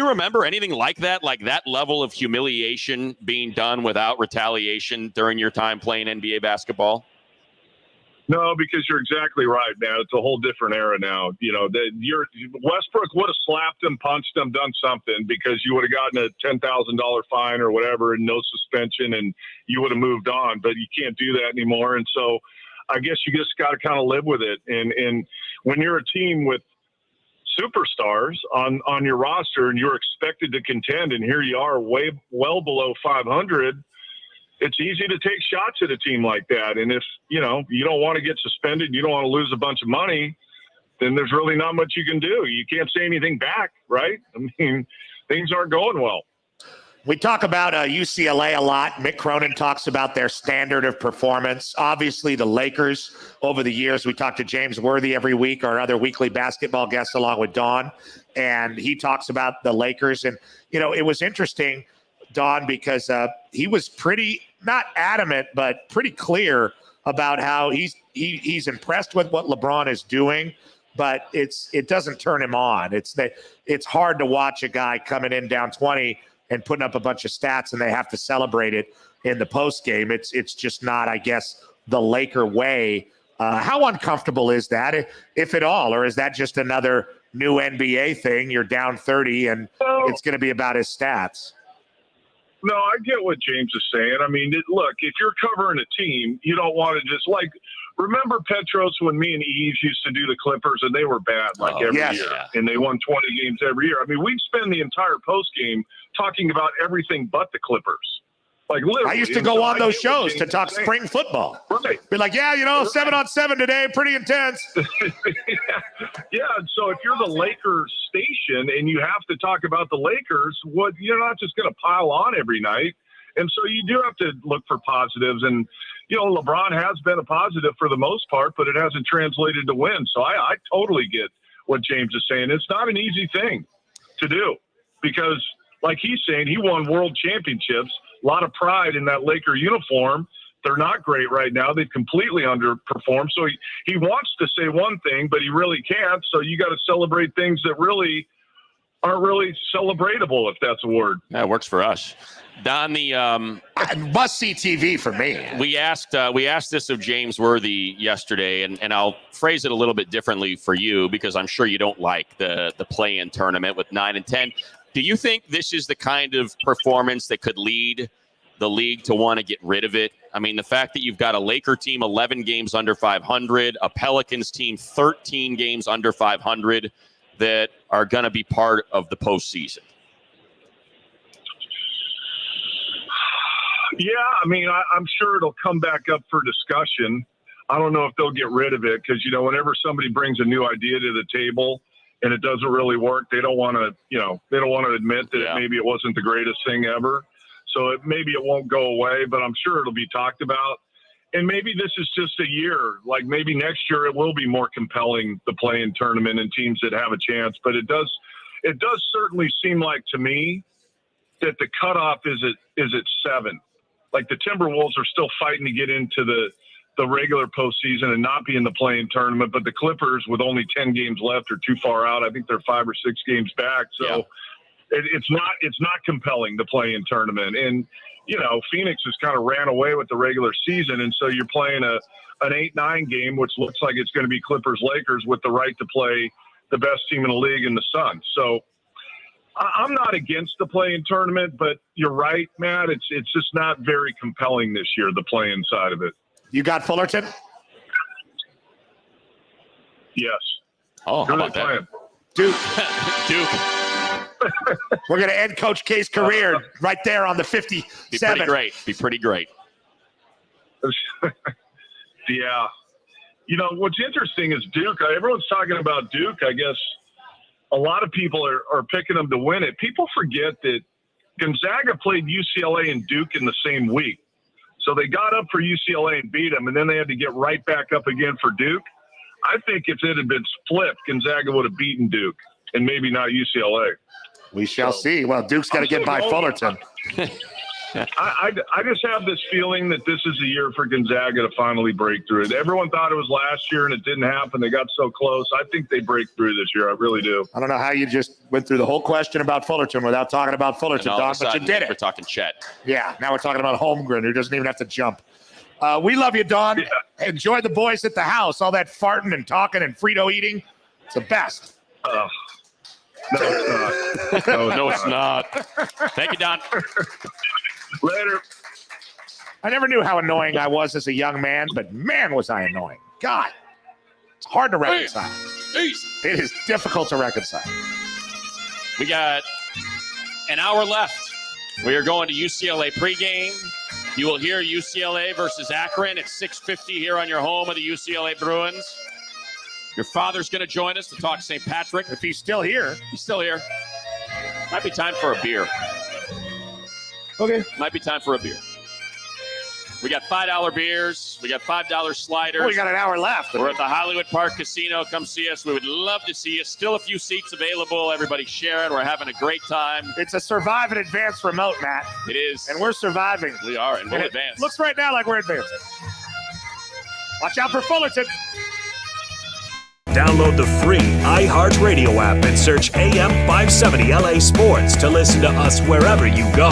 remember anything like that level of humiliation being done without retaliation during your time playing NBA basketball? No, because you're exactly right, man. It's a whole different era now. Westbrook would have slapped him, punched him, done something, because you would have gotten a $10,000 fine or whatever and no suspension, and you would have moved on. But you can't do that anymore. And so I guess you just got to kind of live with it. And when you're a team with superstars on your roster and you're expected to contend, and here you are well below 500, it's easy to take shots at a team like that. And if, you don't want to get suspended, you don't want to lose a bunch of money, then there's really not much you can do. You can't say anything back, right? I mean, things aren't going well. We talk about UCLA a lot. Mick Cronin talks about their standard of performance. Obviously, the Lakers over the years, we talk to James Worthy every week, our other weekly basketball guest, along with Dawn, and he talks about the Lakers. And, it was interesting, Dawn, because he was pretty, not adamant, but pretty clear about how he's impressed with what LeBron is doing, but it doesn't turn him on. It's hard to watch a guy coming in down 20 and putting up a bunch of stats and they have to celebrate it in the post game. It's just not, I guess, the Laker way. How uncomfortable is that, if at all, or is that just another new NBA thing? You're down 30 and it's going to be about his stats. No, I get what James is saying. I mean, look, if you're covering a team, you don't want to just remember Petros when me and Eves used to do the Clippers and they were bad every year and they won 20 games every year. I mean, we'd spend the entire post game talking about everything but the Clippers. Literally. I used to go on those shows to talk spring football. Right. Be like, 7-on-7 today, pretty intense. Yeah. So if you're the Lakers station and you have to talk about the Lakers, you're not just going to pile on every night. And so you do have to look for positives. And, LeBron has been a positive for the most part, but it hasn't translated to win. So I totally get what James is saying. It's not an easy thing to do because, like he's saying, he won world championships. A lot of pride in that Laker uniform. They're not great right now. They've completely underperformed. So he wants to say one thing, but he really can't. So you got to celebrate things that really aren't really celebratable, if that's a word. That works for us. Don, the must-see TV for me. We asked this of James Worthy yesterday, and I'll phrase it a little bit differently for you because I'm sure you don't like the play-in tournament with 9 and 10. Do you think this is the kind of performance that could lead the league to want to get rid of it? I mean, the fact that you've got a Laker team 11 games under 500, a Pelicans team 13 games under 500 that are going to be part of the postseason. Yeah, I mean, I'm sure it'll come back up for discussion. I don't know if they'll get rid of it because, whenever somebody brings a new idea to the table and it doesn't really work, they don't want to admit that maybe it wasn't the greatest thing ever. So maybe it won't go away, but I'm sure it'll be talked about. And maybe this is just a year. Like maybe next year it will be more compelling, the play-in tournament and teams that have a chance. But it does certainly seem like to me that the cutoff is at 7. Like the Timberwolves are still fighting to get into the regular postseason and not be in the play-in tournament. But the Clippers, with only 10 games left, are too far out. I think they're 5 or 6 games back. So it's not compelling, the play-in tournament. And, you know, Phoenix has kind of ran away with the regular season. And so you're playing an 8-9 game, which looks like it's going to be Clippers-Lakers with the right to play the best team in the league in the Sun. So I'm not against the play-in tournament, but you're right, Matt. It's just not very compelling this year, the play-in side of it. You got Fullerton? Yes. Oh, how about that? Duke. Duke. We're going to end Coach K's career right there on the 57. Be pretty great. Be pretty great. Yeah. You know, what's interesting is Duke. Everyone's talking about Duke. I guess a lot of people are picking them to win it. People forget that Gonzaga played UCLA and Duke in the same week. So they got up for UCLA and beat them, and then they had to get right back up again for Duke. I think if it had been flipped, Gonzaga would have beaten Duke and maybe not UCLA. We shall see. Well, Duke's got to get by Fullerton. I just have this feeling that this is a year for Gonzaga to finally break through. Everyone thought it was last year, and it didn't happen. They got so close. I think they break through this year. I really do. I don't know how you just went through the whole question about Fullerton without talking about Fullerton, Don, but you did it. We're talking Chet. Yeah, now we're talking about Holmgren, who doesn't even have to jump. We love you, Don. Yeah. Enjoy the boys at the house. All that farting and talking and Frito eating. It's the best. No, it's not. No, it's not. Thank you, Don. Later. I never knew how annoying I was as a young man, but man, was I annoying. God, it's hard to reconcile. It is difficult to reconcile. We got an hour left. We are going to UCLA pregame. You will hear UCLA versus Akron at 6:50 here on your home of the UCLA Bruins. Your father's going to join us to talk St. Patrick. If he's still here. He's still here. Might be time for a beer. Okay. Might be time for a beer. We got $5 beers. We got $5 sliders. Oh, we got an hour left. We're at the Hollywood Park Casino. Come see us. We would love to see you. Still a few seats available. Everybody sharing. We're having a great time. It's a survive and advance remote, Matt. It is. And we're surviving. We are, and we'll advance. Looks right now like we're advancing. Watch out for Fullerton. Download the free iHeartRadio app and search AM 570 LA Sports to listen to us wherever you go.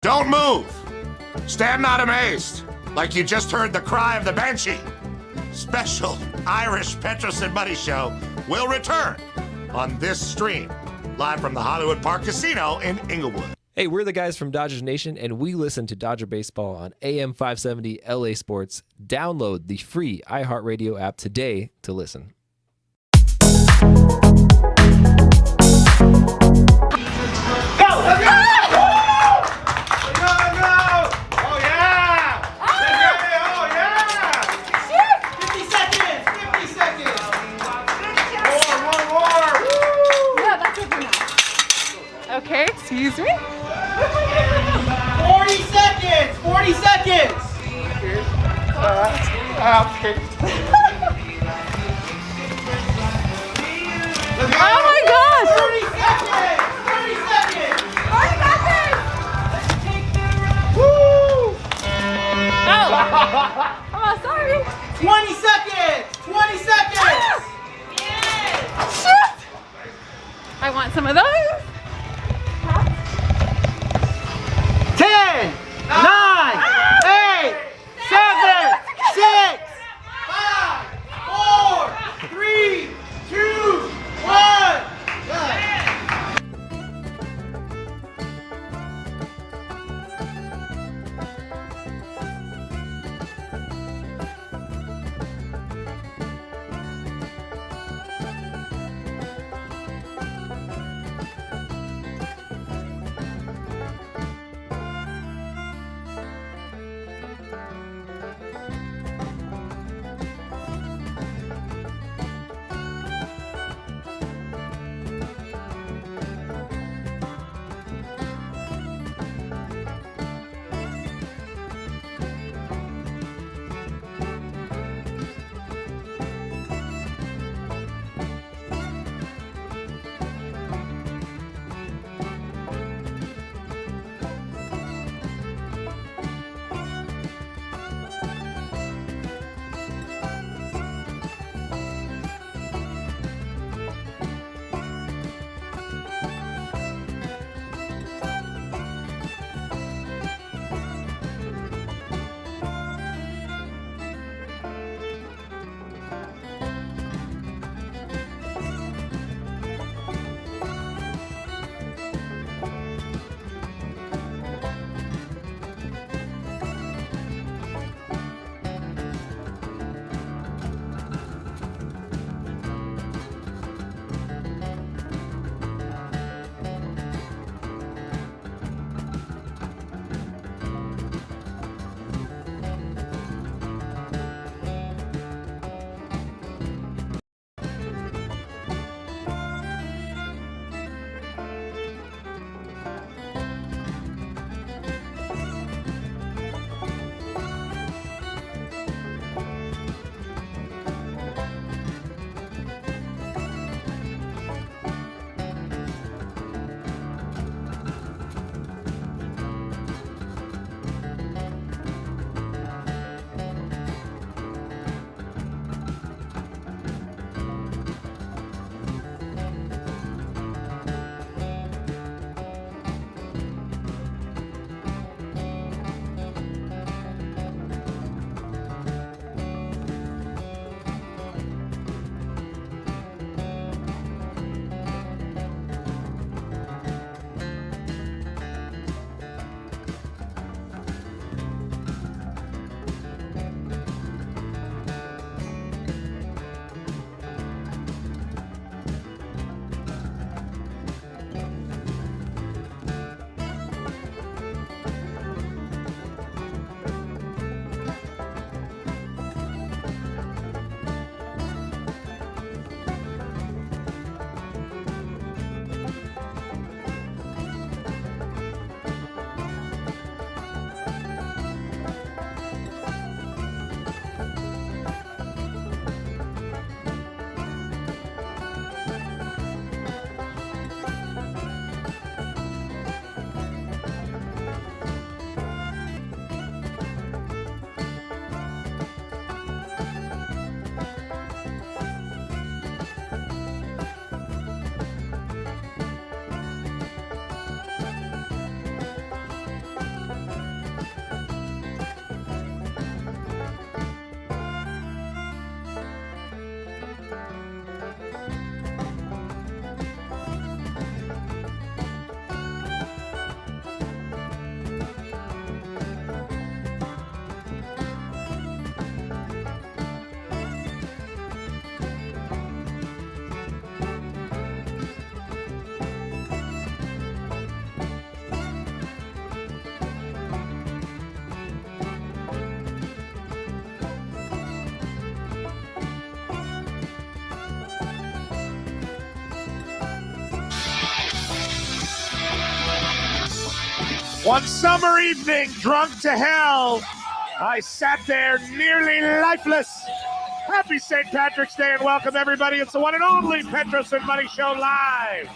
Don't move. Stand not amazed, like you just heard the cry of the Banshee. Special Irish Petros and Buddy Show will return on this stream, live from the Hollywood Park Casino in Inglewood. Hey, we're the guys from Dodgers Nation, and we listen to Dodger Baseball on AM 570 LA Sports. Download the free iHeartRadio app today to listen. Okay, excuse me. 40 seconds! 40 seconds! Okay. Oh my gosh! 30 seconds! 30 seconds! Oh, you got this! Woo! Oh! Oh, sorry. 20 seconds! 20 seconds! Shit! I want some of those. 10, 9, 8, 7, 6, 5, 4, 3, 2, 1. One summer evening, drunk to hell, I sat there nearly lifeless. Happy St. Patrick's Day and welcome everybody. It's the one and only Petros and Money Show live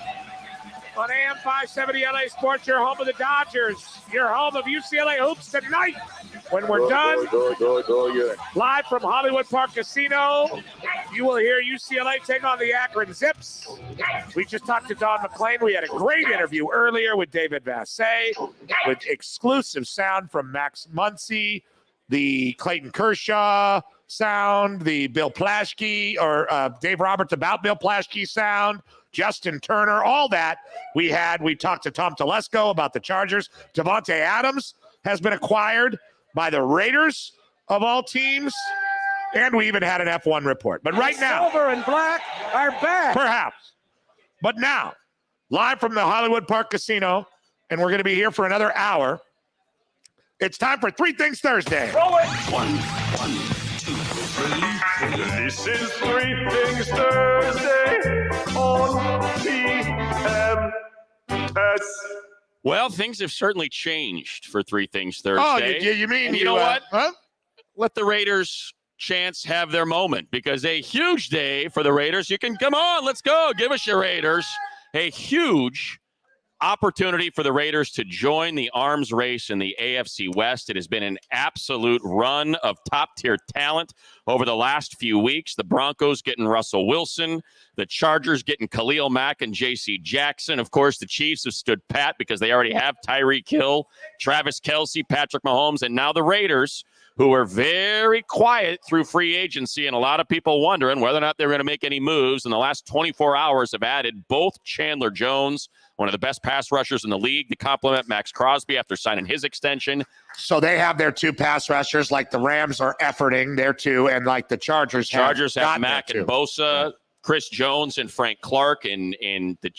on AM 570 LA Sports, your home of the Dodgers, your home of UCLA hoops tonight. When we're done, live from Hollywood Park Casino, you will hear UCLA take on the Akron Zips. We just talked to Don McClain. We had a great interview earlier with David Vassay, with exclusive sound from Max Muncy, the Clayton Kershaw sound, the Bill Plaschke, or Dave Roberts about Bill Plaschke sound, Justin Turner, all that we had. We talked to Tom Telesco about the Chargers. Davante Adams has been acquired by the Raiders of all teams. And we even had an F1 report. But right now, Silver and black are back. perhaps. But now, live from the Hollywood Park Casino, and we're going to be here for another hour. It's time for Three Things Thursday. Roll it. One, two, three. This is Three Things Thursday on TMS. Well, things have certainly changed for Three Things Thursday. Oh, you mean and you know what? Huh? Let the Raiders chance have their moment, because a huge day for the Raiders. You can come on, let's go. Give us your Raiders. A huge opportunity for the Raiders to join the arms race in the AFC West. It has been an absolute run of top-tier talent over the last few weeks. The Broncos getting Russell Wilson, the Chargers getting Khalil Mack and J.C. Jackson. Of course, the Chiefs have stood pat because they already have Tyreek Hill, Travis Kelce, Patrick Mahomes, and now the Raiders, who were very quiet through free agency, and a lot of people wondering whether or not they were going to make any moves. In the last 24 hours have added both Chandler Jones, one of the best pass rushers in the league, to complement Max Crosby after signing his extension. So they have their two pass rushers, like the Rams are efforting their two, and like the Chargers have Mack and Bosa, Chris Jones and Frank Clark with the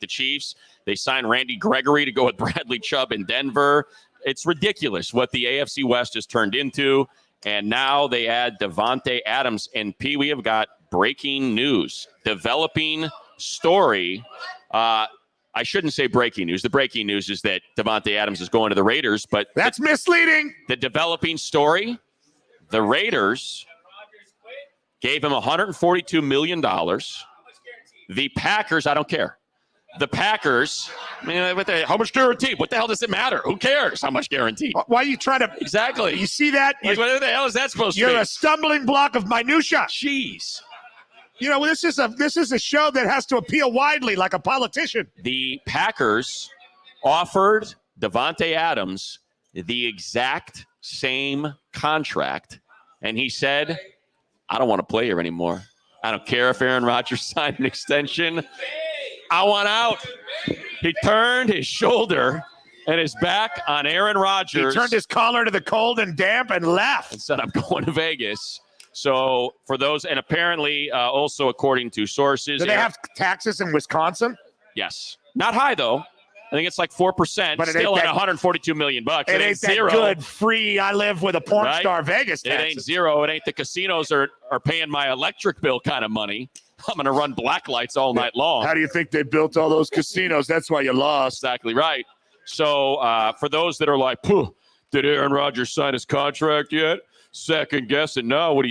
Chiefs. They signed Randy Gregory to go with Bradley Chubb in Denver. It's ridiculous what the AFC West has turned into. And now they add Davante Adams. And P, we have got breaking news, developing story. I shouldn't say breaking news. The breaking news is that Davante Adams is going to the Raiders, but that's misleading. The developing story, the Raiders gave him $142 million. The Packers, I don't care. The Packers, how much guaranteed? What the hell does it matter? Who cares how much guaranteed? Why are you trying to... Exactly. You see that? What the hell is that supposed to be? You're a stumbling block of minutia. Jeez. You know, this is a show that has to appeal widely, like a politician. The Packers offered Davante Adams the exact same contract, and he said, I don't want to play here anymore. I don't care if Aaron Rodgers signed an extension. I want out. He turned his shoulder and his back on Aaron Rodgers. He turned his collar to the cold and damp and left. And said, I'm going to Vegas. So for those, and apparently also according to sources. Do they have taxes in Wisconsin? Yes. Not high, though. I think it's like 4%. But still at $142 million. It ain't zero. That good, free, I live with a porn star Vegas taxes. It ain't zero. It ain't the casinos are paying my electric bill kind of money. I'm going to run black lights all night long. How do you think they built all those casinos? That's why you lost. Exactly right. So for those that are like, did Aaron Rodgers sign his contract yet? Second guessing. No,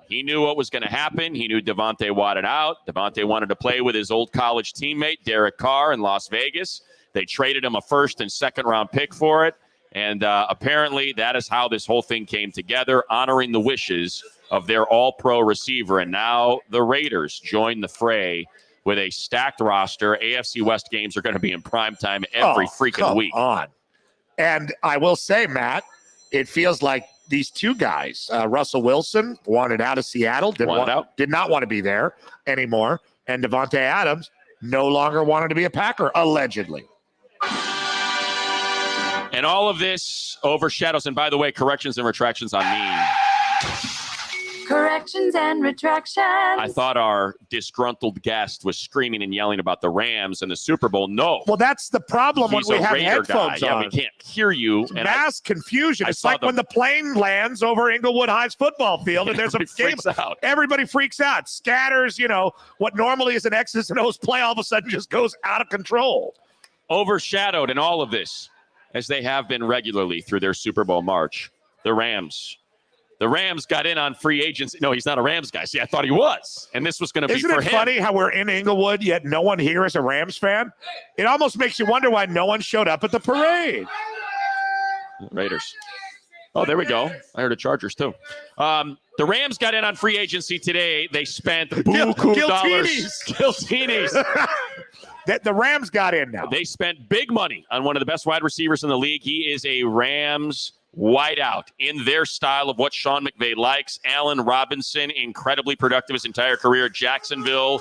he knew what was going to happen. He knew Davante wanted out. Davante wanted to play with his old college teammate, Derek Carr, in Las Vegas. They traded him a first and second round pick for it. And apparently that is how this whole thing came together, honoring the wishes of their all-pro receiver. And now the Raiders join the fray with a stacked roster. AFC West games are going to be in primetime every freaking week. On. And I will say, Matt, it feels like these two guys, Russell Wilson wanted out of Seattle, did not want to be there anymore. And Davante Adams no longer wanted to be a Packer, allegedly. And all of this overshadows, and by the way, corrections and retractions on me. Corrections and retractions. I thought our disgruntled guest was screaming and yelling about the Rams and the Super Bowl. No. Well, that's the problem when we have headphones on. Yeah, we can't hear you. It's mass confusion. It's like when the plane lands over Inglewood High's football field and there's a game. Everybody freaks out. Scatters, what normally is an X's and O's play all of a sudden just goes out of control. Overshadowed in all of this. as they have been regularly through their Super Bowl march. The Rams got in on free agents. No, he's not a Rams guy. See, I thought he was. And this was going to be for him. Isn't it funny how we're in Inglewood, yet no one here is a Rams fan? It almost makes you wonder why no one showed up at the parade. Raiders. Oh, there we go. I heard the Chargers, too. The Rams got in on free agency today. They spent buku dollars. Giltinis. The Rams got in now. They spent big money on one of the best wide receivers in the league. He is a Rams wideout in their style of what Sean McVay likes. Allen Robinson, incredibly productive his entire career at Jacksonville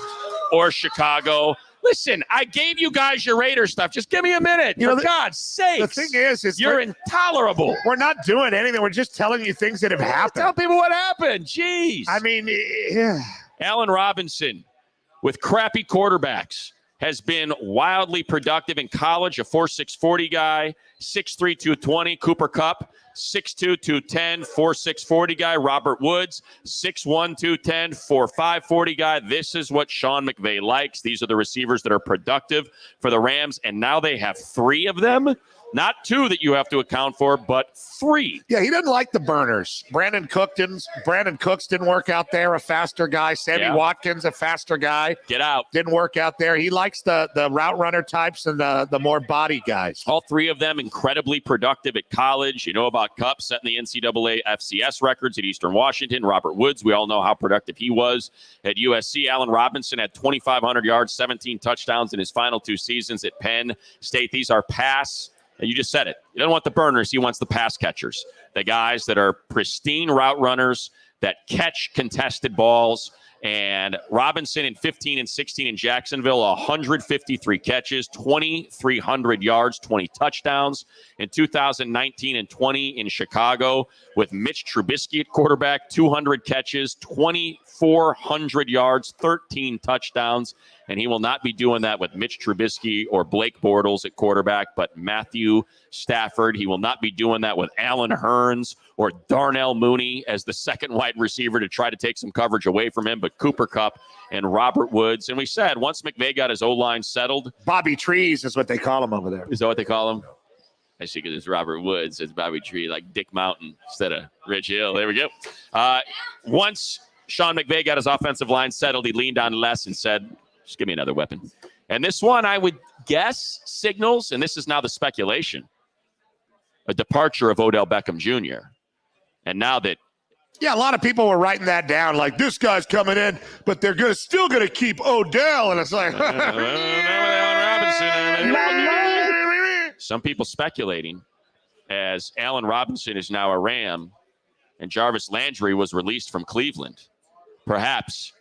or Chicago. Listen, I gave you guys your Raider stuff. Just give me a minute. For God's sake. The thing is you're intolerable. We're not doing anything. We're just telling you things that have happened. Tell people what happened. Jeez. I mean, yeah. Allen Robinson with crappy quarterbacks has been wildly productive in college, a 4.6 40 guy, 6'3", 220. Cooper Kupp, 6'2", 210, 4.6 40 guy. Robert Woods, 6'1", 210, 4.5 40 guy. This is what Sean McVay likes. These are the receivers that are productive for the Rams, and now they have 3 of them. Not 2 that you have to account for, but 3. Yeah, he doesn't like the burners. Brandon Cooks didn't work out there, a faster guy. Sammy Watkins, a faster guy. Get out. Didn't work out there. He likes the route runner types and the more body guys. All 3 of them incredibly productive at college. You know about Kupp setting the NCAA FCS records at Eastern Washington. Robert Woods, we all know how productive he was at USC. Allen Robinson had 2,500 yards, 17 touchdowns in his final 2 seasons at Penn State. These are pass. You just said it. He doesn't want the burners. He wants the pass catchers, the guys that are pristine route runners that catch contested balls. And Robinson in 15 and 16 in Jacksonville, 153 catches, 2,300 yards, 20 touchdowns. In 2019 and 20 in Chicago with Mitch Trubisky at quarterback, 200 catches, 2,400 yards, 13 touchdowns. And he will not be doing that with Mitch Trubisky or Blake Bortles at quarterback, but Matthew Stafford. He will not be doing that with Allen Hurns or Darnell Mooney as the second wide receiver to try to take some coverage away from him, but Cooper Kupp and Robert Woods. And we said once McVay got his O-line settled. Bobby Trees is what they call him over there. Is that what they call him? I see, because it's Robert Woods. It's Bobby Tree, like Dick Mountain instead of Ridge Hill. There we go. Once Sean McVay got his offensive line settled, he leaned on Les and said, just give me another weapon. And this one, I would guess, signals, and this is now the speculation, a departure of Odell Beckham Jr. And now that... Yeah, a lot of people were writing that down, like, this guy's coming in, but they're still going to keep Odell. And it's like... Some people speculating, as Allen Robinson is now a Ram, and Jarvis Landry was released from Cleveland. Perhaps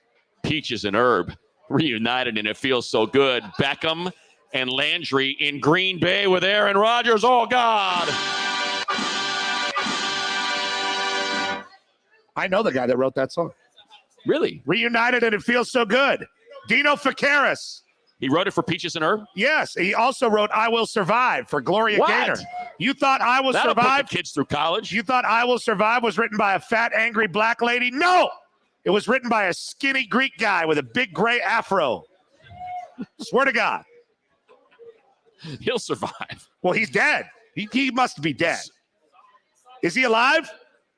Peaches and Herb reunited, and it feels so good. Beckham and Landry in Green Bay with Aaron Rodgers. Oh, God. I know the guy that wrote that song. Really? Reunited, and it feels so good. Dino Fakaris. He wrote it for Peaches and Herb? Yes. He also wrote I Will Survive for Gloria Gaynor. You thought I Will That'll Survive? Put the kids through college. You thought I Will Survive was written by a fat, angry black lady? No! It was written by a skinny Greek guy with a big gray afro. Swear to God. He'll survive. Well, he's dead. He must be dead. Is he alive?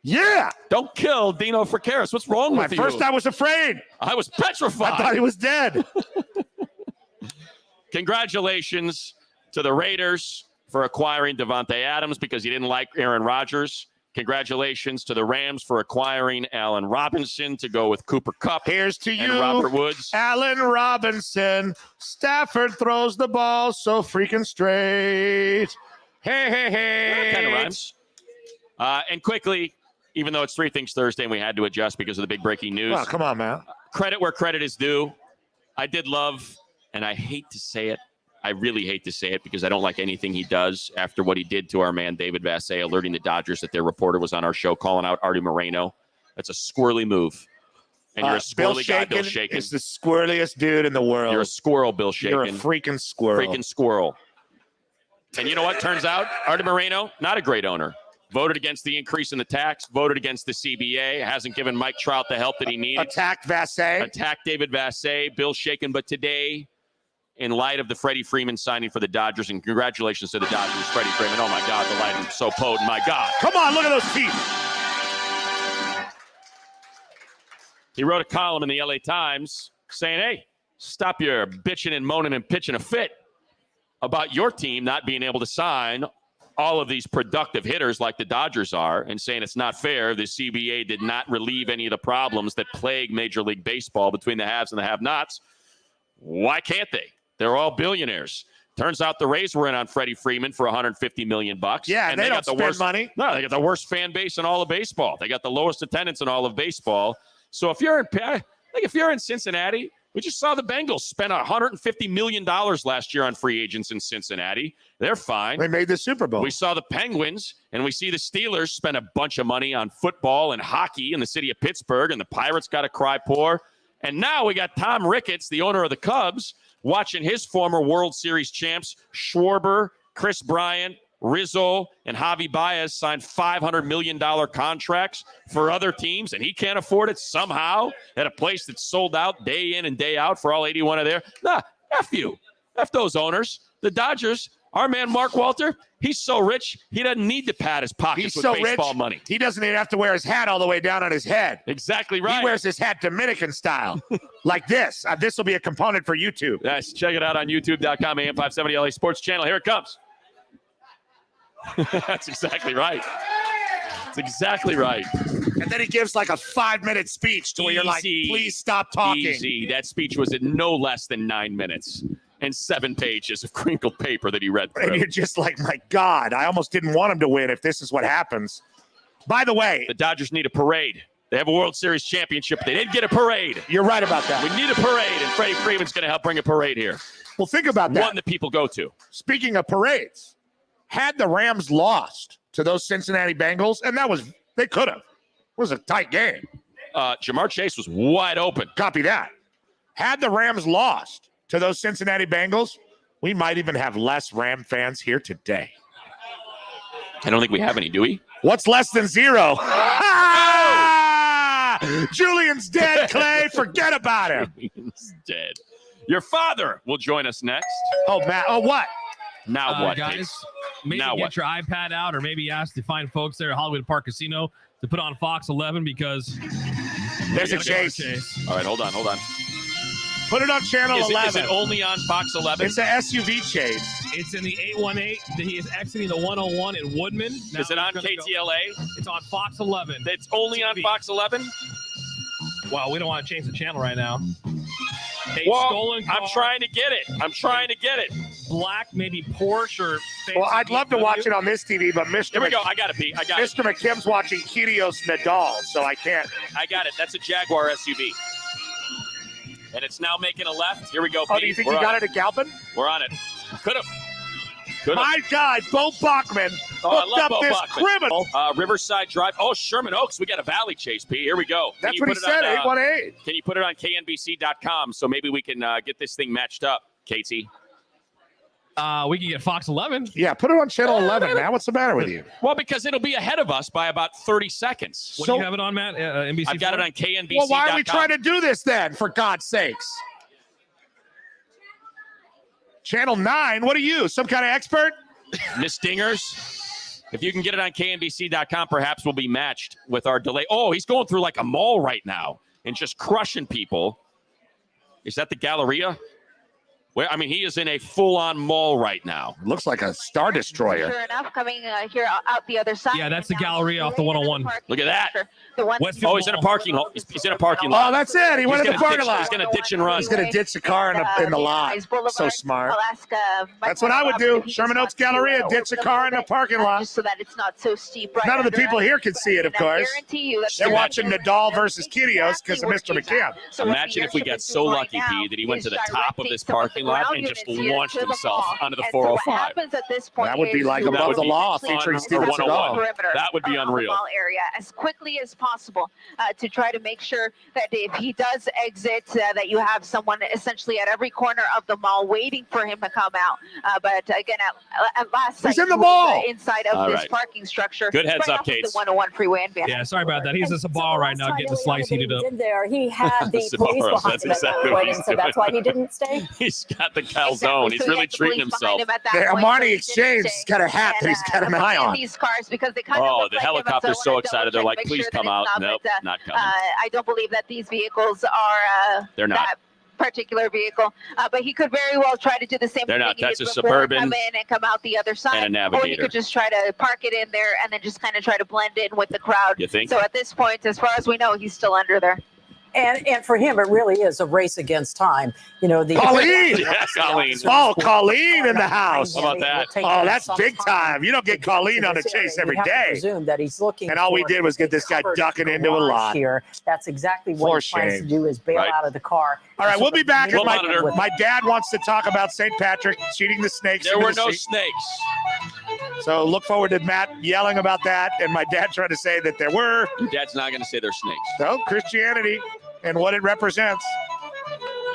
Yeah. Don't kill Dino Fakaris. What's wrong with you? At first I was afraid. I was petrified. I thought he was dead. Congratulations to the Raiders for acquiring Devontae Adams because he didn't like Aaron Rodgers. Congratulations to the Rams for acquiring Allen Robinson to go with Cooper Kupp. Here's to you, and Robert Woods. Allen Robinson. Stafford throws the ball so freaking straight. Hey, hey, hey. Kind of rhymes. And quickly, even though it's Three Things Thursday and we had to adjust because of the big breaking news. Well, come on, man. Credit where credit is due. I did love, and I hate to say it, I really hate to say it because I don't like anything he does after what he did to our man David Vassay, alerting the Dodgers that their reporter was on our show, calling out Artie Moreno. That's a squirrely move. And you're a squirrely guy, Bill Shaken. Is the squirreliest dude in the world. You're a squirrel, Bill Shaken. You're a freaking squirrel. Freaking squirrel. And you know what? Turns out Artie Moreno, not a great owner. Voted against the increase in the tax, voted against the CBA, hasn't given Mike Trout the help that he needed. Attacked Vassay. Attacked David Vassay, Bill Shaken. But today, in light of the Freddie Freeman signing for the Dodgers, and congratulations to the Dodgers, Freddie Freeman. Oh, my God, the lighting's so potent. My God. Come on, look at those teeth. He wrote a column in the LA Times saying, hey, stop your bitching and moaning and pitching a fit about your team not being able to sign all of these productive hitters like the Dodgers are, and saying it's not fair. The CBA did not relieve any of the problems that plague Major League Baseball between the haves and the have-nots. Why can't they? They're all billionaires. Turns out the Rays were in on Freddie Freeman for $150 million. Yeah, and they don't spend money. No, they got the worst fan base in all of baseball. They got the lowest attendance in all of baseball. So if you're in Cincinnati, we just saw the Bengals spend $150 million last year on free agents in Cincinnati. They're fine. They made the Super Bowl. We saw the Penguins, and we see the Steelers spend a bunch of money on football and hockey in the city of Pittsburgh, and the Pirates got to cry poor. And now we got Tom Ricketts, the owner of the Cubs, watching his former World Series champs, Schwarber, Chris Bryant, Rizzo, and Javi Baez sign $500 million contracts for other teams, and he can't afford it somehow at a place that's sold out day in and day out for all 81 of there. Nah, F you. F those owners. The Dodgers, our man Mark Walter, he's so rich, he doesn't need to pad his pockets with baseball money. He doesn't even have to wear his hat all the way down on his head. Exactly right. He wears his hat Dominican style, like this. This will be a component for YouTube. Yes, check it out on youtube.com, AM570 LA Sports Channel. Here it comes. That's exactly right. That's exactly right. And then he gives like a 5-minute speech to where you're like, please stop talking. Easy. That speech was at no less than 9 minutes and 7 pages of crinkled paper that he read through. And you're just like, my God, I almost didn't want him to win if this is what happens. By the way, the Dodgers need a parade. They have a World Series championship. They didn't get a parade. You're right about that. We need a parade, and Freddie Freeman's going to help bring a parade here. Well, think about that. One that people go to. Speaking of parades, had the Rams lost to those Cincinnati Bengals, and they could have. It was a tight game. Jamar Chase was wide open. Copy that. Had the Rams lost to those Cincinnati Bengals, we might even have less Ram fans here today. I don't think we have any, do we? What's less than 0? Julian's dead, Clay. Forget about him. Julian's dead. Your father will join us next. Oh, Matt. Oh, what? Now what, guys? Maybe now get what? your iPad out, or maybe ask the fine folks there at Hollywood Park Casino to put on Fox 11 because there's a chase. All right, hold on. Put it on channel 11. Is it only on Fox 11? It's an SUV chase. It's in the 818. He is exiting the 101 in Woodman. Now is it on KTLA? It's on Fox 11. It's only on Fox 11? Well, we don't want to change the channel right now. Stolen car. I'm trying to get it. Black, maybe Porsche or. Well, I'd love to watch it on this TV, but Mr. Here we go. I got it, Pete. Mr. McKim's watching Kyrgios Nadal, so I can't. I got it. That's a Jaguar SUV. And it's now making a left. Here we go, Pete. Oh, do you think you got it at Galpin? We're on it. Could have. My guy, Bo Bachman, hooked up this criminal. Riverside Drive. Oh, Sherman Oaks. We got a Valley Chase, Pete. Here we go. That's what he said, 818. Can you put it on KNBC.com so maybe we can get this thing matched up, Katie? We can get Fox 11. Yeah, put it on channel 11, man. What's the matter with you? Well, because it'll be ahead of us by about 30 seconds. What do you have it on, Matt? NBC? I've got it on KNBC.com. Well, why are we trying to do this then, for God's sakes? Channel 9, what are you, some kind of expert? Miss Dingers, if you can get it on KNBC.com, perhaps we'll be matched with our delay. Oh, he's going through like a mall right now and just crushing people. Is that the Galleria? Where, I mean, he is in a full-on mall right now. Looks like a Star Destroyer. Sure enough, coming here out the other side. Yeah, that's the Galleria off the 101. Look at that. Oh, he's in a parking lot. He's in a parking lot. Oh, that's it. He went in the parking lot. He's going to ditch and run. He's going to ditch the car in the lot. So smart. That's what I would do. Sherman Oaks Galleria, ditch a car in the parking lot. So that it's not so steep. Right. None of the people here can see it, of course. They're watching Nadal versus Kyrgios because of Mr. McKim. Imagine if we got so lucky, P, that he went to the top of this parking lot and just launched himself onto the 405. That would be like above the law featuring Steven Seagal. That would be unreal. Area as quickly as possible to try to make sure that if he does exit, that you have someone essentially at every corner of the mall waiting for him to come out. But again, at last sight, he's in the mall inside of this parking structure. Good heads up, Kate. The 101 freeway in Van. Yeah, sorry about that. He's at the bar right now getting the slice heated up. In there, he had the police behind him waiting, so that's why he didn't stay. He's got the calzone. He's really treating himself. The Armani Exchange has got a hat that he's got an eye on. These cars because they kind of Oh, look the like helicopter's so excited. They're like, please come out. Nope, not coming. I don't believe that these vehicles are They're not. that particular vehicle, but he could very well try to do the same They're thing not. he That's did a before, Suburban come in and come out the other side, and a or he Navigator. could just try to park it in there and then just kind of try to blend in with the crowd. You think? So at this point, as far as we know, he's still under there. And for him, it really is a race against time. You know, the Colleen! Yeah, Colleen. Oh, Colleen in the house. How about that? Oh, that's big time. You don't get Colleen on a chase every day. Presume that he's looking. And all we for did was get this guy covered ducking into a garage lot. Here, that's exactly For what he plans shame. to do: is bail Right. out of the car. All right, we'll be back. We'll My monitor. dad wants to talk about St. Patrick cheating the snakes. There into were the no sea. snakes. So look forward to Matt yelling about that and my dad trying to say that there were. Your dad's not going to say they're snakes. No, Christianity and what it represents.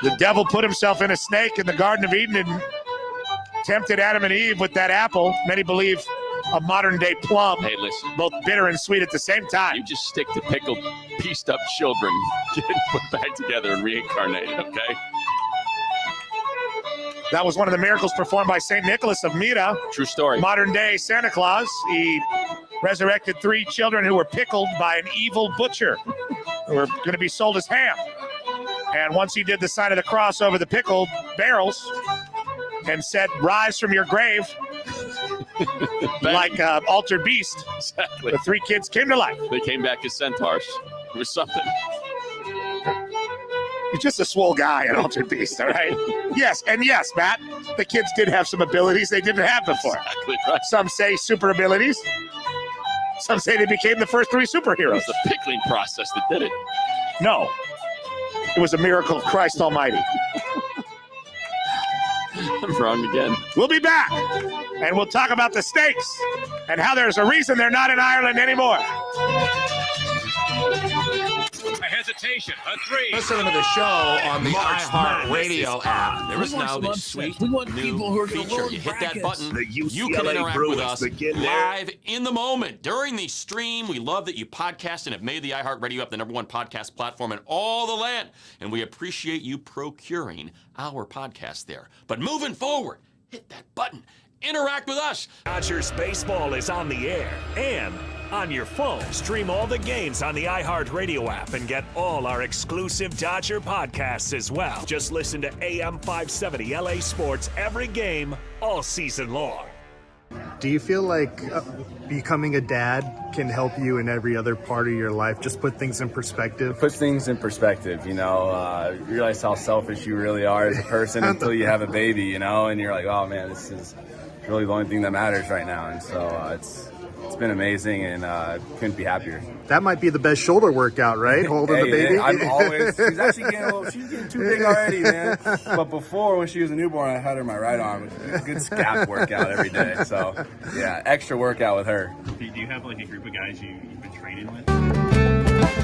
The devil put himself in a snake in the Garden of Eden and tempted Adam and Eve with that apple. Many believe a modern-day plum. Hey, listen. Both bitter and sweet at the same time. You just stick to pickled, pieced-up children getting put back together and reincarnated, okay? That was one of the miracles performed by St. Nicholas of Myra. True story. Modern-day Santa Claus. He resurrected 3 children who were pickled by an evil butcher who were going to be sold as ham. And once he did the sign of the cross over the pickled barrels and said, "Rise from your grave," like altered beast, Exactly. the 3 kids came to life. They came back as centaurs. It was something. He's just a swole guy, an altered beast, all right? Yes, Matt, the kids did have some abilities they didn't have before. Exactly right. Some say super abilities. Some say they became the first 3 It superheroes. was the pickling process that did it. No, it was a miracle of Christ Almighty. I'm wrong again. We'll be back, and we'll talk about the snakes and how there's a reason they're not in Ireland anymore. A hesitation. A 3. Listening to the show on the March iHeart Madness Radio is app. There is We want now some this upsets. sweet We want new people who are gonna feature. roll You hit that brackets. button, The you can UCLA interact Bruins with us begin their- live in the moment during the stream. We love that you podcast and have made the iHeart Radio app the #1 podcast platform in all the land. And we appreciate you procuring our podcast there. But moving forward, hit that button. Interact with us. Dodgers baseball is on the air and on your phone. Stream all the games on the iHeart Radio app and get all our exclusive Dodger podcasts as well. Just listen to AM 570 LA Sports every game, all season long. Do you feel like becoming a dad can help you in every other part of your life? Just put things in perspective? Puts things in perspective, you know, you realize how selfish you really are as a person until you have a baby, you know, and you're like, oh man, this is really the only thing that matters right now. And so it's been amazing and couldn't be happier. That might be the best shoulder workout, right? Holding the baby. I'm always, she's actually she's getting too big already, man. But before, when she was a newborn, I had her in my right arm. Good scap workout every day. So yeah, extra workout with her. Do you have like a group of guys you've been training with?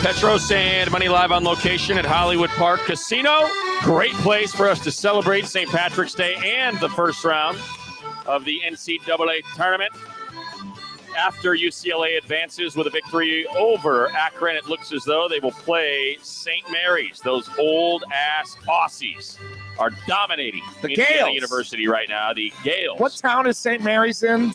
Petros and Money Live on location at Hollywood Park Casino. Great place for us to celebrate St. Patrick's Day and the first round of the NCAA tournament. After UCLA advances with a victory over Akron, it looks as though they will play St. Mary's. Those old-ass Aussies are dominating The Indiana Gales. University right now. The Gales. What town is St. Mary's in?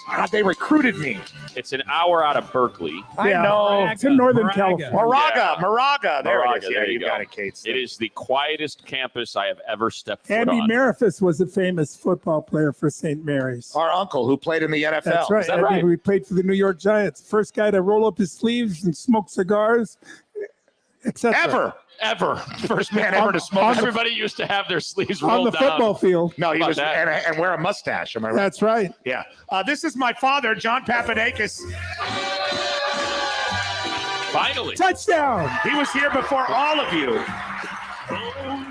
God, they recruited me. It's an hour out of Berkeley. I know. It's in Northern California. Moraga. There it is. Yeah, there you go. got it, Kate. It is the quietest campus I have ever stepped foot Andy on. Marifus was a famous football player for St. Mary's. Our uncle who played in the NFL. That's right. Is that right? We played for the New York Giants. First guy to roll up his sleeves and smoke cigars, etc. Ever. First man ever to smoke. Everybody used to have their sleeves On rolled the football down. field. No, he How was, about that? and wear a mustache. Am I right? That's right. Yeah. This is my father, John Papadakis. Finally. Touchdown. He was here before all of you.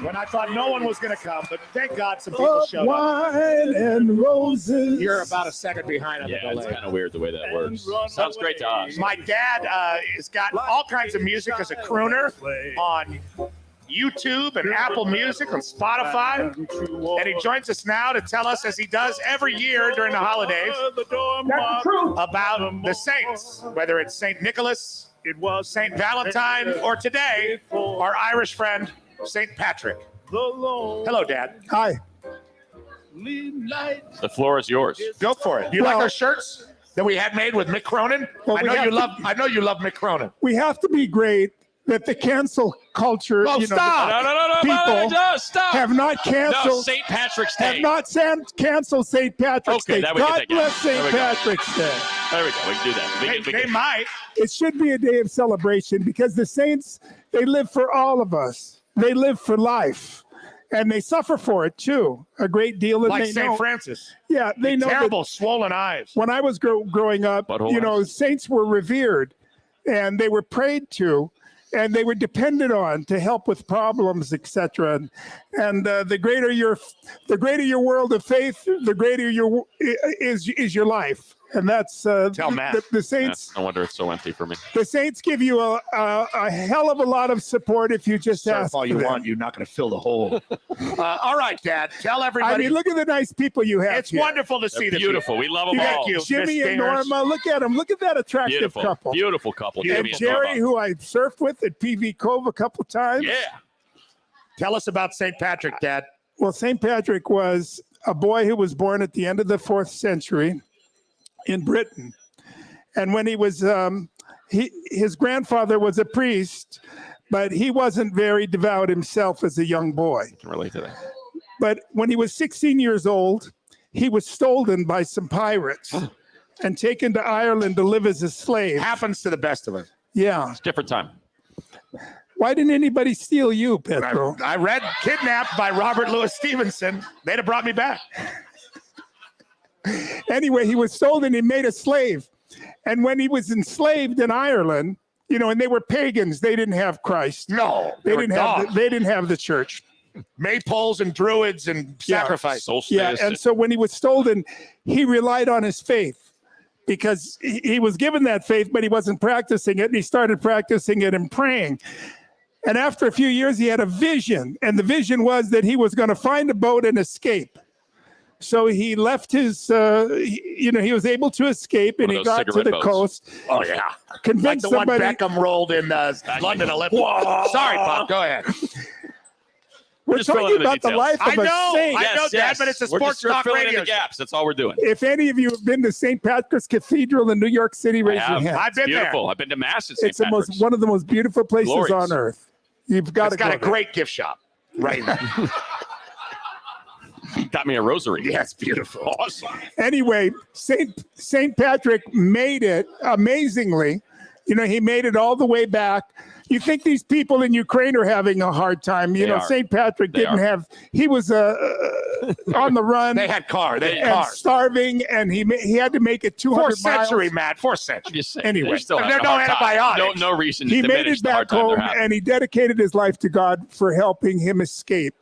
When I thought no one was going to come, but thank God some people showed up. Wine and roses. You're about a second behind on Yeah, the it's delay. kind of weird the way that works. Sounds great to us. My dad has got all kinds of music as a crooner on YouTube and Apple Music and Spotify. And he joins us now to tell us, as he does every year during the holidays, about the saints, whether it's St. Nicholas, St. Valentine, or today, our Irish friend, St. Patrick. Hello, Dad. Hi. The floor is yours. Go for it. Do you like our shirts that we had made with Mick Cronin? Well, I we know have you to- love. I know you love Mick Cronin. We have to be great that the cancel culture, Oh, stop. No, people stop. have not No, canceled. St. Patrick's Have Day. not canceled St. Patrick's Okay, Day. that we can God take it. bless There St. we go. Patrick's Day. There we go. We can do that. They might. It should be a day of celebration because the saints, they live for all of us. They live for life. And they suffer for it too, a great deal. And Like they St. know, Francis. Yeah, they know. Terrible swollen eyes. When I was growing up, Butthole eyes. saints were revered, and they were prayed to, and they were depended on to help with problems, etc. And the greater your world of faith, the greater is your life. And that's Tell Matt. the saints. No wonder it's so empty for me. The saints give you a hell of a lot of support if you just Surf ask all for you them. want. You're not going to fill the hole. All right, Dad. Tell everybody. I mean, look at the nice people you have. It's here. wonderful to see They're the beautiful. We love them You got all. Thank you. Jimmy Miss and Dingers. Norma, look at them. Look at that attractive Beautiful. couple. Beautiful couple. And Jimmy Jerry, Norma. who I surfed with at PV Cove a couple times. Yeah. Tell us about St. Patrick, Dad. Well, St. Patrick was a boy who was born at the end of the 4th century in Britain. And when he was, his grandfather was a priest, but he wasn't very devout himself as a young boy. I can relate to that. But when he was 16 years old, he was stolen by some pirates and taken to Ireland to live as a slave. Happens to the best of us. Yeah. It's a different time. Why didn't anybody steal you, Petro? I read Kidnapped by Robert Louis Stevenson. They'd have brought me back. Anyway, he was sold and he made a slave. And when he was enslaved in Ireland, and they were pagans, they didn't have Christ. No, They were didn't have dogs. they didn't have the church. Maypoles and druids and sacrifice. Yeah, and so when he was stolen, he relied on his faith because he was given that faith, but he wasn't practicing it. And he started practicing it and praying. And after a few years, he had a vision. And the vision was that he was going to find a boat and escape. So he left his, he was able to escape, and One he of those got to cigarette the boats. coast. Oh, yeah. Convinced Like the somebody. one Beckham rolled in London Olympics. Sorry, Pop. Go ahead. We're just filling talking in the about the details. life of I know, a saint. I know, Dad, but it's a We're sports just talk filling in radio the show. gaps. That's all we're doing. If any of you have been to St. Patrick's Cathedral in New York City, raise your hand. I've been Beautiful. there. I've been to Mass at St. It's Patrick's. one of the most beautiful places Glorious. on earth. You've got It's to got go a there. great gift shop right now. Got me a rosary. Yeah, it's beautiful. Awesome. Anyway, Saint Patrick made it amazingly. He made it all the way back. You think these people in Ukraine are having a hard time? They are. Saint Patrick They didn't are. have. He was on the run. They had car. They had and cars. starving, and he had to make it 200 Fourth century, miles. Matt. Fourth century. Just saying, Anyway. they're still And having there are a no hard time. antibiotics. No reason to He made diminish it the hard back time they're home, having. and he dedicated his life to God for helping him escape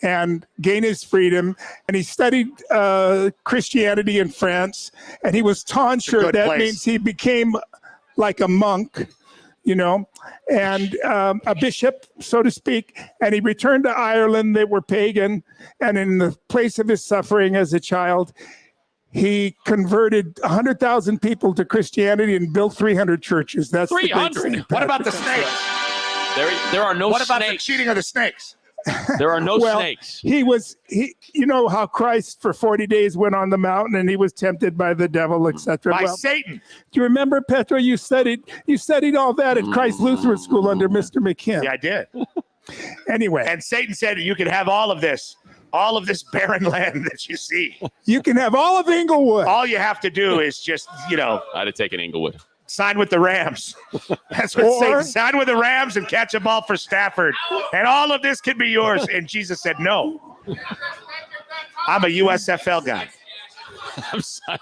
and gain his freedom. And he studied Christianity in France, and he was tonsured. good That place. means he became like a monk, and a bishop, so to speak. And he returned to Ireland. They were pagan. And in the place of his suffering as a child, he converted 100,000 people to Christianity and built 300 churches. That's 300. What about the snakes? There are no What about snakes. the cheating of the snakes? There are no Well, snakes. You know how Christ for 40 days went on the mountain and he was tempted by the devil, etc. By Satan. Do you remember, Petro? You studied all that at Christ Lutheran School under Mr. McKim. Yeah, I did. Anyway. And Satan said you could have all of this barren land that you see. You can have all of Inglewood. All you have to do is just, I'd have taken Inglewood. sign with the Rams. That's what Satan, sign with the Rams and catch a ball for Stafford. And all of this could be yours. And Jesus said, no. I'm a USFL guy.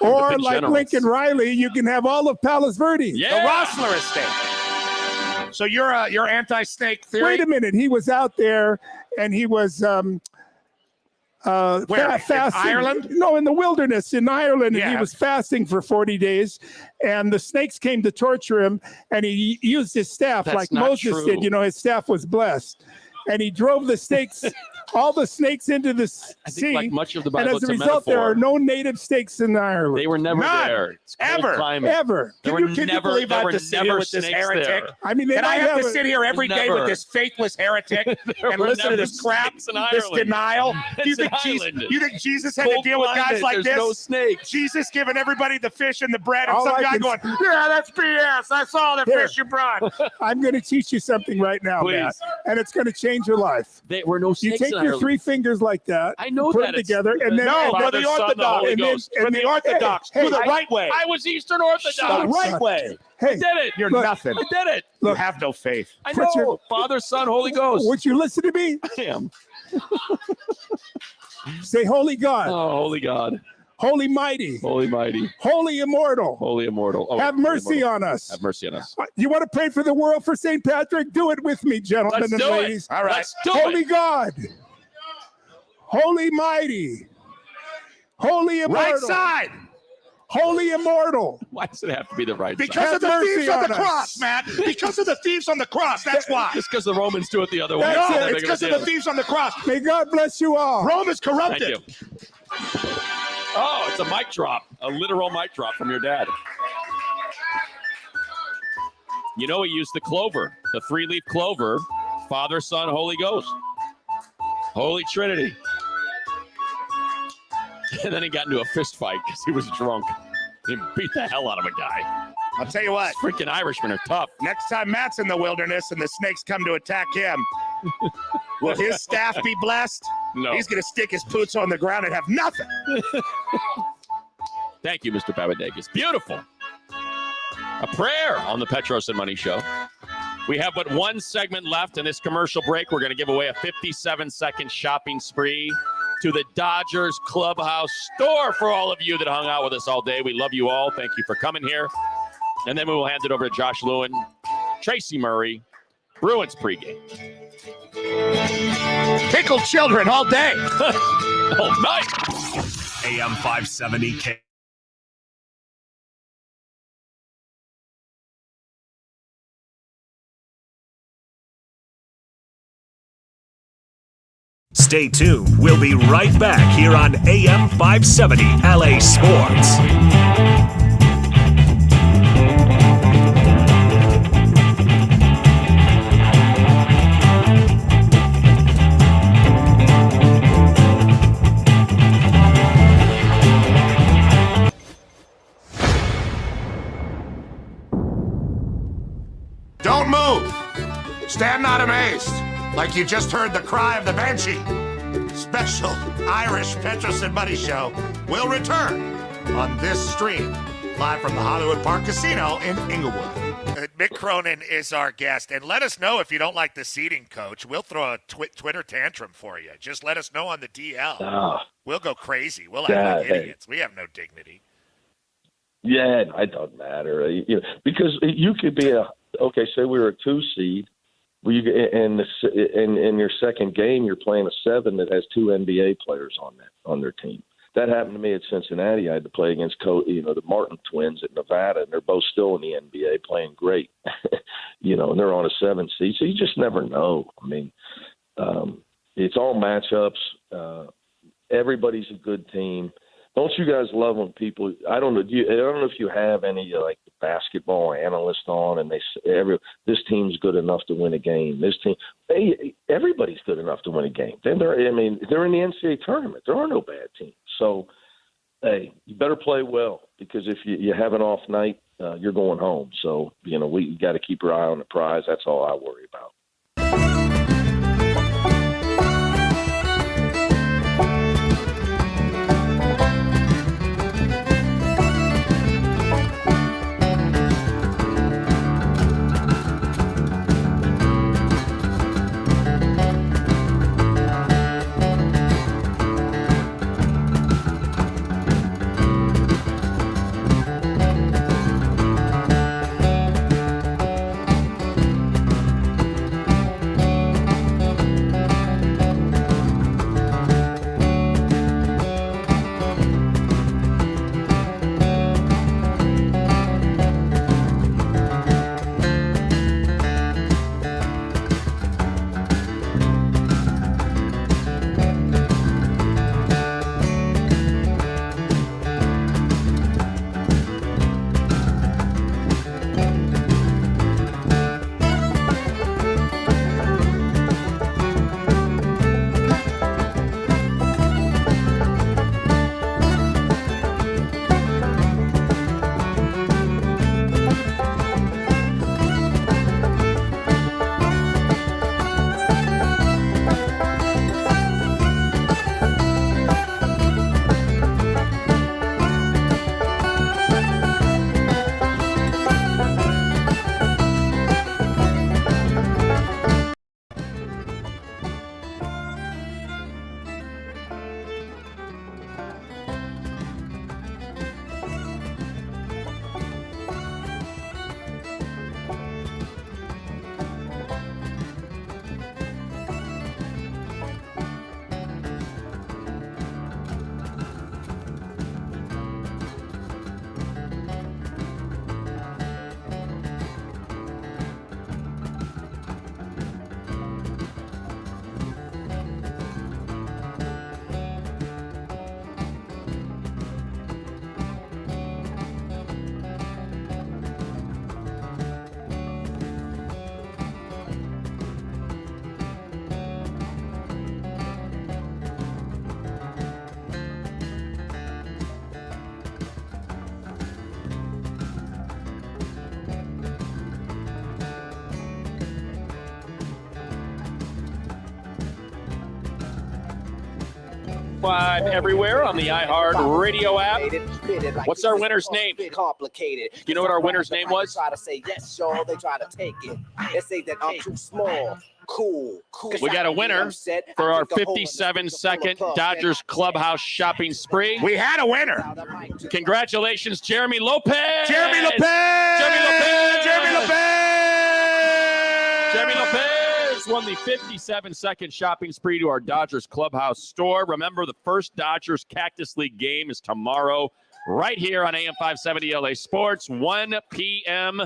Or like Lincoln Riley, you can have all of Palos Verdes. The Rossler estate. So you're anti-snake theory? Wait a minute. He was out there and he was fasting. In Ireland? No, in the wilderness in Ireland. Yeah. And he was fasting for 40 days. And the snakes came to torture him. And he used his staff That's like not Moses true. did. His staff was blessed. And he drove the snakes, all the snakes into the sea. I think like much of the Bible, and as a it's a result, there metaphor. are no native snakes in Ireland. They were never None. there. It's cold Ever. climate. Ever. There Can were you never, believe I there have were to sit never here with this snakes heretic? there. I mean, they And I might have to have sit here every day Never. with this faithless heretic There and were listen to never this crap, snakes in this Ireland. denial. It's You think an island. Jesus had to Cold deal with guys climate, like there's this? no snakes. Jesus giving everybody the fish and the bread, and All some I guy can going, yeah, that's BS. I saw the Here. fish you brought. I'm going to teach you something right now, Please. Matt, and it's going to change your life. There were no You snakes take in your Ireland. three fingers like that. I know put that them it's- together, and then No, Father, for the Son, the Orthodox. Holy and then- Ghost. For the Orthodox. Do the hey, right way. I was Eastern Orthodox. The right way. Hey, I did it. You're Look, nothing. I did it. You have no faith. I Put your- know. Father, Son, Holy Ghost. would you listen to me? I am. Say, Holy God, Oh, Holy God. Holy Mighty, Holy Mighty. Holy Immortal, Holy Immortal. Oh, have mercy immortal. on us. Have mercy on us. You want to pray for the world for St. Patrick? Do it with me, gentlemen Let's and do ladies. it. All right. Let's do Holy it. God, Holy Mighty, Holy Immortal, Right side. Holy Immortal. Why does it have to be the right Because side? of the Have thieves mercy on the on us. cross, Matt. Because of the thieves on the cross. That's why. Just because the Romans do it the other way. That's not it. that It's big because a of the deal. thieves on the cross. May God bless you all. Rome is Thank corrupted. you. Oh, it's a mic drop. A literal mic drop from your dad. He used the clover, the 3-leaf clover, Father, Son, Holy Ghost. Holy Trinity. And then he got into a fist fight because he was drunk. He beat the hell out of a guy. I'll tell you what. Freaking Irishmen are tough. Next time Matt's in the wilderness and the snakes come to attack him, will his staff be blessed? No. He's going to stick his boots on the ground and have nothing. Thank you, Mr. Papadakis. Beautiful. A prayer on the Petros and Money Show. We have but one segment left in this commercial break. We're going to give away a 57-second shopping spree to the Dodgers Clubhouse store for all of you that hung out with us all day. We love you all. Thank you for coming here. And then we will hand it over to Josh Lewin, Tracy Murray, Bruins pregame. Tickled children all day. All night. AM 570K. Stay tuned. We'll be right back here on AM 570 LA Sports. Don't move. Stand not amazed, like you just heard the cry of the banshee. Special Irish Petros and Money Show will return on this stream, live from the Hollywood Park Casino in Inglewood. Mick Cronin is our guest, and let us know if you don't like the seating, Coach. We'll throw a Twitter tantrum for you. Just let us know on the DL. We'll go crazy. We'll act like idiots. We have no dignity. Yeah, it don't matter. Because you could be say we were a 2 seed. Well, in your second game, you're playing a 7 that has 2 NBA players on their team. that happened to me at Cincinnati. I had to play against the Martin twins at Nevada, and they're both still in the NBA playing great. And they're on a 7 seed, so you just never know. I mean, it's all matchups. Everybody's a good team. Don't you guys love when people? I don't know. I don't know if you have any like basketball analysts on, and this team's good enough to win a game. This team, everybody's good enough to win a game. They're in the NCAA tournament. There are no bad teams. So, hey, you better play well, because if you have an off night, you're going home. So we got to keep our eye on the prize. That's all I worry about. Live everywhere on the iHeart Radio app. What's our winner's name? Complicated. You know what our winner's name was? Try to say yes, y'all. They try to take it. They say that I'm too small. Cool. We got a winner for our 57-second Dodgers Clubhouse shopping spree. We had a winner. Congratulations, Jeremy Lopez. Jeremy Lopez. Jeremy Lopez won the 57-second shopping spree to our Dodgers Clubhouse store. Remember, the first Dodgers Cactus League game is tomorrow right here on AM 570 LA Sports, 1 p.m.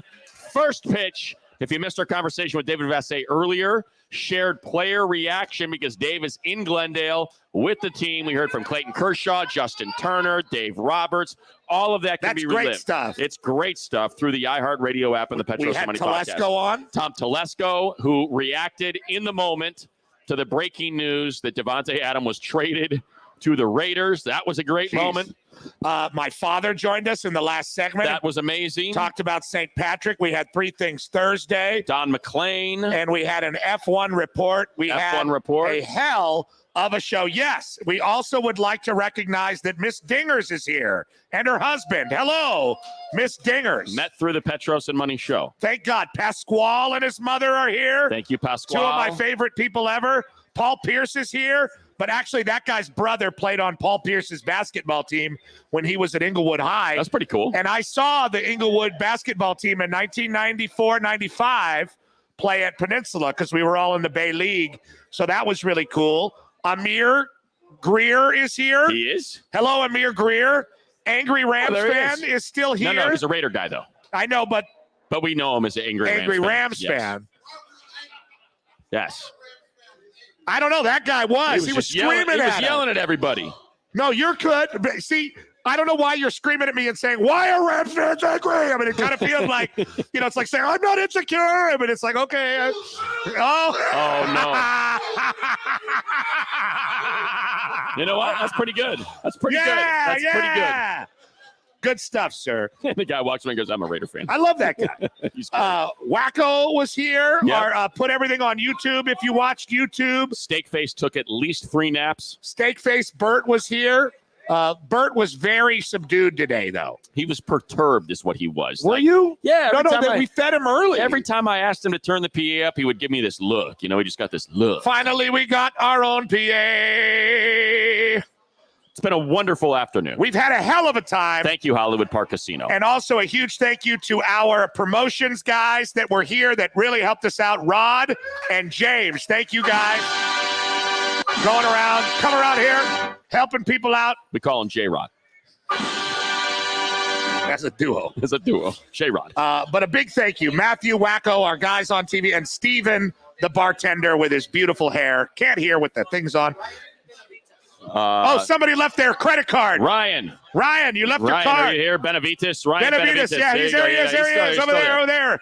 First pitch. If you missed our conversation with David Vassay earlier, shared player reaction because Dave is in Glendale with the team. We heard from Clayton Kershaw, Justin Turner, Dave Roberts. All of that can be relived. Great stuff. It's great stuff through the iHeart Radio app and the Petros Money Podcast. We had Telesco on. Tom Telesco, who reacted in the moment to the breaking news that Devontae Adams was traded to the Raiders. That was a great moment. My father joined us in the last segment. That was amazing. Talked about St. Patrick. We had three things Thursday. Don McClain. And we had an F1 report. We had a hell of a show. Yes, we also would like to recognize that Miss Dingers is here and her husband. Hello, Miss Dingers. Met through the Petros and Money show. Thank God. Pasquale and his mother are here. Thank you, Pasquale. Two of my favorite people ever. Paul Pierce is here. But actually, that guy's brother played on Paul Pierce's basketball team when he was at Inglewood High. That's pretty cool. And I saw the Inglewood basketball team in 1994-95 play at Peninsula because we were all in the Bay League. So that was really cool. Amir Greer is here. He is. Hello, Amir Greer. Angry Rams fan is still here. No, he's a Raider guy, though. I know, but we know him as an angry Rams Yes. fan. Yes. I don't know. That guy was. He was screaming He was at yelling at everybody. No, you're good. But see, I don't know why you're screaming at me and saying, why are Rams fans angry? I mean, it kind of feels like, it's like saying, I'm not insecure. I mean, it's like, okay. Oh, no. You know what? That's pretty good. That's pretty good. That's pretty good. Good stuff, sir. The guy walks in and goes, I'm a Raider fan. I love that guy. Wacko was here. Yep. Put everything on YouTube if you watched YouTube. Steakface took at least 3 naps. Steakface Bert was here. Bert was very subdued today, though. He was perturbed is what he was. Were you? Yeah. We fed him early. Every time I asked him to turn the PA up, he would give me this look. He just got this look. Finally, we got our own PA. It's been a wonderful afternoon. We've had a hell of a time. Thank you, Hollywood Park Casino. And also a huge thank you to our promotions guys that were here that really helped us out. Rod and James. Thank you, guys. Coming around here, helping people out. We call him J-Rod. That's a duo. It's a duo. J-Rod. But a big thank you. Matthew Wacko, our guys on TV, and Steven, the bartender with his beautiful hair. Can't hear with the things on. Somebody left their credit card. Ryan, you left your card. Are you here? Benavides. Ryan Benavides. Yeah, there he is. Over there.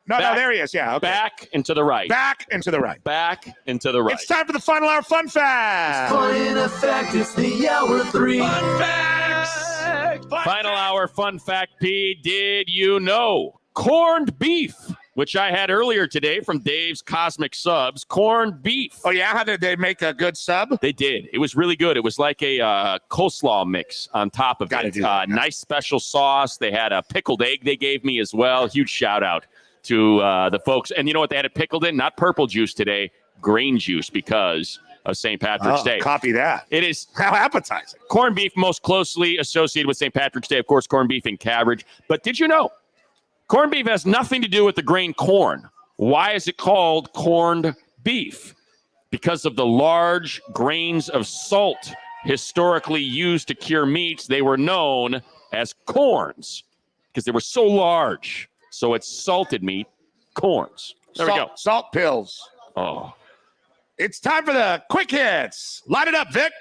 No, there he is. Yeah. Okay. Back and to the right. Back and to the right. Back and to the right. It's time for the Final Hour Fun Fact. In effect, it's the hour 3. Fun Facts. Final Hour Fun Fact, P. Did you know corned beef, which I had earlier today from Dave's Cosmic Subs, corned beef. Oh, yeah? How did they make a good sub? They did. It was really good. It was like a coleslaw mix on top of it. Nice special sauce. They had a pickled egg they gave me as well. Huge shout out to the folks. And you know what they had it pickled in? Not purple juice today, grain juice because of St. Patrick's Day. Copy that. It is how appetizing. Corned beef most closely associated with St. Patrick's Day. Of course, corned beef and cabbage. But did you know corned beef has nothing to do with the grain corn? Why is it called corned beef? Because of the large grains of salt historically used to cure meats. They were known as corns because they were so large. So it's salted meat, corns. There we go. Salt pills. Oh. It's time for the quick hits. Line it up, Vic.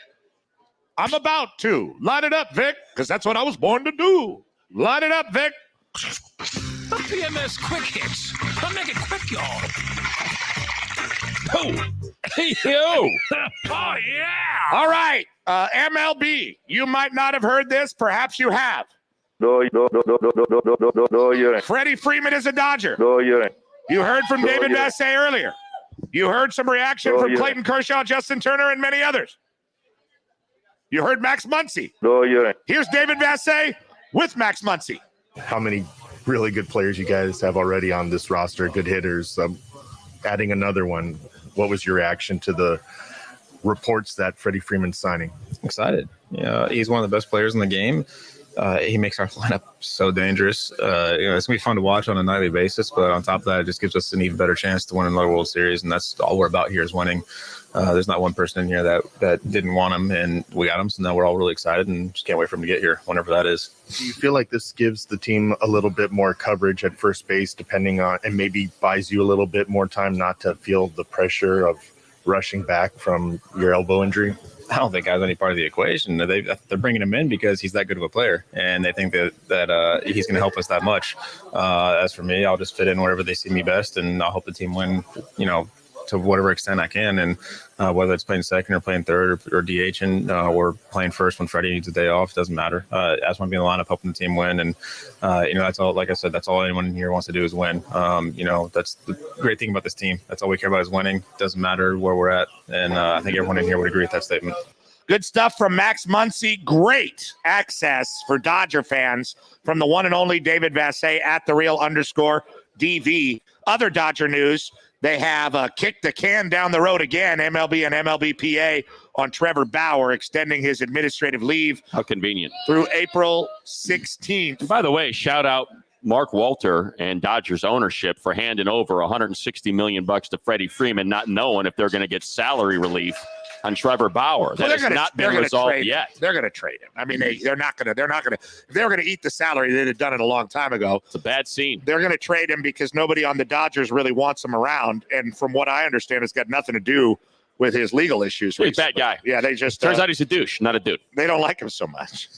I'm about to. Line it up, Vic, because that's what I was born to do. Line it up, Vic. The PMS quick hits. I'll make it quick, y'all. Oh, hey, yo. Oh, yeah. All right. MLB. You might not have heard this. Perhaps you have. No, you ain't. Freddie Freeman is a Dodger. No, you ain't. You heard from No, David you ain't. Vassay earlier. You heard some reaction No, from you Clayton Kershaw, Justin Turner, and many others. You heard Max Muncy. No, you ain't. Here's David Vassay with Max Muncy. How many really good players you guys have already on this roster, good hitters. Adding another one, what was your reaction to the reports that Freddie Freeman's signing? Excited. He's one of the best players in the game. He makes our lineup so dangerous. It's going to be fun to watch on a nightly basis, but on top of that, it just gives us an even better chance to win another World Series, and that's all we're about here is winning. There's not one person in here that didn't want him, and we got him, so now we're all really excited and just can't wait for him to get here, whenever that is. Do you feel like this gives the team a little bit more coverage at first base, depending on, and maybe buys you a little bit more time not to feel the pressure of rushing back from your elbow injury? I don't think that's any part of the equation. They're bringing him in because he's that good of a player, and they think that he's going to help us that much. As for me, I'll just fit in wherever they see me best, and I'll help the team win, to whatever extent I can. And whether it's playing second or playing third or DHing or playing first when Freddie needs a day off, doesn't matter. I just want to be in the lineup helping the team win. And, that's all, like I said, that's all anyone here wants to do is win. That's the great thing about this team. That's all we care about is winning. Doesn't matter where we're at. And I think everyone in here would agree with that statement. Good stuff from Max Muncy. Great access for Dodger fans from the one and only David Vassay at @the_real_DV. Other Dodger news. They have kicked the can down the road again, MLB and MLBPA, on Trevor Bauer, extending his administrative leave. How convenient. Through April 16th. And by the way, shout out Mark Walter and Dodgers ownership for handing over $160 million to Freddie Freeman, not knowing if they're going to get salary relief on Trevor Bauer. That has not been resolved yet. They're going to trade him. I mean, they're not going to. If they were going to eat the salary, they'd have done it a long time ago. It's a bad scene. They're going to trade him because nobody on the Dodgers really wants him around. And from what I understand, it's got nothing to do with his legal issues. He's a bad guy. Yeah, they just turns out he's a douche, not a dude. They don't like him so much.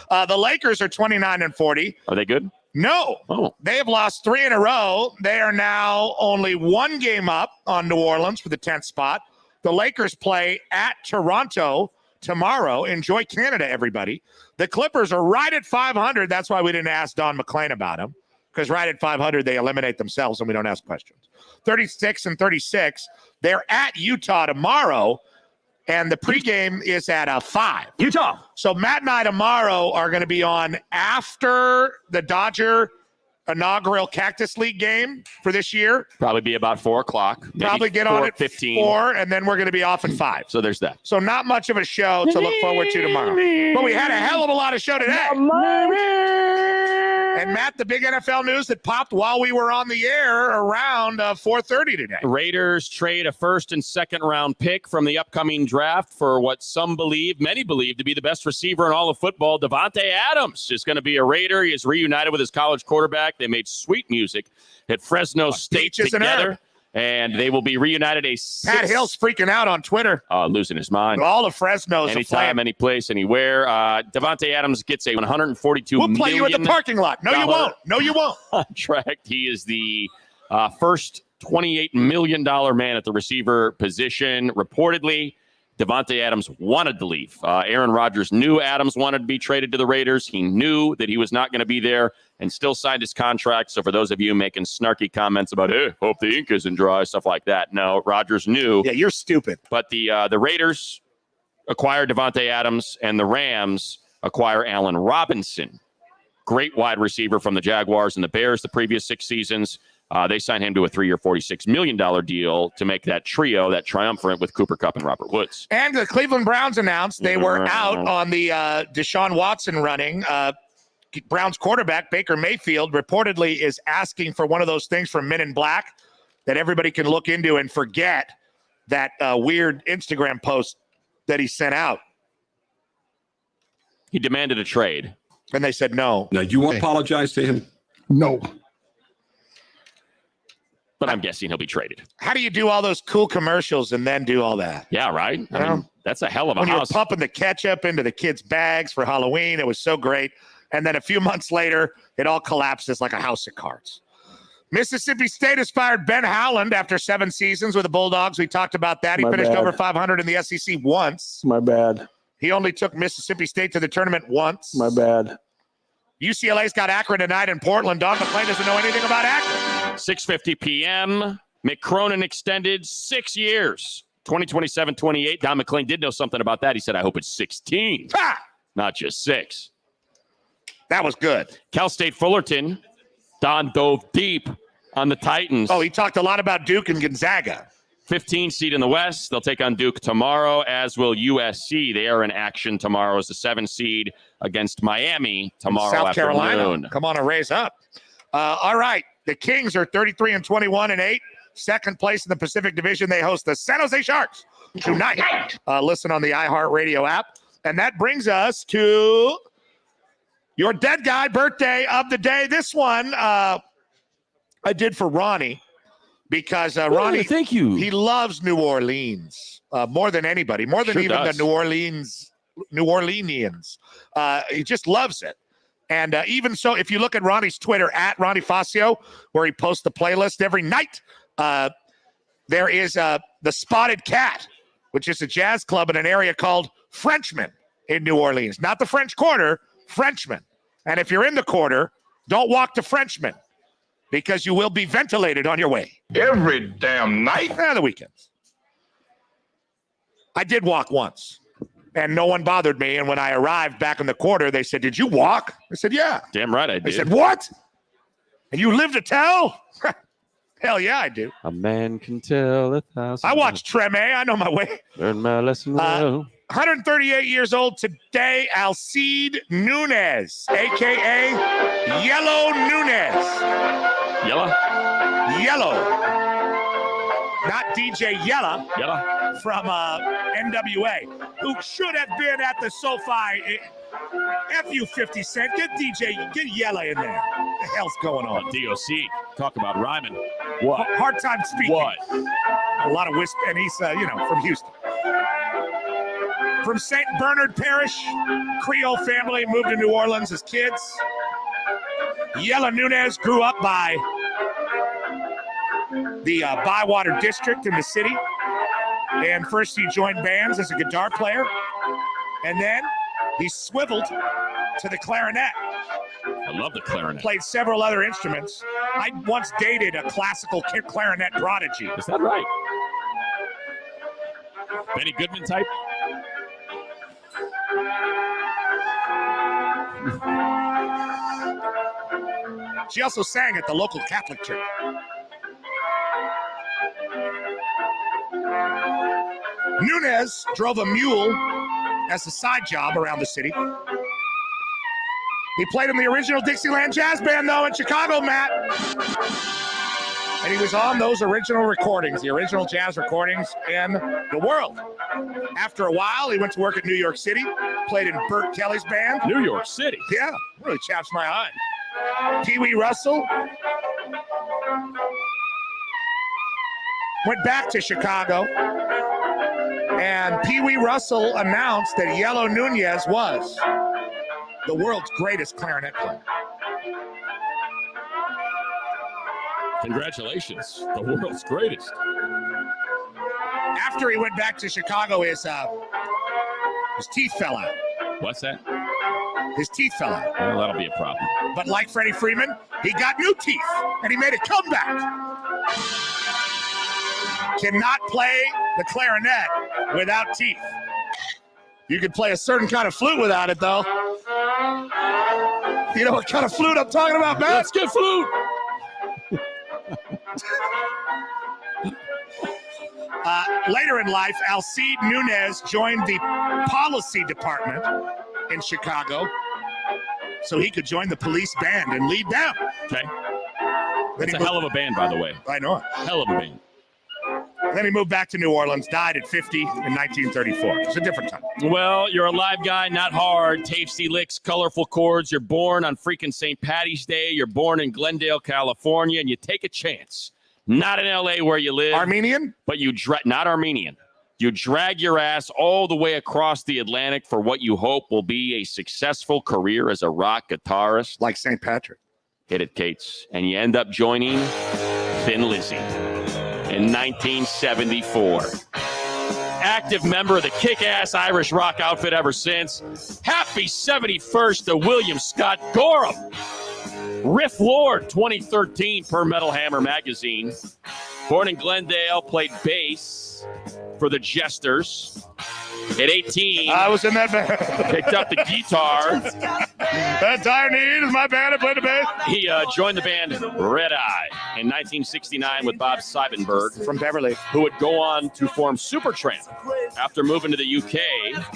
The Lakers are 29-40. Are they good? No. Oh. They have lost 3 in a row. They are now only 1 game up on New Orleans for the 10th spot. The Lakers play at Toronto tomorrow. Enjoy Canada, everybody. The Clippers are right at 500. That's why we didn't ask Don McClain about them, because right at 500, they eliminate themselves and we don't ask questions. 36-36. They're at Utah tomorrow, and the pregame is at 5. Utah. So Matt and I tomorrow are going to be on after the Dodger inaugural Cactus League game for this year. Probably be about 4 o'clock. Probably get on at 15. 4, and then we're going to be off at 5. So there's that. So not much of a show to look forward to tomorrow. But we had a hell of a lot of show today. And Matt, the big NFL news that popped while we were on the air around 4:30 today. Raiders trade a 1st and 2nd round pick from the upcoming draft for what many believe to be the best receiver in all of football. Davante Adams is going to be a Raider. He is reunited with his college quarterback. They made sweet music at Fresno State together. And they will be reunited. Pat Hill's freaking out on Twitter. Losing his mind. All of Fresno's anytime, any place, anywhere. Davante Adams gets a $142 We'll play you in the parking lot. No, you won't. No, you won't. Contract. He is the first $28 million man at the receiver position. Reportedly, Davante Adams wanted to leave. Aaron Rodgers knew Adams wanted to be traded to the Raiders. He knew that he was not going to be there and still signed his contract. So for those of you making snarky comments about, hey, hope the ink isn't dry, stuff like that. No, Rodgers knew. Yeah, you're stupid. But the Raiders acquire Davante Adams, and the Rams acquire Allen Robinson. Great wide receiver from the Jaguars and the Bears the previous 6 seasons. They signed him to a 3-year, $46 million deal to make that trio, that triumvirate with Cooper Kupp and Robert Woods. And the Cleveland Browns announced they were out on the Deshaun Watson running. Browns quarterback Baker Mayfield reportedly is asking for one of those things from Men in Black that everybody can look into and forget that weird Instagram post that he sent out. He demanded a trade. And they said no. Now, you won't apologize to him? No. But I'm guessing he'll be traded. How do you do all those cool commercials and then do all that? Yeah, right? I mean, that's a hell of a when house. You're pumping the ketchup into the kids' bags for Halloween. It was so great. And then a few months later, it all collapses like a house of cards. Mississippi State has fired Ben Howland after 7 seasons with the Bulldogs. We talked about that. He finished over 500 in the SEC once. My bad. He only took Mississippi State to the tournament once. My bad. UCLA's got Akron tonight in Portland. Don McClain doesn't know anything about Akron. 6:50 p.m. McCronin extended 6 years. 2027-28. Don McClain did know something about that. He said, I hope it's 16. Not just 6. That was good. Cal State Fullerton. Don dove deep on the Titans. Oh, he talked a lot about Duke and Gonzaga. 15 seed in the West. They'll take on Duke tomorrow, as will USC. They are in action tomorrow as the 7 seed against Miami tomorrow South Carolina. afternoon. Come on and raise up. All right. The Kings are 33-21-8. Second place in the Pacific Division. They host the San Jose Sharks tonight. Listen on the iHeartRadio app. And that brings us to your dead guy birthday of the day. This one I did for Ronnie because Ronnie, thank you. He loves New Orleans more than anybody, more than even the New Orleanians. He just loves it. And even so, if you look at Ronnie's Twitter, at Ronnie Fascio, where he posts the playlist every night, there is the Spotted Cat, which is a jazz club in an area called Frenchman in New Orleans. Not the French Quarter, Frenchman. And if you're in the Quarter, don't walk to Frenchman because you will be ventilated on your way. Every damn night? The weekends. I did walk once. And no one bothered me. And when I arrived back in the Quarter, they said, did you walk? I said, yeah. Damn right I did. They said, what? And you live to tell? Hell yeah, I do. A man can tell 1,000. I watched Treme. I know my way. Learn my lesson well. 138 years old today, Alcide Nunez, a.k.a. Yellow Nunez. Yellow? Yellow. not DJ Yella from NWA, who should have been at the SoFi. F you 50 Cent. Get Yella in there. What the hell's going on? DOC, talk about rhyming. What? Hard time speaking. What? A lot of whisper, and he's, from Houston. From St. Bernard Parish, Creole family, moved to New Orleans as kids. Yella Nunez grew up by the Bywater district in the city. And first he joined bands as a guitar player. And then he swiveled to the clarinet. I love the clarinet. Played several other instruments. I once dated a classical clarinet prodigy. Is that right? Benny Goodman type? She also sang at the local Catholic church. Nunez drove a mule as a side job around the city. He played in the original Dixieland Jazz Band, though, in Chicago, Matt. And he was on those original recordings, the original jazz recordings in the world. After a while, he went to work at New York City, played in Burt Kelly's band. New York City? Yeah, really chaps my eye. Pee Wee Russell went back to Chicago, and Pee Wee Russell announced that Yellow Nunez was the world's greatest clarinet player. Congratulations, the world's greatest. After he went back to Chicago, his teeth fell out. What's that? His teeth fell out. Well, that'll be a problem. But like Freddie Freeman, he got new teeth, and he made a comeback. Cannot play the clarinet without teeth. You can play a certain kind of flute without it, though. You know what kind of flute I'm talking about, Matt? Let's get flute. Later in life, Alcide Nunez joined the policy department in Chicago so he could join the police band and lead them. Okay. That's a hell of a band, by the way. I know it. Hell of a band. Then he moved back to New Orleans, died at 50 in 1934. It's a different time. Well, you're a live guy, not hard. Tasty licks, colorful chords. You're born on freaking St. Patty's Day. You're born in Glendale, California, and you take a chance. Not in L.A. where you live. Armenian? But not Armenian. You drag your ass all the way across the Atlantic for what you hope will be a successful career as a rock guitarist. Like St. Patrick. Hit it, Cates. And you end up joining Thin Lizzy in 1974. Active member of the kick-ass Irish rock outfit ever since. Happy 71st to William Scott Gorham. Riff Lord 2013 per Metal Hammer magazine. Born in Glendale, played bass for the Jesters. At 18, I was in that band. Picked up the guitar. That Dire Need is my band. I played the bass. He joined the band Red Eye in 1969 with Bob Seibenberg from Beverly, who would go on to form Supertramp after moving to the UK.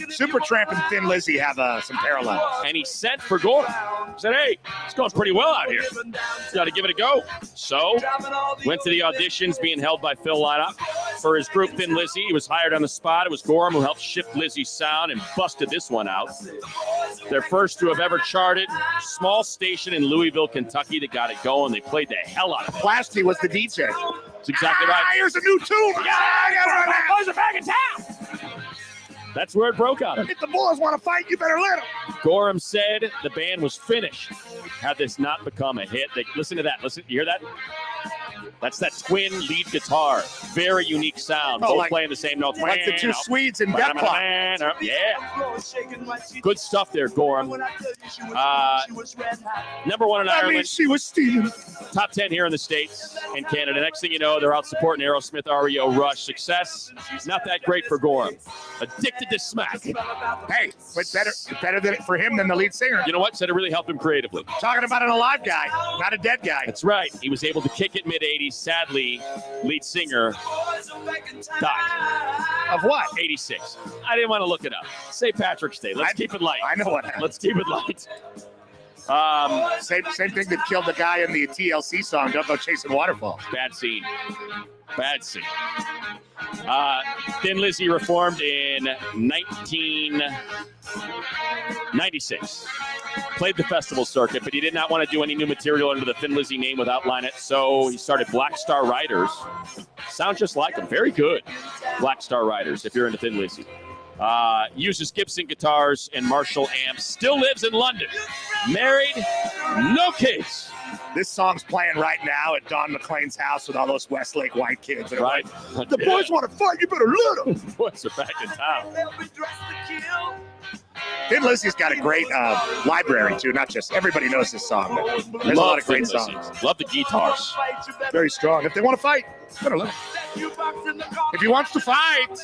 Supertramp and Thin Lizzy have some parallels. And he sent for Gorham. He said, hey, it's going pretty well out here. Got to give it a go. So, went to the auditions being held by Phil Lynott for his group Thin Lizzy. He was hired on the spot. It was Gorham who helped shift Lizzy's sound and busted this one out. Their first to have ever charted. Small station in Louisville, Kentucky that got it going. They played the hell out of it. Plasty was the DJ. That's exactly right. Here's a new tune. Boys are back in town. That's where it broke out. If the boys want to fight, you better let them. Gorham said the band was finished. Had this not become a hit, listen to that. Listen, you hear that? That's that twin lead guitar. Very unique sound. Both playing the same notes. Like the two Swedes in Death Clock. Yeah. Good stuff there, Gorham. Number one in Ireland. I mean, she was stealing. Top 10 here in the States and Canada. Next thing you know, they're out supporting Aerosmith, REO, Rush. Success, not that great for Gorham. Addicted to smack. Hey, but better than for him than the lead singer. You know what? Said it really helped him creatively. Talking about an alive guy, not a dead guy. That's right. He was able to kick it mid-80s. Sadly, lead singer died. Of what? 86. I didn't want to look it up. St. Patrick's Day. Let's keep it light. I know what happened. Let's keep it light. Same thing that killed the guy in the TLC song, Don't Go Chasing Waterfalls. Bad scene. Thin Lizzy reformed in 1996. Played the festival circuit, but he did not want to do any new material under the Thin Lizzy name without Line It, so he started Black Star Riders. Sound just like him. Very good. Black Star Riders, if you're into Thin Lizzy. Uses Gibson guitars and Marshall amps. Still lives in London. Married, no kids. This song's playing right now at Don McLean's house with all those Westlake white kids. They're Right. like, the boys want to fight, you better let them. Boys are back in town. Thin Lizzy's got a great library, too. Not just everybody knows this song, but there's a lot of great Thin songs. Lizzy. Love the guitars. Very strong. If they want to fight, better let them. If he wants to fight, You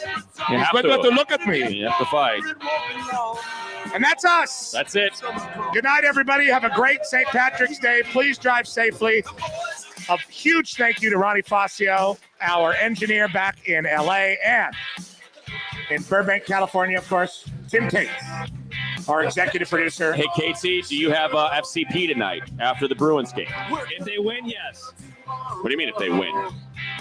he's have better to. to look at me. You have to fight. And that's us. That's it. Good night, everybody. Have a great St. Patrick's Day. Please drive safely. A huge thank you to Ronnie Fascio, our engineer back in LA, and in Burbank, California, of course, Tim Cates, our executive producer. Hey, Casey, do you have FCP tonight after the Bruins game? If they win, yes. What do you mean if they win?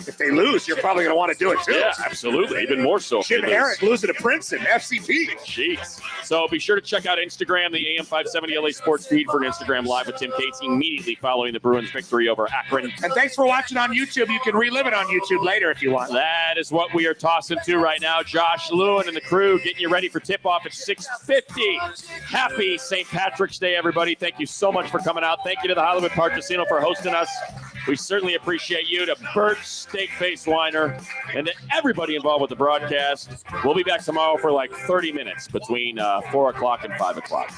If they lose, you're probably going to want to do it, too. Yeah, absolutely. Even more so. if Jim they lose. Herrick losing to Princeton, FCP. Jeez. So be sure to check out Instagram, the AM 570 LA Sports feed for an Instagram Live with Tim Casey immediately following the Bruins' victory over Akron. And thanks for watching on YouTube. You can relive it on YouTube later if you want. That is what we are tossing to right now. Josh Lewin and the crew getting you ready for tip-off at 6:50. Happy St. Patrick's Day, everybody. Thank you so much for coming out. Thank you to the Hollywood Park Casino for hosting us. We certainly appreciate you, to Bert Steakface Weiner, and to everybody involved with the broadcast. We'll be back tomorrow for like 30 minutes between 4 o'clock and 5 o'clock.